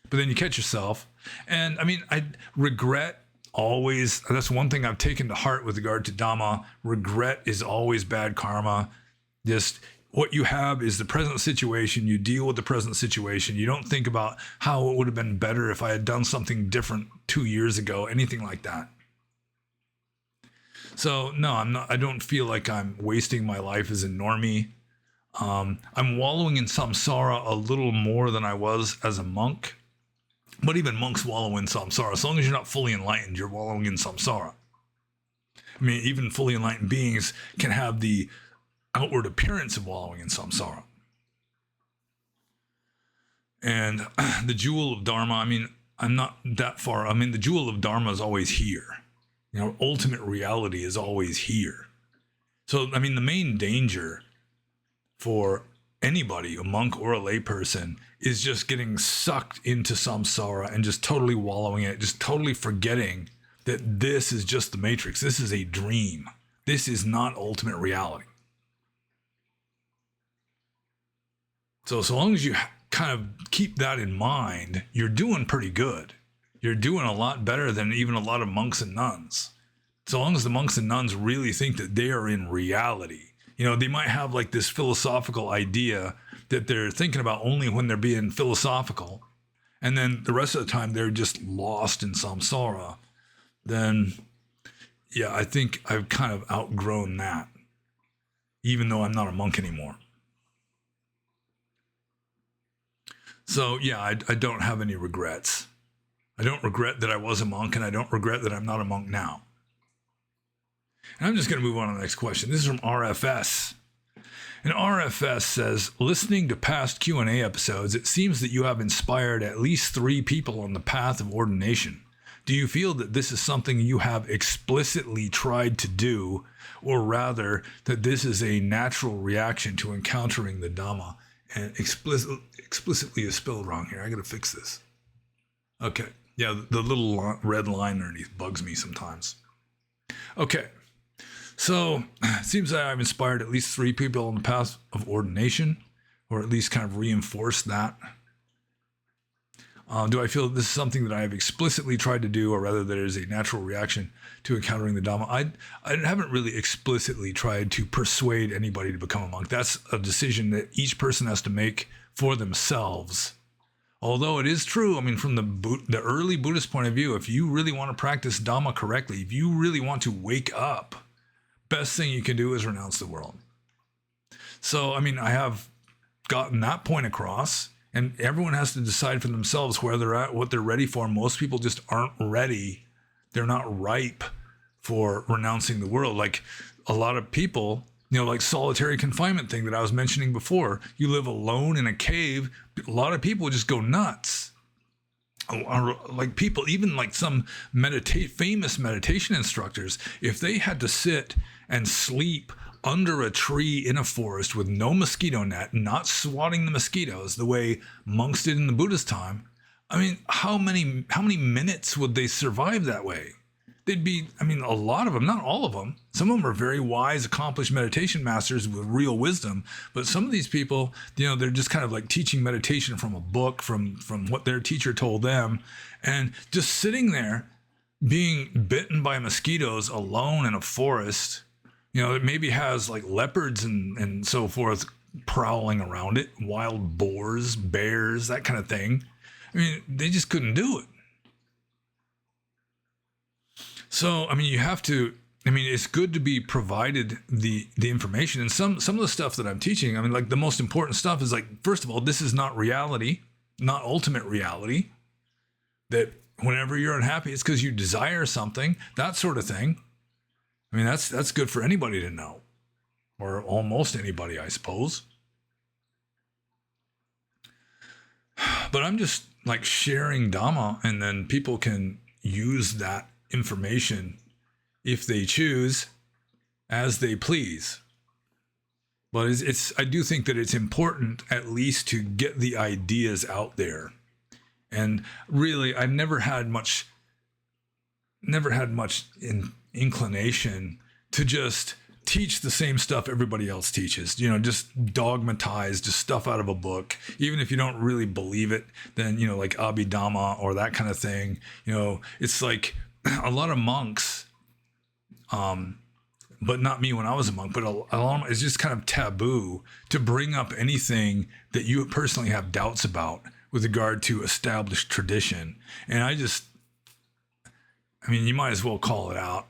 But then you catch yourself. And I mean, I regret always, that's one thing I've taken to heart with regard to Dhamma. Regret is always bad karma. Just what you have is the present situation. You deal with the present situation. You don't think about how it would have been better if I had done something different 2 years ago, anything like that. So no, I don't feel like I'm wasting my life as a normie. I'm wallowing in samsara a little more than I was as a monk. But even monks wallow in samsara. As long as you're not fully enlightened, you're wallowing in samsara. I mean, even fully enlightened beings can have the outward appearance of wallowing in samsara. And the jewel of Dharma, I mean, I'm not that far. I mean, the jewel of Dharma is always here. Ultimate reality is always here. So, I mean, the main danger for anybody, a monk or a layperson, is just getting sucked into samsara and just totally wallowing in it, just totally forgetting that this is just the matrix. This is a dream. This is not ultimate reality. So long as you kind of keep that in mind, you're doing pretty good. You're doing a lot better than even a lot of monks and nuns. So long as the monks and nuns really think that they are in reality. They might have like this philosophical idea that they're thinking about only when they're being philosophical. And then the rest of the time they're just lost in samsara. Then, yeah, I think I've kind of outgrown that, even though I'm not a monk anymore. So, yeah, I don't have any regrets. I don't regret that I was a monk, and I don't regret that I'm not a monk now. And I'm just going to move on to the next question. This is from RFS. And RFS says, listening to past Q&A episodes, it seems that you have inspired at least 3 people on the path of ordination. Do you feel that this is something you have explicitly tried to do, or rather that this is a natural reaction to encountering the Dhamma? And explicitly is spelled wrong here. I got to fix this. Okay. Yeah, the little red line underneath bugs me sometimes. Okay. So it seems that I've inspired at least 3 people on the path of ordination, or at least kind of reinforced that. Do I feel that this is something that I have explicitly tried to do, or rather that it is a natural reaction to encountering the Dhamma? I haven't really explicitly tried to persuade anybody to become a monk. That's a decision that each person has to make for themselves. Although it is true, I mean, from the early Buddhist point of view, if you really want to practice Dhamma correctly, if you really want to wake up, best thing you can do is renounce the world. So, I mean, I have gotten that point across. And everyone has to decide for themselves where they're at, what they're ready for. Most people just aren't ready. They're not ripe for renouncing the world. Like a lot of people, like solitary confinement thing that I was mentioning before. You live alone in a cave. A lot of people just go nuts. Like people, even like some famous meditation instructors, if they had to sit and sleep under a tree in a forest with no mosquito net, not swatting the mosquitoes the way monks did in the Buddhist time, I mean, how many minutes would they survive that way? They'd be, I mean, a lot of them, not all of them. Some of them are very wise, accomplished meditation masters with real wisdom. But some of these people, they're just kind of like teaching meditation from a book, from what their teacher told them. And just sitting there being bitten by mosquitoes alone in a forest It maybe has like leopards and so forth prowling around it, wild boars, bears, that kind of thing. I mean, they just couldn't do it. So, I mean, you have to, I mean, it's good to be provided the information. And some of the stuff that I'm teaching, I mean, like the most important stuff is like, first of all, this is not reality, not ultimate reality. That whenever you're unhappy, it's because you desire something, that sort of thing. I mean, that's good for anybody to know, or almost anybody, I suppose. But I'm just like sharing Dhamma, and then people can use that information if they choose as they please. But I do think that it's important at least to get the ideas out there. And really, I've never had much inclination to just teach the same stuff everybody else teaches, just dogmatize just stuff out of a book. Even if you don't really believe it, then, like Abhidhamma or that kind of thing, it's like a lot of monks, but not me when I was a monk, but it's just kind of taboo to bring up anything that you personally have doubts about with regard to established tradition. And I mean, you might as well call it out.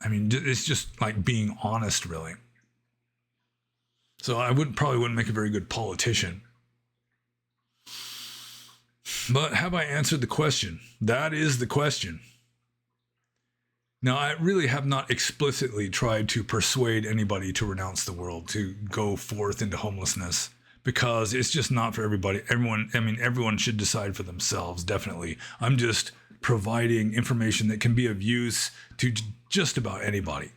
I mean, it's just like being honest, really. So I probably wouldn't make a very good politician. But have I answered the question? That is the question. Now, I really have not explicitly tried to persuade anybody to renounce the world, to go forth into homelessness, because it's just not for everybody. Everyone should decide for themselves, definitely. I'm just providing information that can be of use to just about anybody.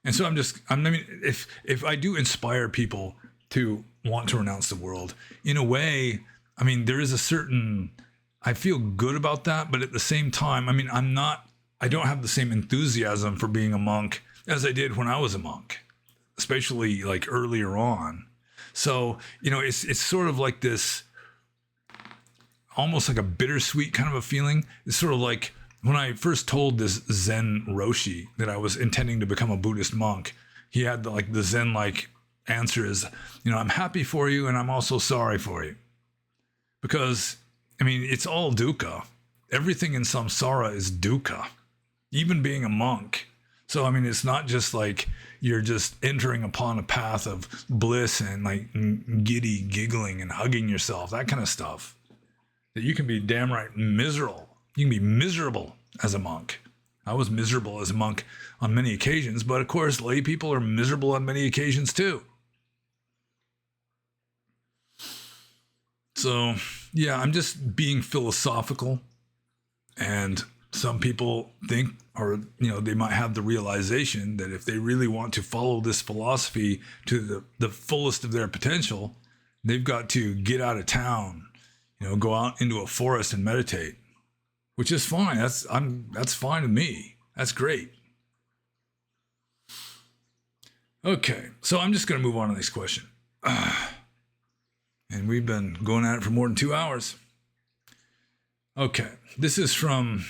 And so if I do inspire people to want to renounce the world, in a way, I mean, there is a certain, I feel good about that, but at the same time, I mean, I don't have the same enthusiasm for being a monk as I did when I was a monk, especially like earlier on. So, it's sort of like this, almost like a bittersweet kind of a feeling. It's sort of like when I first told this Zen Roshi that I was intending to become a Buddhist monk, he had the Zen-like answer is, I'm happy for you and I'm also sorry for you. Because, I mean, it's all dukkha. Everything in samsara is dukkha, even being a monk. So, I mean, it's not just like you're just entering upon a path of bliss and like giddy giggling and hugging yourself, that kind of stuff. That you can be damn right miserable. You can be miserable as a monk. I was miserable as a monk on many occasions, but of course, lay people are miserable on many occasions too. So, yeah, I'm just being philosophical, and some people think, or, they might have the realization that if they really want to follow this philosophy to the fullest of their potential, they've got to get out of town, go out into a forest and meditate, which is fine. That's fine with me. That's great. Okay, so I'm just going to move on to the next question. And we've been going at it for more than 2 hours. Okay, this is from,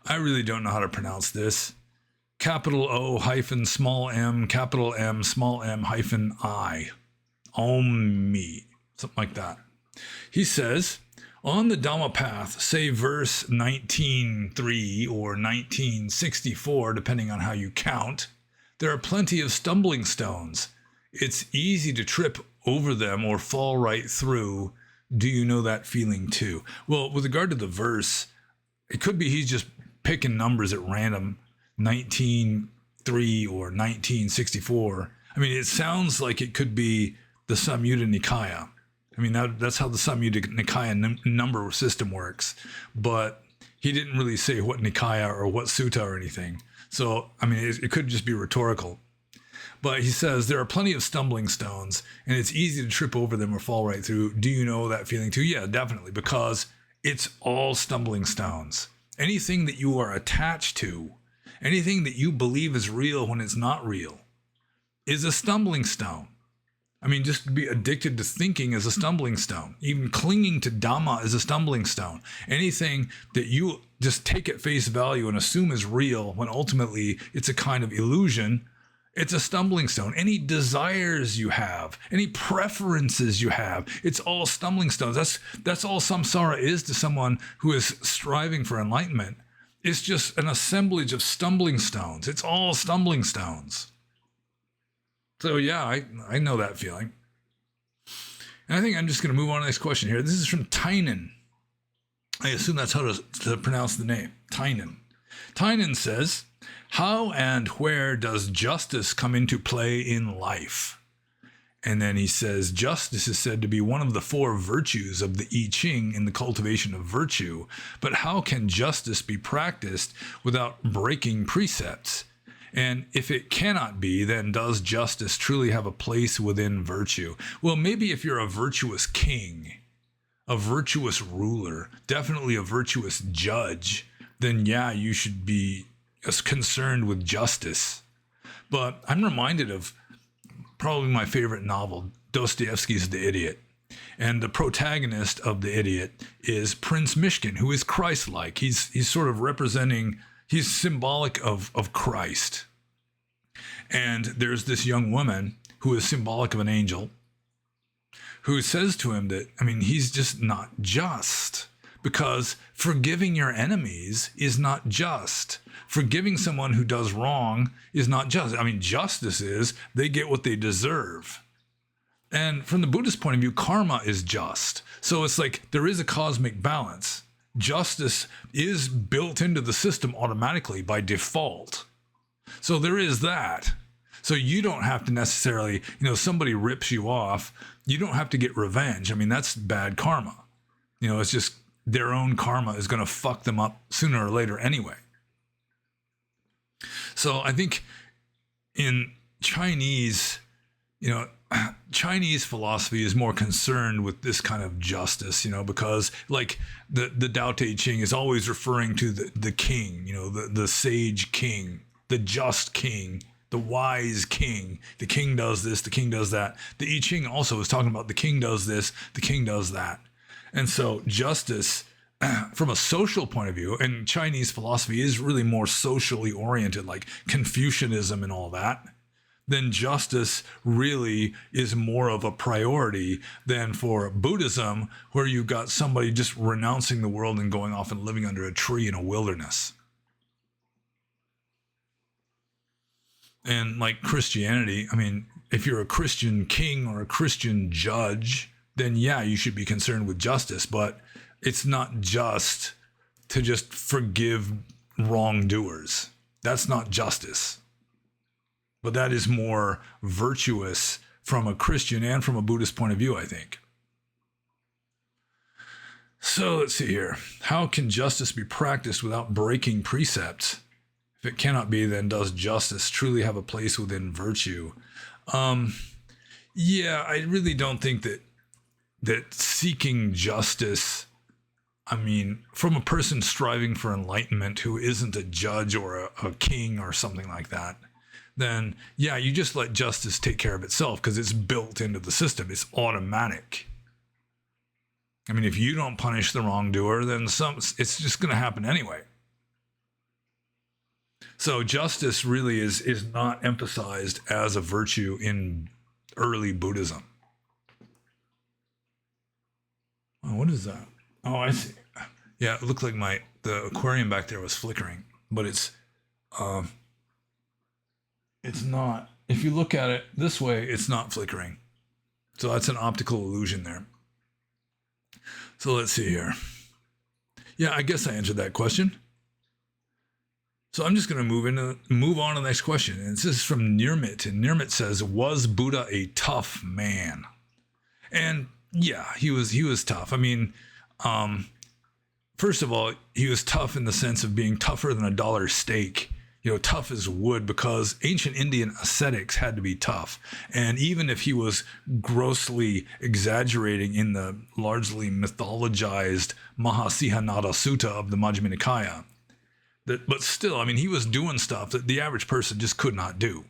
I really don't know how to pronounce this. Capital O hyphen small m, capital M, small m hyphen I. Omi, something like that. He says, on the Dhamma path, say verse 19.3 or 19.64, depending on how you count, there are plenty of stumbling stones. It's easy to trip over them or fall right through. Do you know that feeling too? Well, with regard to the verse, it could be he's just picking numbers at random, 19.3 or 19.64. I mean, it sounds like it could be the Samyutta Nikaya. I mean, that's how the Samyutta Nikaya number system works. But he didn't really say what Nikaya or what sutta or anything. So, I mean, it could just be rhetorical. But he says, there are plenty of stumbling stones, and it's easy to trip over them or fall right through. Do you know that feeling too? Yeah, definitely, because it's all stumbling stones. Anything that you are attached to, anything that you believe is real when it's not real, is a stumbling stone. I mean, just to be addicted to thinking is a stumbling stone. Even clinging to Dhamma is a stumbling stone. Anything that you just take at face value and assume is real when ultimately it's a kind of illusion, it's a stumbling stone. Any desires you have, any preferences you have, it's all stumbling stones. That's all samsara is to someone who is striving for enlightenment. It's just an assemblage of stumbling stones. It's all stumbling stones. So yeah, I know that feeling. And I think I'm just going to move on to the next question here. This is from Tynan. I assume that's how to pronounce the name. Tynan. Tynan says, how and where does justice come into play in life? And then he says, justice is said to be one of the 4 virtues of the I Ching in the cultivation of virtue. But how can justice be practiced without breaking precepts? And if it cannot be, then does justice truly have a place within virtue? Well, maybe if you're a virtuous king, a virtuous ruler, definitely a virtuous judge, then yeah, you should be concerned with justice. But I'm reminded of probably my favorite novel, Dostoevsky's The Idiot. And the protagonist of The Idiot is Prince Mishkin, who is Christ-like. He's sort of representing, he's symbolic of Christ. And there's this young woman who is symbolic of an angel who says to him that, I mean, he's just not just, because forgiving your enemies is not just. Forgiving someone who does wrong is not just. I mean, justice is they get what they deserve. And from the Buddhist point of view, karma is just. So it's like there is a cosmic balance. Justice is built into the system automatically by default. So there is that. So you don't have to necessarily, somebody rips you off, you don't have to get revenge. I mean, that's bad karma. It's just their own karma is going to fuck them up sooner or later anyway. So I think in Chinese, Chinese philosophy is more concerned with this kind of justice, because like the Tao Te Ching is always referring to the king, the sage king, the just king, the wise king. The king does this, the king does that. The I Ching also is talking about the king does this, the king does that. And so justice from a social point of view, and Chinese philosophy is really more socially oriented, like Confucianism and all that, then justice really is more of a priority than for Buddhism, where you've got somebody just renouncing the world and going off and living under a tree in a wilderness. And like Christianity, I mean, if you're a Christian king or a Christian judge, then yeah, you should be concerned with justice, but it's not just to just forgive wrongdoers. That's not justice. But that is more virtuous from a Christian and from a Buddhist point of view, I think. So let's see here. How can justice be practiced without breaking precepts? If it cannot be, then does justice truly have a place within virtue? Yeah, I really don't think that seeking justice, I mean, from a person striving for enlightenment who isn't a judge or a king or something like that, then yeah, you just let justice take care of itself because it's built into the system. It's automatic. I mean, if you don't punish the wrongdoer, then it's just going to happen anyway. So justice really is not emphasized as a virtue in early Buddhism. Oh, what is that? Oh, I see. Yeah, it looked like the aquarium back there was flickering, but it's not. If you look at it this way, it's not flickering. So that's an optical illusion there. So let's see here. Yeah, I guess I answered that question. So I'm just going to move on to the next question. And this is from Nirmit. And Nirmit says, was Buddha a tough man? And yeah, he was tough. I mean, first of all, he was tough in the sense of being tougher than a dollar steak. Tough as wood, because ancient Indian ascetics had to be tough. And even if he was grossly exaggerating in the largely mythologized Mahasihanada Sutta of the Majjhima Nikaya, but still, I mean, he was doing stuff that the average person just could not do.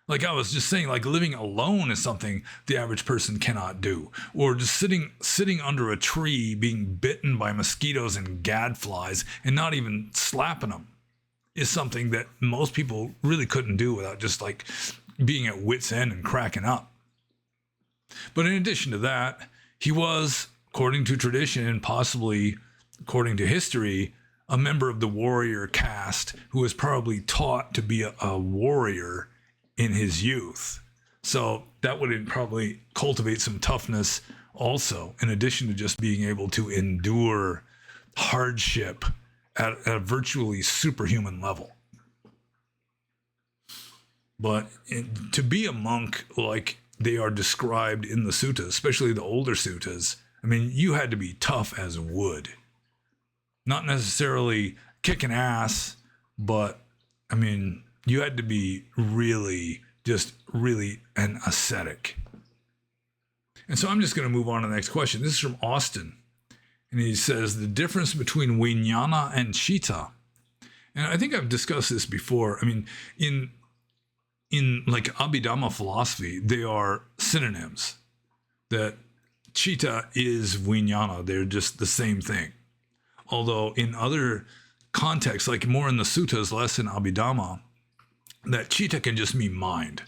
Like I was just saying, like living alone is something the average person cannot do. Or just sitting under a tree being bitten by mosquitoes and gadflies and not even slapping them is something that most people really couldn't do without just like being at wit's end and cracking up. But in addition to that, he was, according to tradition and possibly according to history, a member of the warrior caste who was probably taught to be a warrior in his youth. So that would probably cultivate some toughness also, in addition to just being able to endure hardship at a virtually superhuman level. But to be a monk like they are described in the suttas, especially the older suttas, I mean, you had to be tough as wood. Not necessarily kicking ass, but I mean, you had to be really an ascetic. And so I'm just going to move on to the next question. This is from Austin. And he says, the difference between vijnana and chitta. And I think I've discussed this before. I mean, in like Abhidhamma philosophy, they are synonyms. That chitta is vijnana. They're just the same thing. Although in other contexts, like more in the suttas, less in Abhidhamma, that chitta can just mean mind.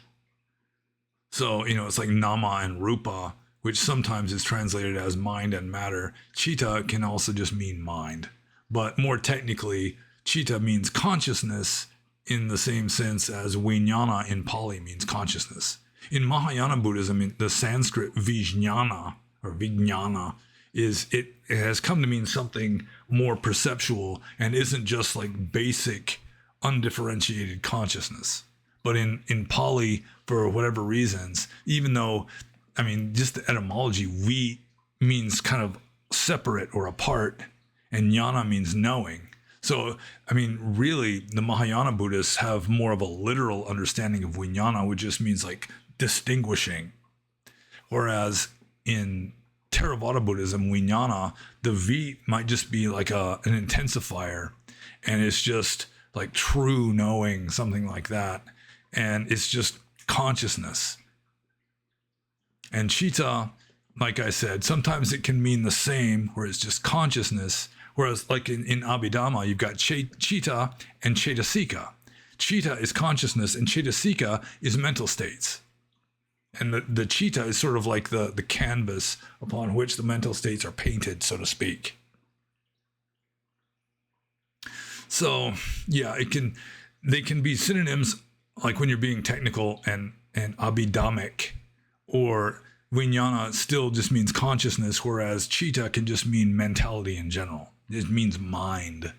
So, it's like nama and rupa, which sometimes is translated as mind and matter. Chitta can also just mean mind. But more technically, chitta means consciousness in the same sense as vijnana in Pali means consciousness. In Mahayana Buddhism, the Sanskrit vijnana or vijnana it has come to mean something more perceptual and isn't just like basic undifferentiated consciousness. But in Pali, for whatever reasons, even though, I mean, just the etymology, vi means kind of separate or apart, and jnana means knowing. So, I mean, really, the Mahayana Buddhists have more of a literal understanding of vijnana, which just means like distinguishing. Whereas in Theravada Buddhism, vijnana, the V might just be like an intensifier, and it's just like true knowing, something like that. And it's just consciousness. And chitta, like I said, sometimes it can mean the same, where it's just consciousness. Whereas like in Abhidhamma, you've got chitta and cetasika. Chitta is consciousness and cetasika is mental states. And the chitta is sort of like the canvas upon which the mental states are painted, so to speak. So, yeah, they can be synonyms, like when you're being technical and abhidhamic, or vijnana still just means consciousness, whereas chitta can just mean mentality in general. It means mind.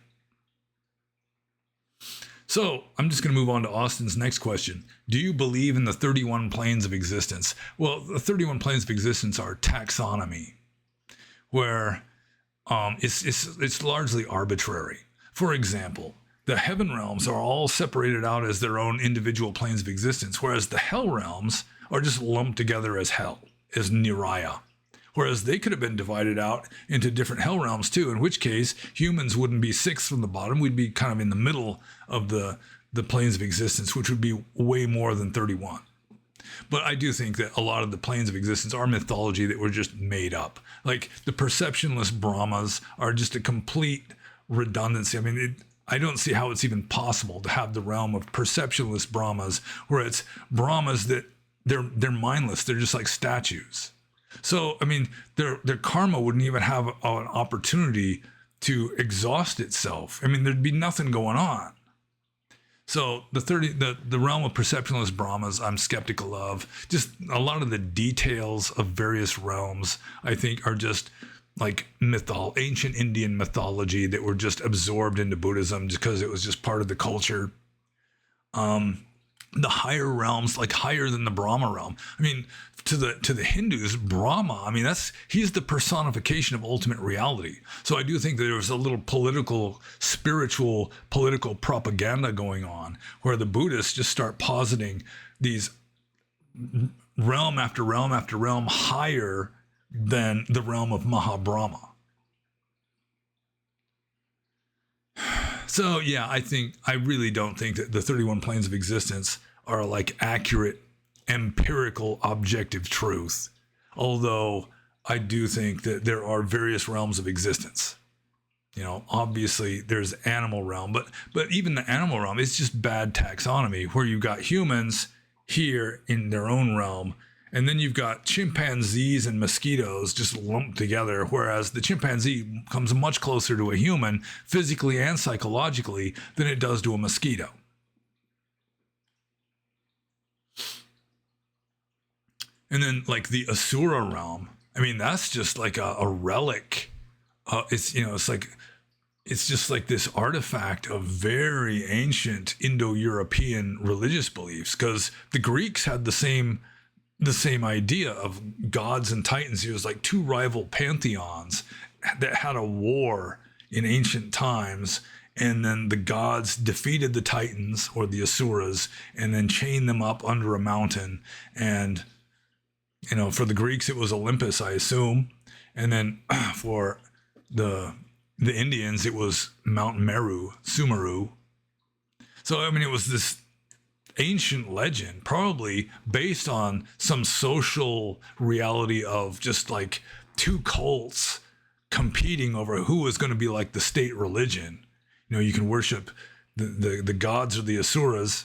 So I'm just going to move on to Austin's next question. Do you believe in the 31 planes of existence? Well, the 31 planes of existence are taxonomy, where it's largely arbitrary. For example, the heaven realms are all separated out as their own individual planes of existence, whereas the hell realms are just lumped together as hell, as niraya. Whereas they could have been divided out into different hell realms too, in which case humans wouldn't be sixth from the bottom. We'd be kind of in the middle of the planes of existence, which would be way more than 31. But I do think that a lot of the planes of existence are mythology that were just made up. Like the perceptionless Brahmas are just a complete redundancy. I mean, I don't see how it's even possible to have the realm of perceptionless Brahmas, where it's Brahmas that they're mindless. They're just like statues. So, I mean, their karma wouldn't even have an opportunity to exhaust itself. I mean, there'd be nothing going on. So the realm of perceptionless Brahmas, I'm skeptical of. Just a lot of the details of various realms, I think, are just like ancient Indian mythology that were just absorbed into Buddhism just because it was just part of the culture. The higher realms, like higher than the Brahma realm. I mean, to the Hindus, Brahma, I mean, he's the personification of ultimate reality. So I do think that there was a little spiritual political propaganda going on, where the Buddhists just start positing these realm after realm after realm higher than the realm of Mahabrahma. So yeah, I really don't think that the 31 planes of existence are like accurate, empirical, objective truth. Although I do think that there are various realms of existence. You know, obviously there's animal realm, but even the animal realm is just bad taxonomy, where you've got humans here in their own realm, and then you've got chimpanzees and mosquitoes just lumped together, whereas the chimpanzee comes much closer to a human physically and psychologically than it does to a mosquito. And then like the Asura realm, I mean, that's just like a relic. It's just like this artifact of very ancient Indo-European religious beliefs, because the Greeks had the same idea of gods and titans. It was like two rival pantheons that had a war in ancient times, and then the gods defeated the titans or the Asuras and then chained them up under a mountain. And you know, for the Greeks it was Olympus, I assume, and then for the Indians it was Mount Meru, Sumeru. So I mean, it was this ancient legend, probably based on some social reality of just like two cults competing over who was going to be like the state religion. You know, you can worship the gods or the Asuras,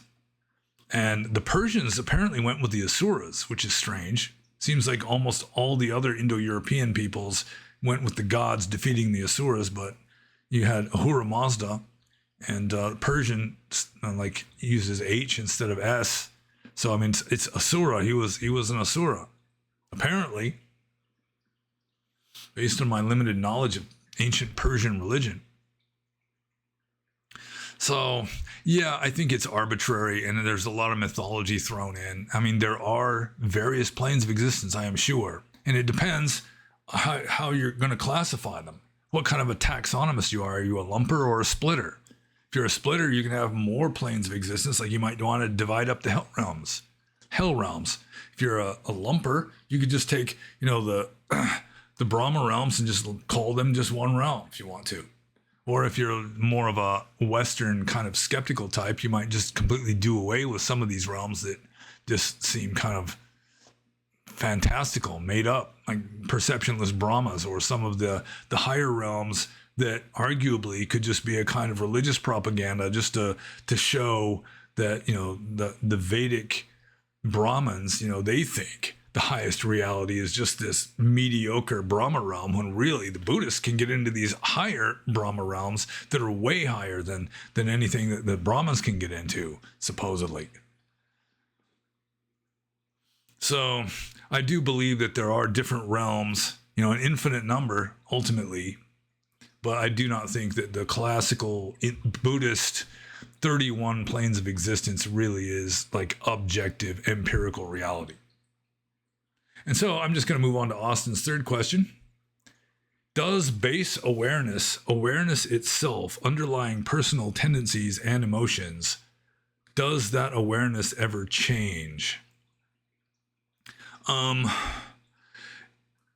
and the Persians apparently went with the Asuras, which is strange. Seems like almost all the other Indo-European peoples went with the gods defeating the Asuras, but you had Ahura Mazda, and Persian like uses H instead of S. So I mean, it's Asura. He was an Asura, apparently, based on my limited knowledge of ancient Persian religion. So yeah, I think it's arbitrary, and there's a lot of mythology thrown in. I mean, there are various planes of existence, I am sure, and it depends how you're going to classify them. What kind of a taxonomist you are. Are you a lumper or a splitter? If you're a splitter, you can have more planes of existence, like you might want to divide up the hell realms. If you're a lumper, you could just take, you know, the Brahma realms and just call them just one realm if you want to. Or if you're more of a Western kind of skeptical type, you might just completely do away with some of these realms that just seem kind of fantastical, made up, like perceptionless Brahmas, or some of the higher realms that arguably could just be a kind of religious propaganda, just to show that, you know, the Vedic Brahmins, you know, they think the highest reality is just this mediocre Brahma realm, when really the Buddhists can get into these higher Brahma realms that are way higher than anything that the Brahmins can get into, supposedly. So I do believe that there are different realms, you know, an infinite number ultimately, but I do not think that the classical Buddhist 31 planes of existence really is like objective empirical reality. And so I'm just going to move on to Austin's third question. Does base awareness itself, underlying personal tendencies and emotions, does that awareness ever change?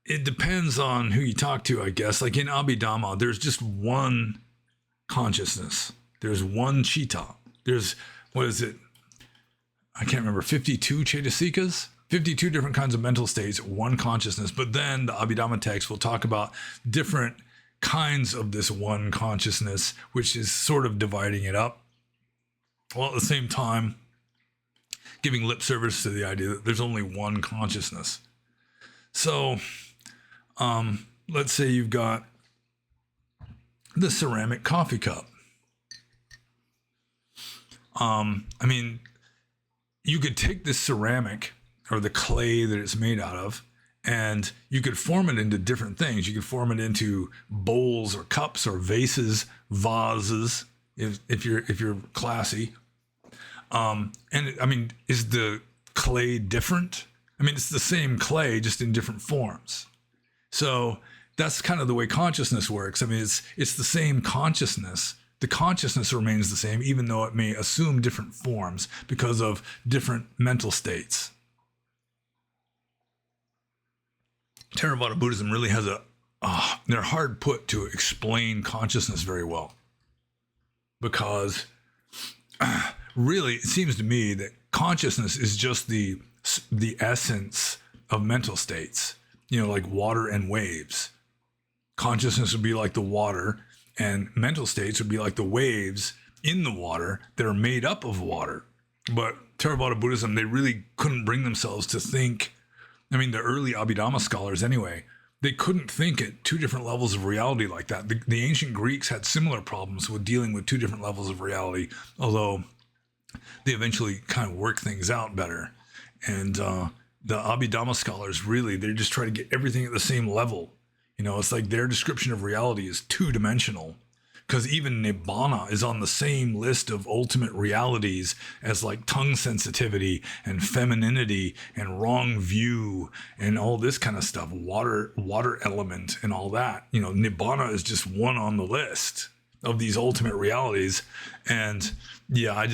It depends on who you talk to, I guess. Like in Abhidhamma, there's just one consciousness. There's one chitta. There's, what is it? I can't remember, 52 cetasikas? 52 different kinds of mental states, one consciousness. But then the Abhidhamma text will talk about different kinds of this one consciousness, which is sort of dividing it up, while at the same time giving lip service to the idea that there's only one consciousness. So let's say you've got the ceramic coffee cup. I mean, you could take this ceramic, or the clay that it's made out of, and you could form it into different things. You could form it into bowls or cups or vases, vases, if you're classy. And I mean, is the clay different? I mean, it's the same clay, just in different forms. So that's kind of the way consciousness works. I mean, it's the same consciousness. The consciousness remains the same, even though it may assume different forms because of different mental states. Theravada Buddhism really has they're hard put to explain consciousness very well, because really, it seems to me that consciousness is just the essence of mental states, like water and waves. Consciousness would be like the water, and mental states would be like the waves in the water that are made up of water. But Theravada Buddhism, they really couldn't bring themselves to think. I mean, the early Abhidhamma scholars anyway, they couldn't think at two different levels of reality like that. The ancient Greeks had similar problems with dealing with two different levels of reality, although they eventually kind of worked things out better. And the Abhidhamma scholars, really, they just try to get everything at the same level. It's like their description of reality is two-dimensional, because even Nibbana is on the same list of ultimate realities as like tongue sensitivity and femininity and wrong view and all this kind of stuff, water element and all that. Nibbana is just one on the list of these ultimate realities. And yeah,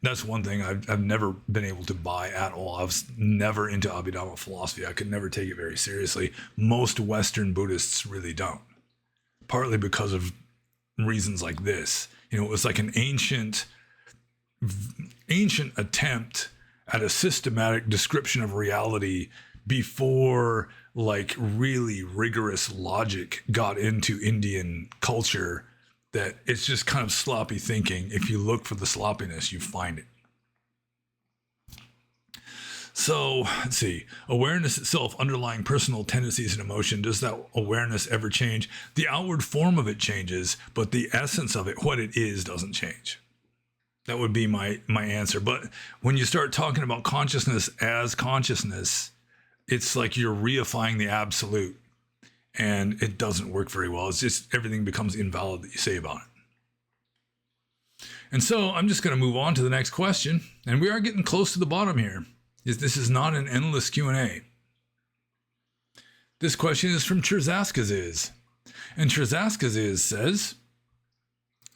that's one thing I've never been able to buy at all. I was never into Abhidhamma philosophy. I could never take it very seriously. Most Western Buddhists really don't, partly because of reasons like this. It was like an ancient attempt at a systematic description of reality before like really rigorous logic got into Indian culture, that it's just kind of sloppy thinking. If you look for the sloppiness, you find it. So let's see. Awareness itself, underlying personal tendencies and emotion, does that awareness ever change? The outward form of it changes, but the essence of it, what it is, doesn't change. That would be my answer. But when you start talking about consciousness as consciousness, it's like you're reifying the absolute, and it doesn't work very well. It's just everything becomes invalid that you say about it. And so I'm just going to move on to the next question, and we are getting close to the bottom here. This is not an endless Q&A. This question is from Cherzaskaziz. And Cherzaskaziz says,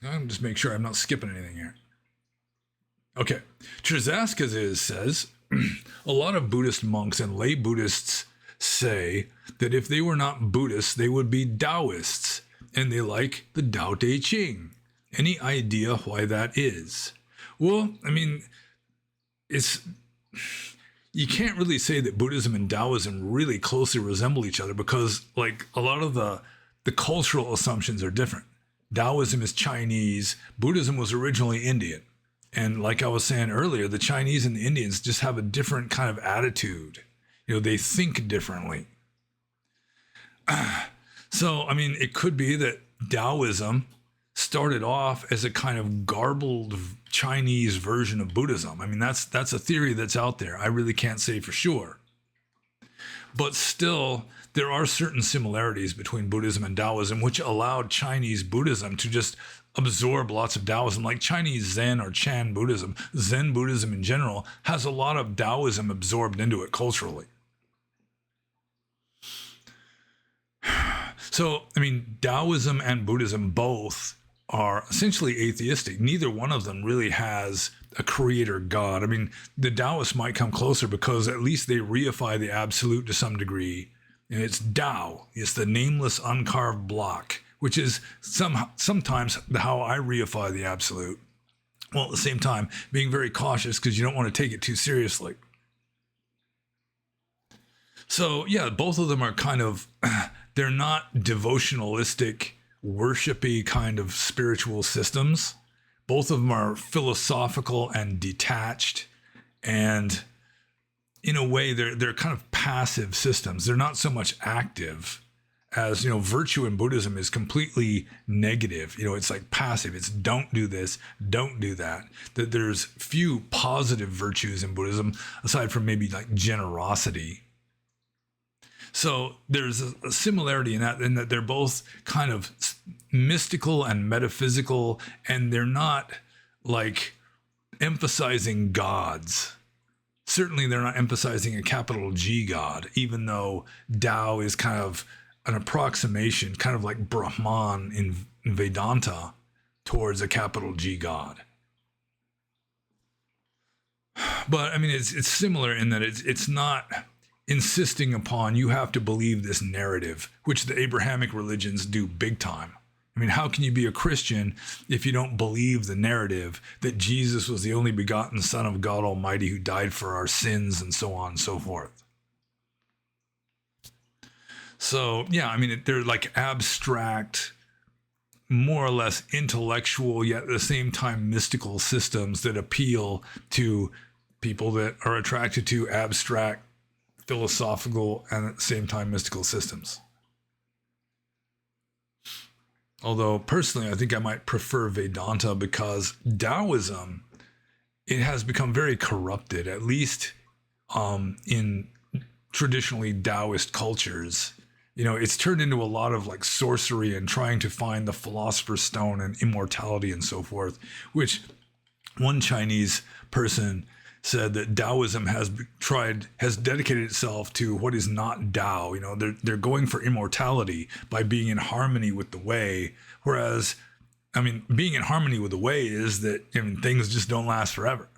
I'll just make sure I'm not skipping anything here. Okay. Cherzaskaziz says, a lot of Buddhist monks and lay Buddhists say that if they were not Buddhists, they would be Taoists, and they like the Tao Te Ching. Any idea why that is? Well, I mean, you can't really say that Buddhism and Taoism really closely resemble each other, because like a lot of the cultural assumptions are different. Taoism is Chinese. Buddhism was originally Indian. And like I was saying earlier, the Chinese and the Indians just have a different kind of attitude. They think differently. So, I mean, it could be that Taoism started off as a kind of garbled Chinese version of Buddhism. I mean, that's a theory that's out there. I really can't say for sure. But still, there are certain similarities between Buddhism and Taoism, which allowed Chinese Buddhism to just absorb lots of Taoism, like Chinese Zen or Chan Buddhism. Zen Buddhism in general has a lot of Taoism absorbed into it culturally. So, I mean, Taoism and Buddhism both are essentially atheistic. Neither one of them really has a creator God. I mean, the Taoists might come closer because at least they reify the absolute to some degree. And it's Tao. It's the nameless uncarved block, which is sometimes how I reify the absolute. Well, at the same time, being very cautious because you don't want to take it too seriously. So, yeah, both of them are kind of, they're not devotionalistic, worshipy kind of spiritual systems. Both of them are philosophical and detached, and in a way they're kind of passive systems. They're not so much active as, virtue in Buddhism is completely negative. It's like passive. It's don't do this, don't do that. That there's few positive virtues in Buddhism aside from maybe like generosity. So there's a similarity in that they're both kind of mystical and metaphysical, and they're not like emphasizing gods. Certainly they're not emphasizing a capital G God, even though Tao is kind of an approximation, kind of like Brahman in Vedanta, towards a capital G God. But I mean, it's similar in that it's not insisting upon you have to believe this narrative, which the Abrahamic religions do big time. I mean, how can you be a Christian if you don't believe the narrative that Jesus was the only begotten Son of God Almighty who died for our sins and so on and so forth? So, yeah, I mean, they're like abstract, more or less intellectual, yet at the same time mystical systems that appeal to people that are attracted to abstract, philosophical, and at the same time mystical systems. Although personally, I think I might prefer Vedanta because Taoism, it has become very corrupted, at least in traditionally Taoist cultures. You know, it's turned into a lot of like sorcery and trying to find the philosopher's stone and immortality and so forth, which one Chinese person said that Taoism has dedicated itself to what is not Tao. You know, they're going for immortality by being in harmony with the way. Whereas, I mean, being in harmony with the way is that, I mean, things just don't last forever.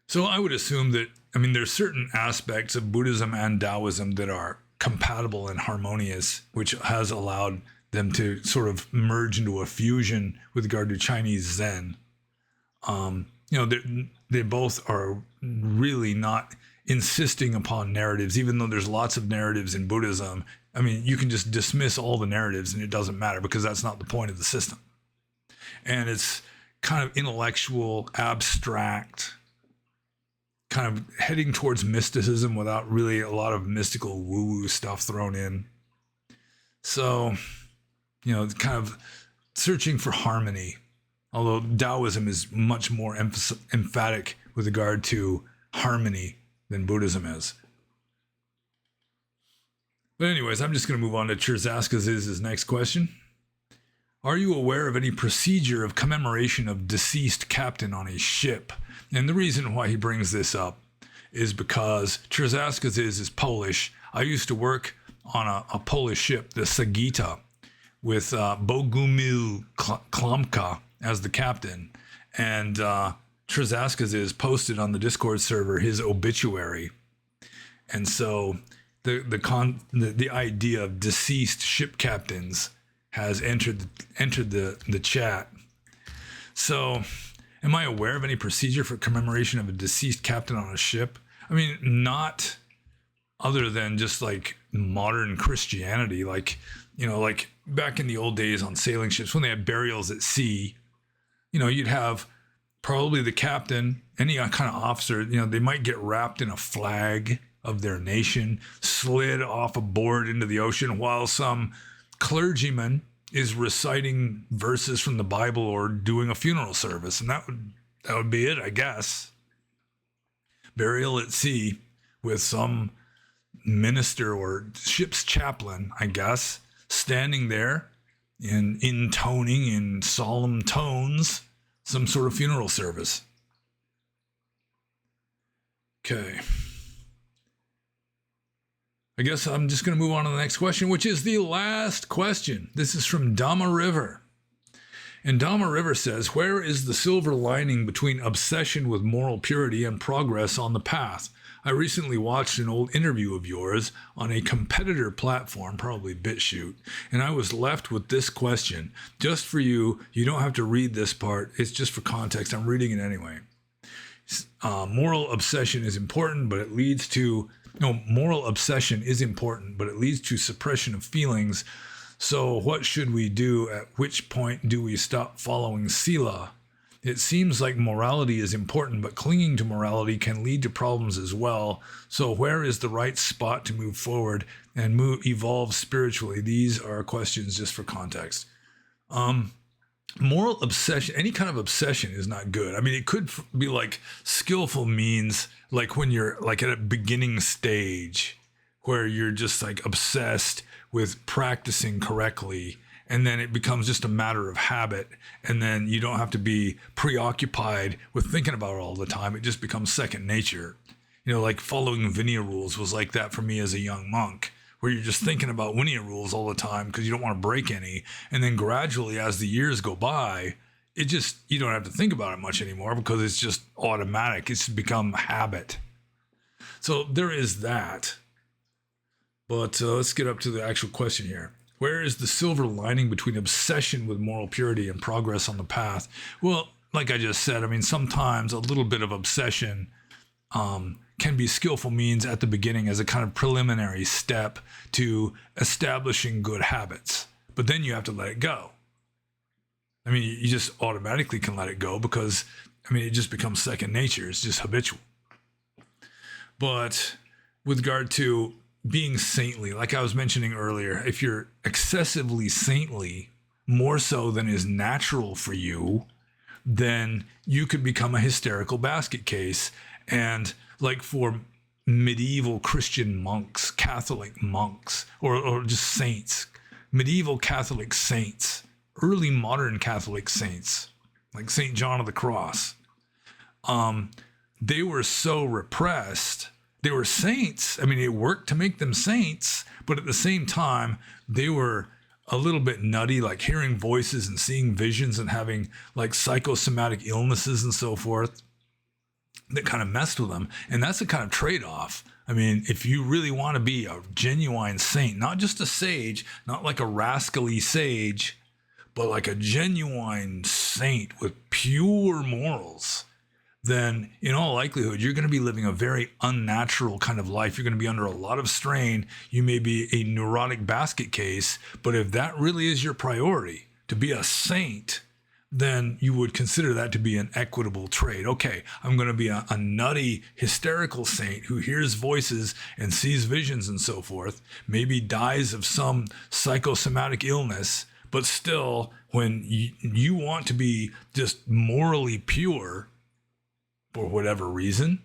So I would assume that, I mean, there's certain aspects of Buddhism and Taoism that are compatible and harmonious, which has allowed them to sort of merge into a fusion with regard to Chinese Zen. You know, they both are really not insisting upon narratives, even though there's lots of narratives in Buddhism. I mean, you can just dismiss all the narratives and it doesn't matter because that's not the point of the system. And it's kind of intellectual, abstract, kind of heading towards mysticism without really a lot of mystical woo-woo stuff thrown in. So, you know, kind of searching for harmony. Although Taoism is much more emphatic with regard to harmony than Buddhism is. But anyways, I'm just going to move on to Cherzaska's next question. Are you aware of any procedure of commemoration of deceased captain on a ship? And the reason why he brings this up is because Cherzaska's is Polish. I used to work on a Polish ship, the Sagita, with Bogumil Klamka as the captain, and Trzaska's is posted on the Discord server his obituary, and so the idea of deceased ship captains has entered the chat. So, am I aware of any procedure for commemoration of a deceased captain on a ship? I mean, not other than just like modern Christianity, like, you know, like back in the old days on sailing ships when they had burials at sea. You know, you'd have probably the captain, any kind of officer, you know, they might get wrapped in a flag of their nation, slid off a board into the ocean while some clergyman is reciting verses from the Bible or doing a funeral service. And that would be it, I guess. Burial at sea with some minister or ship's chaplain, I guess, standing there and intoning in solemn tones some sort of funeral service. Okay. I guess I'm just going to move on to the next question, which is the last question. This is from Dama River. And Dama River says, where is the silver lining between obsession with moral purity and progress on the path? I recently watched an old interview of yours on a competitor platform, probably BitChute, and I was left with this question. Just for you, you don't have to read this part. It's just for context. I'm reading it anyway. Moral obsession is important, but it leads to... No, moral obsession is important, but it leads to suppression of feelings. So what should we do? At which point do we stop following Sila? It seems like morality is important, but clinging to morality can lead to problems as well. So where is the right spot to move forward and evolve spiritually? These are questions just for context. Moral obsession, any kind of obsession is not good. I mean, it could be like skillful means, like when you're like at a beginning stage where you're just like obsessed with practicing correctly, and then it becomes just a matter of habit, and then you don't have to be preoccupied with thinking about it all the time. It just becomes second nature. You know, like following Vinaya rules was like that for me as a young monk, where you're just thinking about Vinaya rules all the time because you don't want to break any. And then gradually, as the years go by, you don't have to think about it much anymore because it's just automatic. It's become habit. So there is that. But let's get up to the actual question here. Where is the silver lining between obsession with moral purity and progress on the path? Well, like I just said, I mean, sometimes a little bit of obsession can be skillful means at the beginning as a kind of preliminary step to establishing good habits. But then you have to let it go. I mean, you just automatically can let it go because, I mean, it just becomes second nature. It's just habitual. But with regard to being saintly, like I was mentioning earlier, if you're excessively saintly, more so than is natural for you, then you could become a hysterical basket case. And like for medieval Christian monks, Catholic monks, or just saints, medieval Catholic saints, early modern Catholic saints, like St. John of the Cross, they were so repressed. They were saints. I mean, it worked to make them saints, but at the same time, they were a little bit nutty, like hearing voices and seeing visions and having like psychosomatic illnesses and so forth that kind of messed with them. And that's a kind of trade-off. I mean, if you really want to be a genuine saint, not just a sage, not like a rascally sage, but like a genuine saint with pure morals, then in all likelihood, you're going to be living a very unnatural kind of life. You're going to be under a lot of strain. You may be a neurotic basket case, but if that really is your priority, to be a saint, then you would consider that to be an equitable trade. Okay, I'm going to be a nutty, hysterical saint who hears voices and sees visions and so forth, maybe dies of some psychosomatic illness, but still, when you want to be just morally pure, for whatever reason,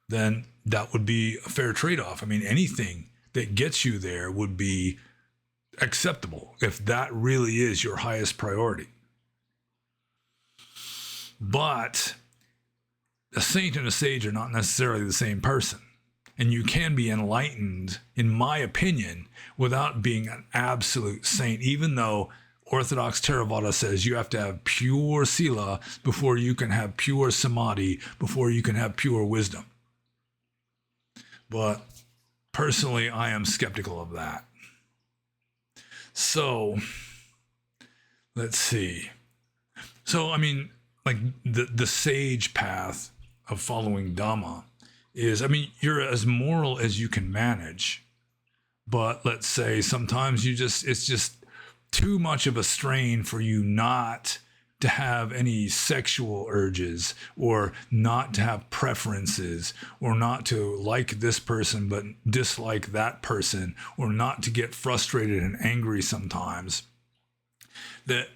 then that would be a fair trade-off. I mean, anything that gets you there would be acceptable if that really is your highest priority. But a saint and a sage are not necessarily the same person. And you can be enlightened, in my opinion, without being an absolute saint, even though Orthodox Theravada says you have to have pure sila before you can have pure samadhi, before you can have pure wisdom. But personally, I am skeptical of that. So, let's see. So, I mean, like the sage path of following Dhamma is, I mean, you're as moral as you can manage. But let's say sometimes it's just too much of a strain for you not to have any sexual urges, or not to have preferences, or not to like this person but dislike that person, or not to get frustrated and angry sometimes. That,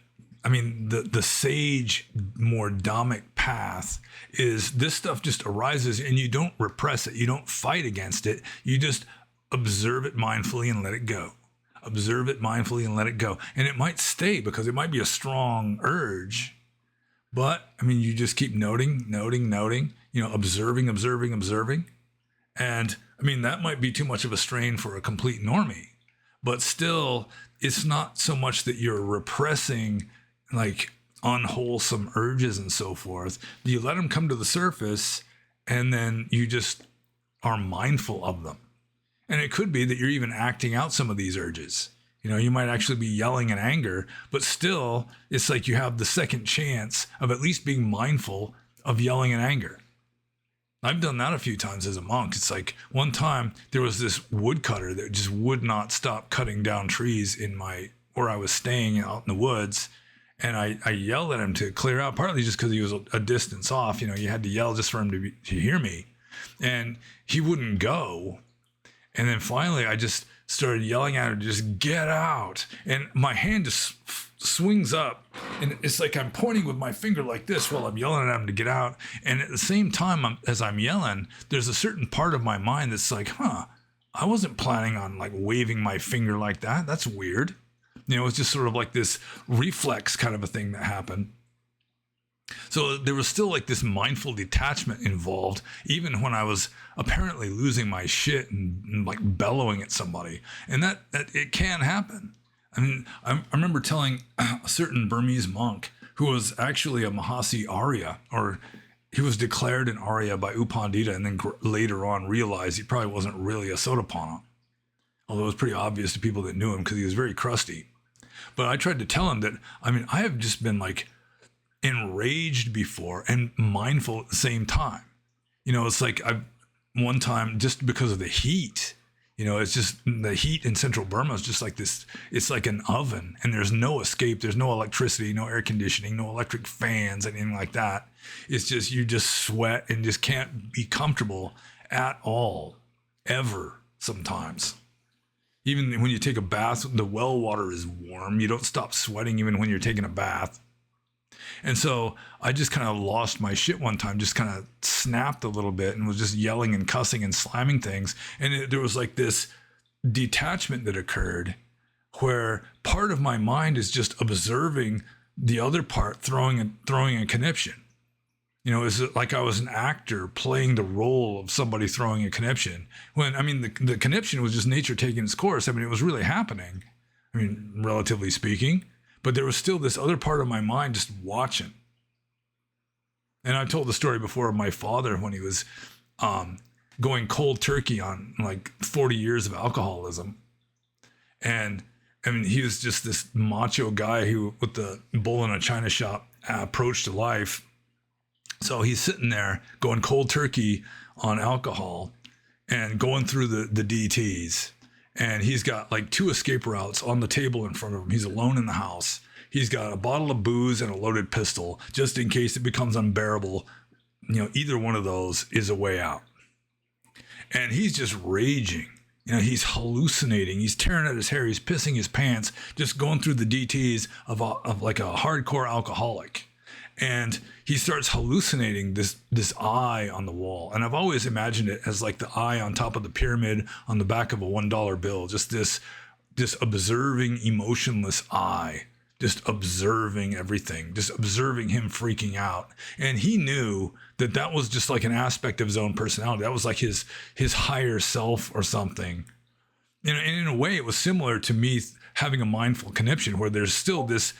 I mean, the sage, more Dhammic path is this stuff just arises and you don't repress it. You don't fight against it. You just observe it mindfully and let it go. Observe it mindfully and let it go. And it might stay because it might be a strong urge, but I mean, you just keep noting, observing. And I mean, that might be too much of a strain for a complete normie, but still, it's not so much that you're repressing like unwholesome urges and so forth. You let them come to the surface and then you just are mindful of them. And it could be that you're even acting out some of these urges. You know, you might actually be yelling in anger, but still, it's like you have the second chance of at least being mindful of yelling in anger. I've done that a few times as a monk. It's like one time there was this woodcutter that just would not stop cutting down trees in where I was staying out in the woods. And I yelled at him to clear out, partly just because he was a distance off. You know, you had to yell just for him to hear me. And he wouldn't go. And then finally, I just started yelling at him, just get out. And my hand just swings up. And it's like I'm pointing with my finger like this while I'm yelling at him to get out. And at the same time, as I'm yelling, there's a certain part of my mind that's like, I wasn't planning on like waving my finger like that. That's weird. You know, it's just sort of like this reflex kind of a thing that happened. So there was still like this mindful detachment involved, even when I was apparently losing my shit and like bellowing at somebody. And that it can happen. I mean, I remember telling a certain Burmese monk who was actually a Mahasi Arya, or he was declared an Arya by U Pandita and then later on realized he probably wasn't really a Sotapanna. although it was pretty obvious to people that knew him because he was very crusty. But I tried to tell him that, I mean, I have just been like enraged before and mindful at the same time. You know, it's like one time, just because of the heat, you know, it's just the heat in central Burma is just like this. It's like an oven, and there's no escape. There's no electricity, no air conditioning, no electric fans, anything like that. It's just, you just sweat and just can't be comfortable at all, ever, sometimes. Even when you take a bath, the well water is warm. You don't stop sweating even when you're taking a bath. And so I just kind of lost my shit one time, just kind of snapped a little bit and was just yelling and cussing and slamming things. And there was like this detachment that occurred where part of my mind is just observing the other part throwing a conniption. You know, it's like I was an actor playing the role of somebody throwing a conniption. When, I mean, the conniption was just nature taking its course. I mean, it was really happening, I mean, relatively speaking. But there was still this other part of my mind just watching. And I've told the story before of my father when he was going cold turkey on like 40 years of alcoholism. And I mean, he was just this macho guy who, with the bull in a china shop approach to life. So he's sitting there going cold turkey on alcohol and going through the DTs. And he's got like 2 escape routes on the table in front of him. He's alone in the house. He's got a bottle of booze and a loaded pistol just in case it becomes unbearable. You know, either one of those is a way out. And he's just raging. You know, he's hallucinating. He's tearing at his hair. He's pissing his pants, just going through the DTs of like a hardcore alcoholic. And he starts hallucinating this eye on the wall. And I've always imagined it as like the eye on top of the pyramid on the back of a $1 bill. Just this observing, emotionless eye, just observing everything, just observing him freaking out. And he knew that was just like an aspect of his own personality. That was like his higher self or something. And in a way, it was similar to me having a mindful conniption where there's still this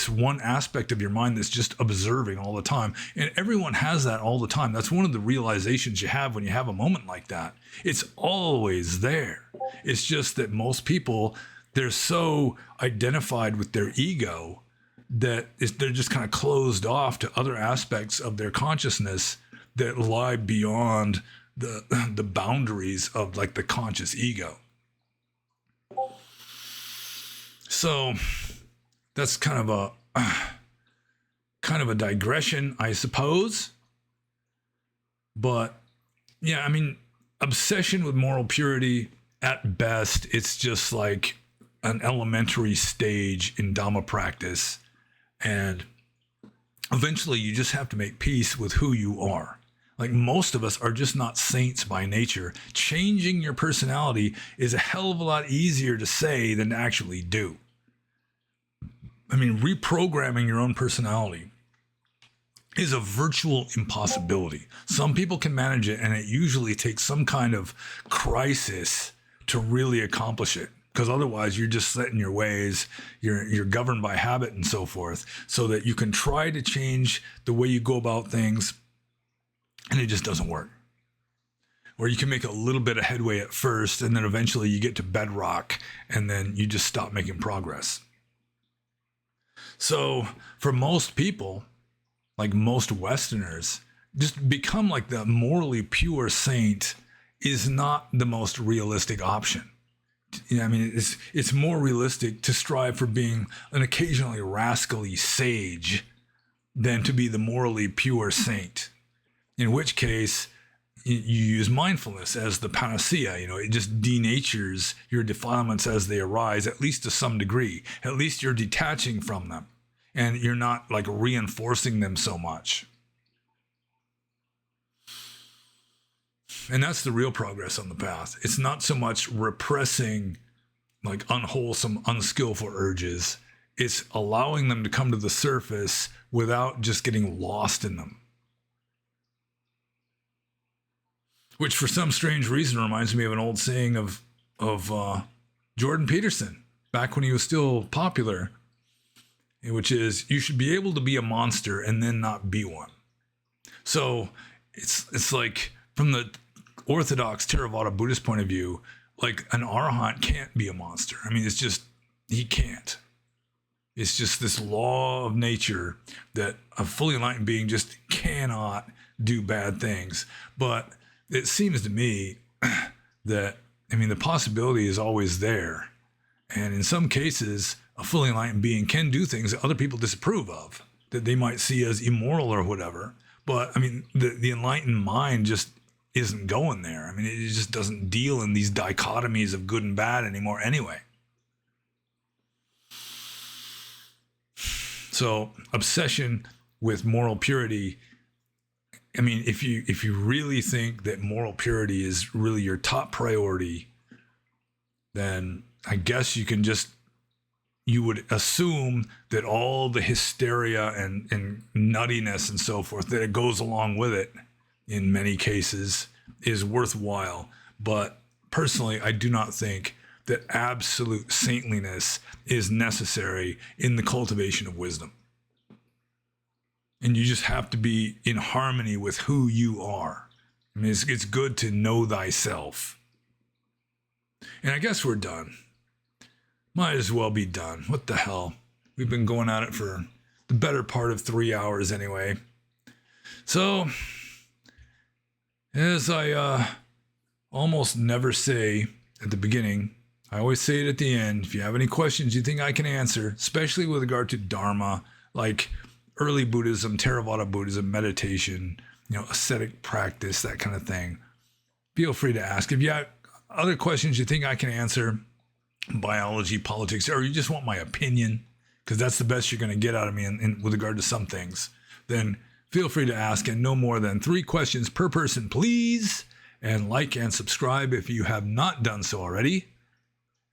one aspect of your mind that's just observing all the time. And everyone has that all the time. That's one of the realizations you have when you have a moment like that. It's always there. It's just that most people, they're so identified with their ego that they're just kind of closed off to other aspects of their consciousness that lie beyond the boundaries of like the conscious ego. So that's kind of a digression, I suppose. But yeah, I mean, obsession with moral purity, at best, it's just like an elementary stage in Dhamma practice. And eventually you just have to make peace with who you are. Like, most of us are just not saints by nature. Changing your personality is a hell of a lot easier to say than to actually do. I mean, reprogramming your own personality is a virtual impossibility. Some people can manage it, and it usually takes some kind of crisis to really accomplish it. Because otherwise you're just set in your ways, you're governed by habit and so forth, so that you can try to change the way you go about things, and it just doesn't work. Or you can make a little bit of headway at first, and then eventually you get to bedrock, and then you just stop making progress. So for most people, like most Westerners, just become like the morally pure saint is not the most realistic option. You know, I mean, it's more realistic to strive for being an occasionally rascally sage than to be the morally pure saint. In which case, you use mindfulness as the panacea. You know, it just denatures your defilements as they arise, at least to some degree. At least you're detaching from them, and you're not like reinforcing them so much. And that's the real progress on the path. It's not so much repressing like unwholesome, unskillful urges. It's allowing them to come to the surface without just getting lost in them. Which for some strange reason reminds me of an old saying of Jordan Peterson, back when he was still popular, which is, you should be able to be a monster and then not be one. So it's like, from the Orthodox Theravada Buddhist point of view, like an arhat can't be a monster. I mean, it's just, he can't. It's just this law of nature that a fully enlightened being just cannot do bad things. But it seems to me that, I mean, the possibility is always there. And in some cases, a fully enlightened being can do things that other people disapprove of, that they might see as immoral or whatever. But I mean, the enlightened mind just isn't going there. I mean, it just doesn't deal in these dichotomies of good and bad anymore anyway. So obsession with moral purity, I mean, if you really think that moral purity is really your top priority, then I guess you would assume that all the hysteria and nuttiness and so forth that it goes along with it in many cases is worthwhile. But personally, I do not think that absolute saintliness is necessary in the cultivation of wisdom. And you just have to be in harmony with who you are. I mean, it's good to know thyself. And I guess we're done. Might as well be done. What the hell? We've been going at it for the better part of 3 hours anyway. So, as I almost never say at the beginning, I always say it at the end. If you have any questions you think I can answer, especially with regard to Dharma, like early Buddhism, Theravada Buddhism, meditation, ascetic practice, that kind of thing, feel free to ask. If you have other questions you think I can answer, biology, politics, or you just want my opinion, because that's the best you're going to get out of me with regard to some things, then feel free to ask. And no more than 3 questions per person, please. And like and subscribe if you have not done so already.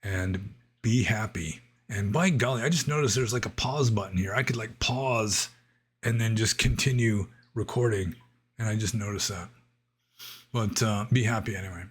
And be happy. And by golly, I just noticed there's like a pause button here. I could like pause and then just continue recording. And I just noticed that. But be happy anyway.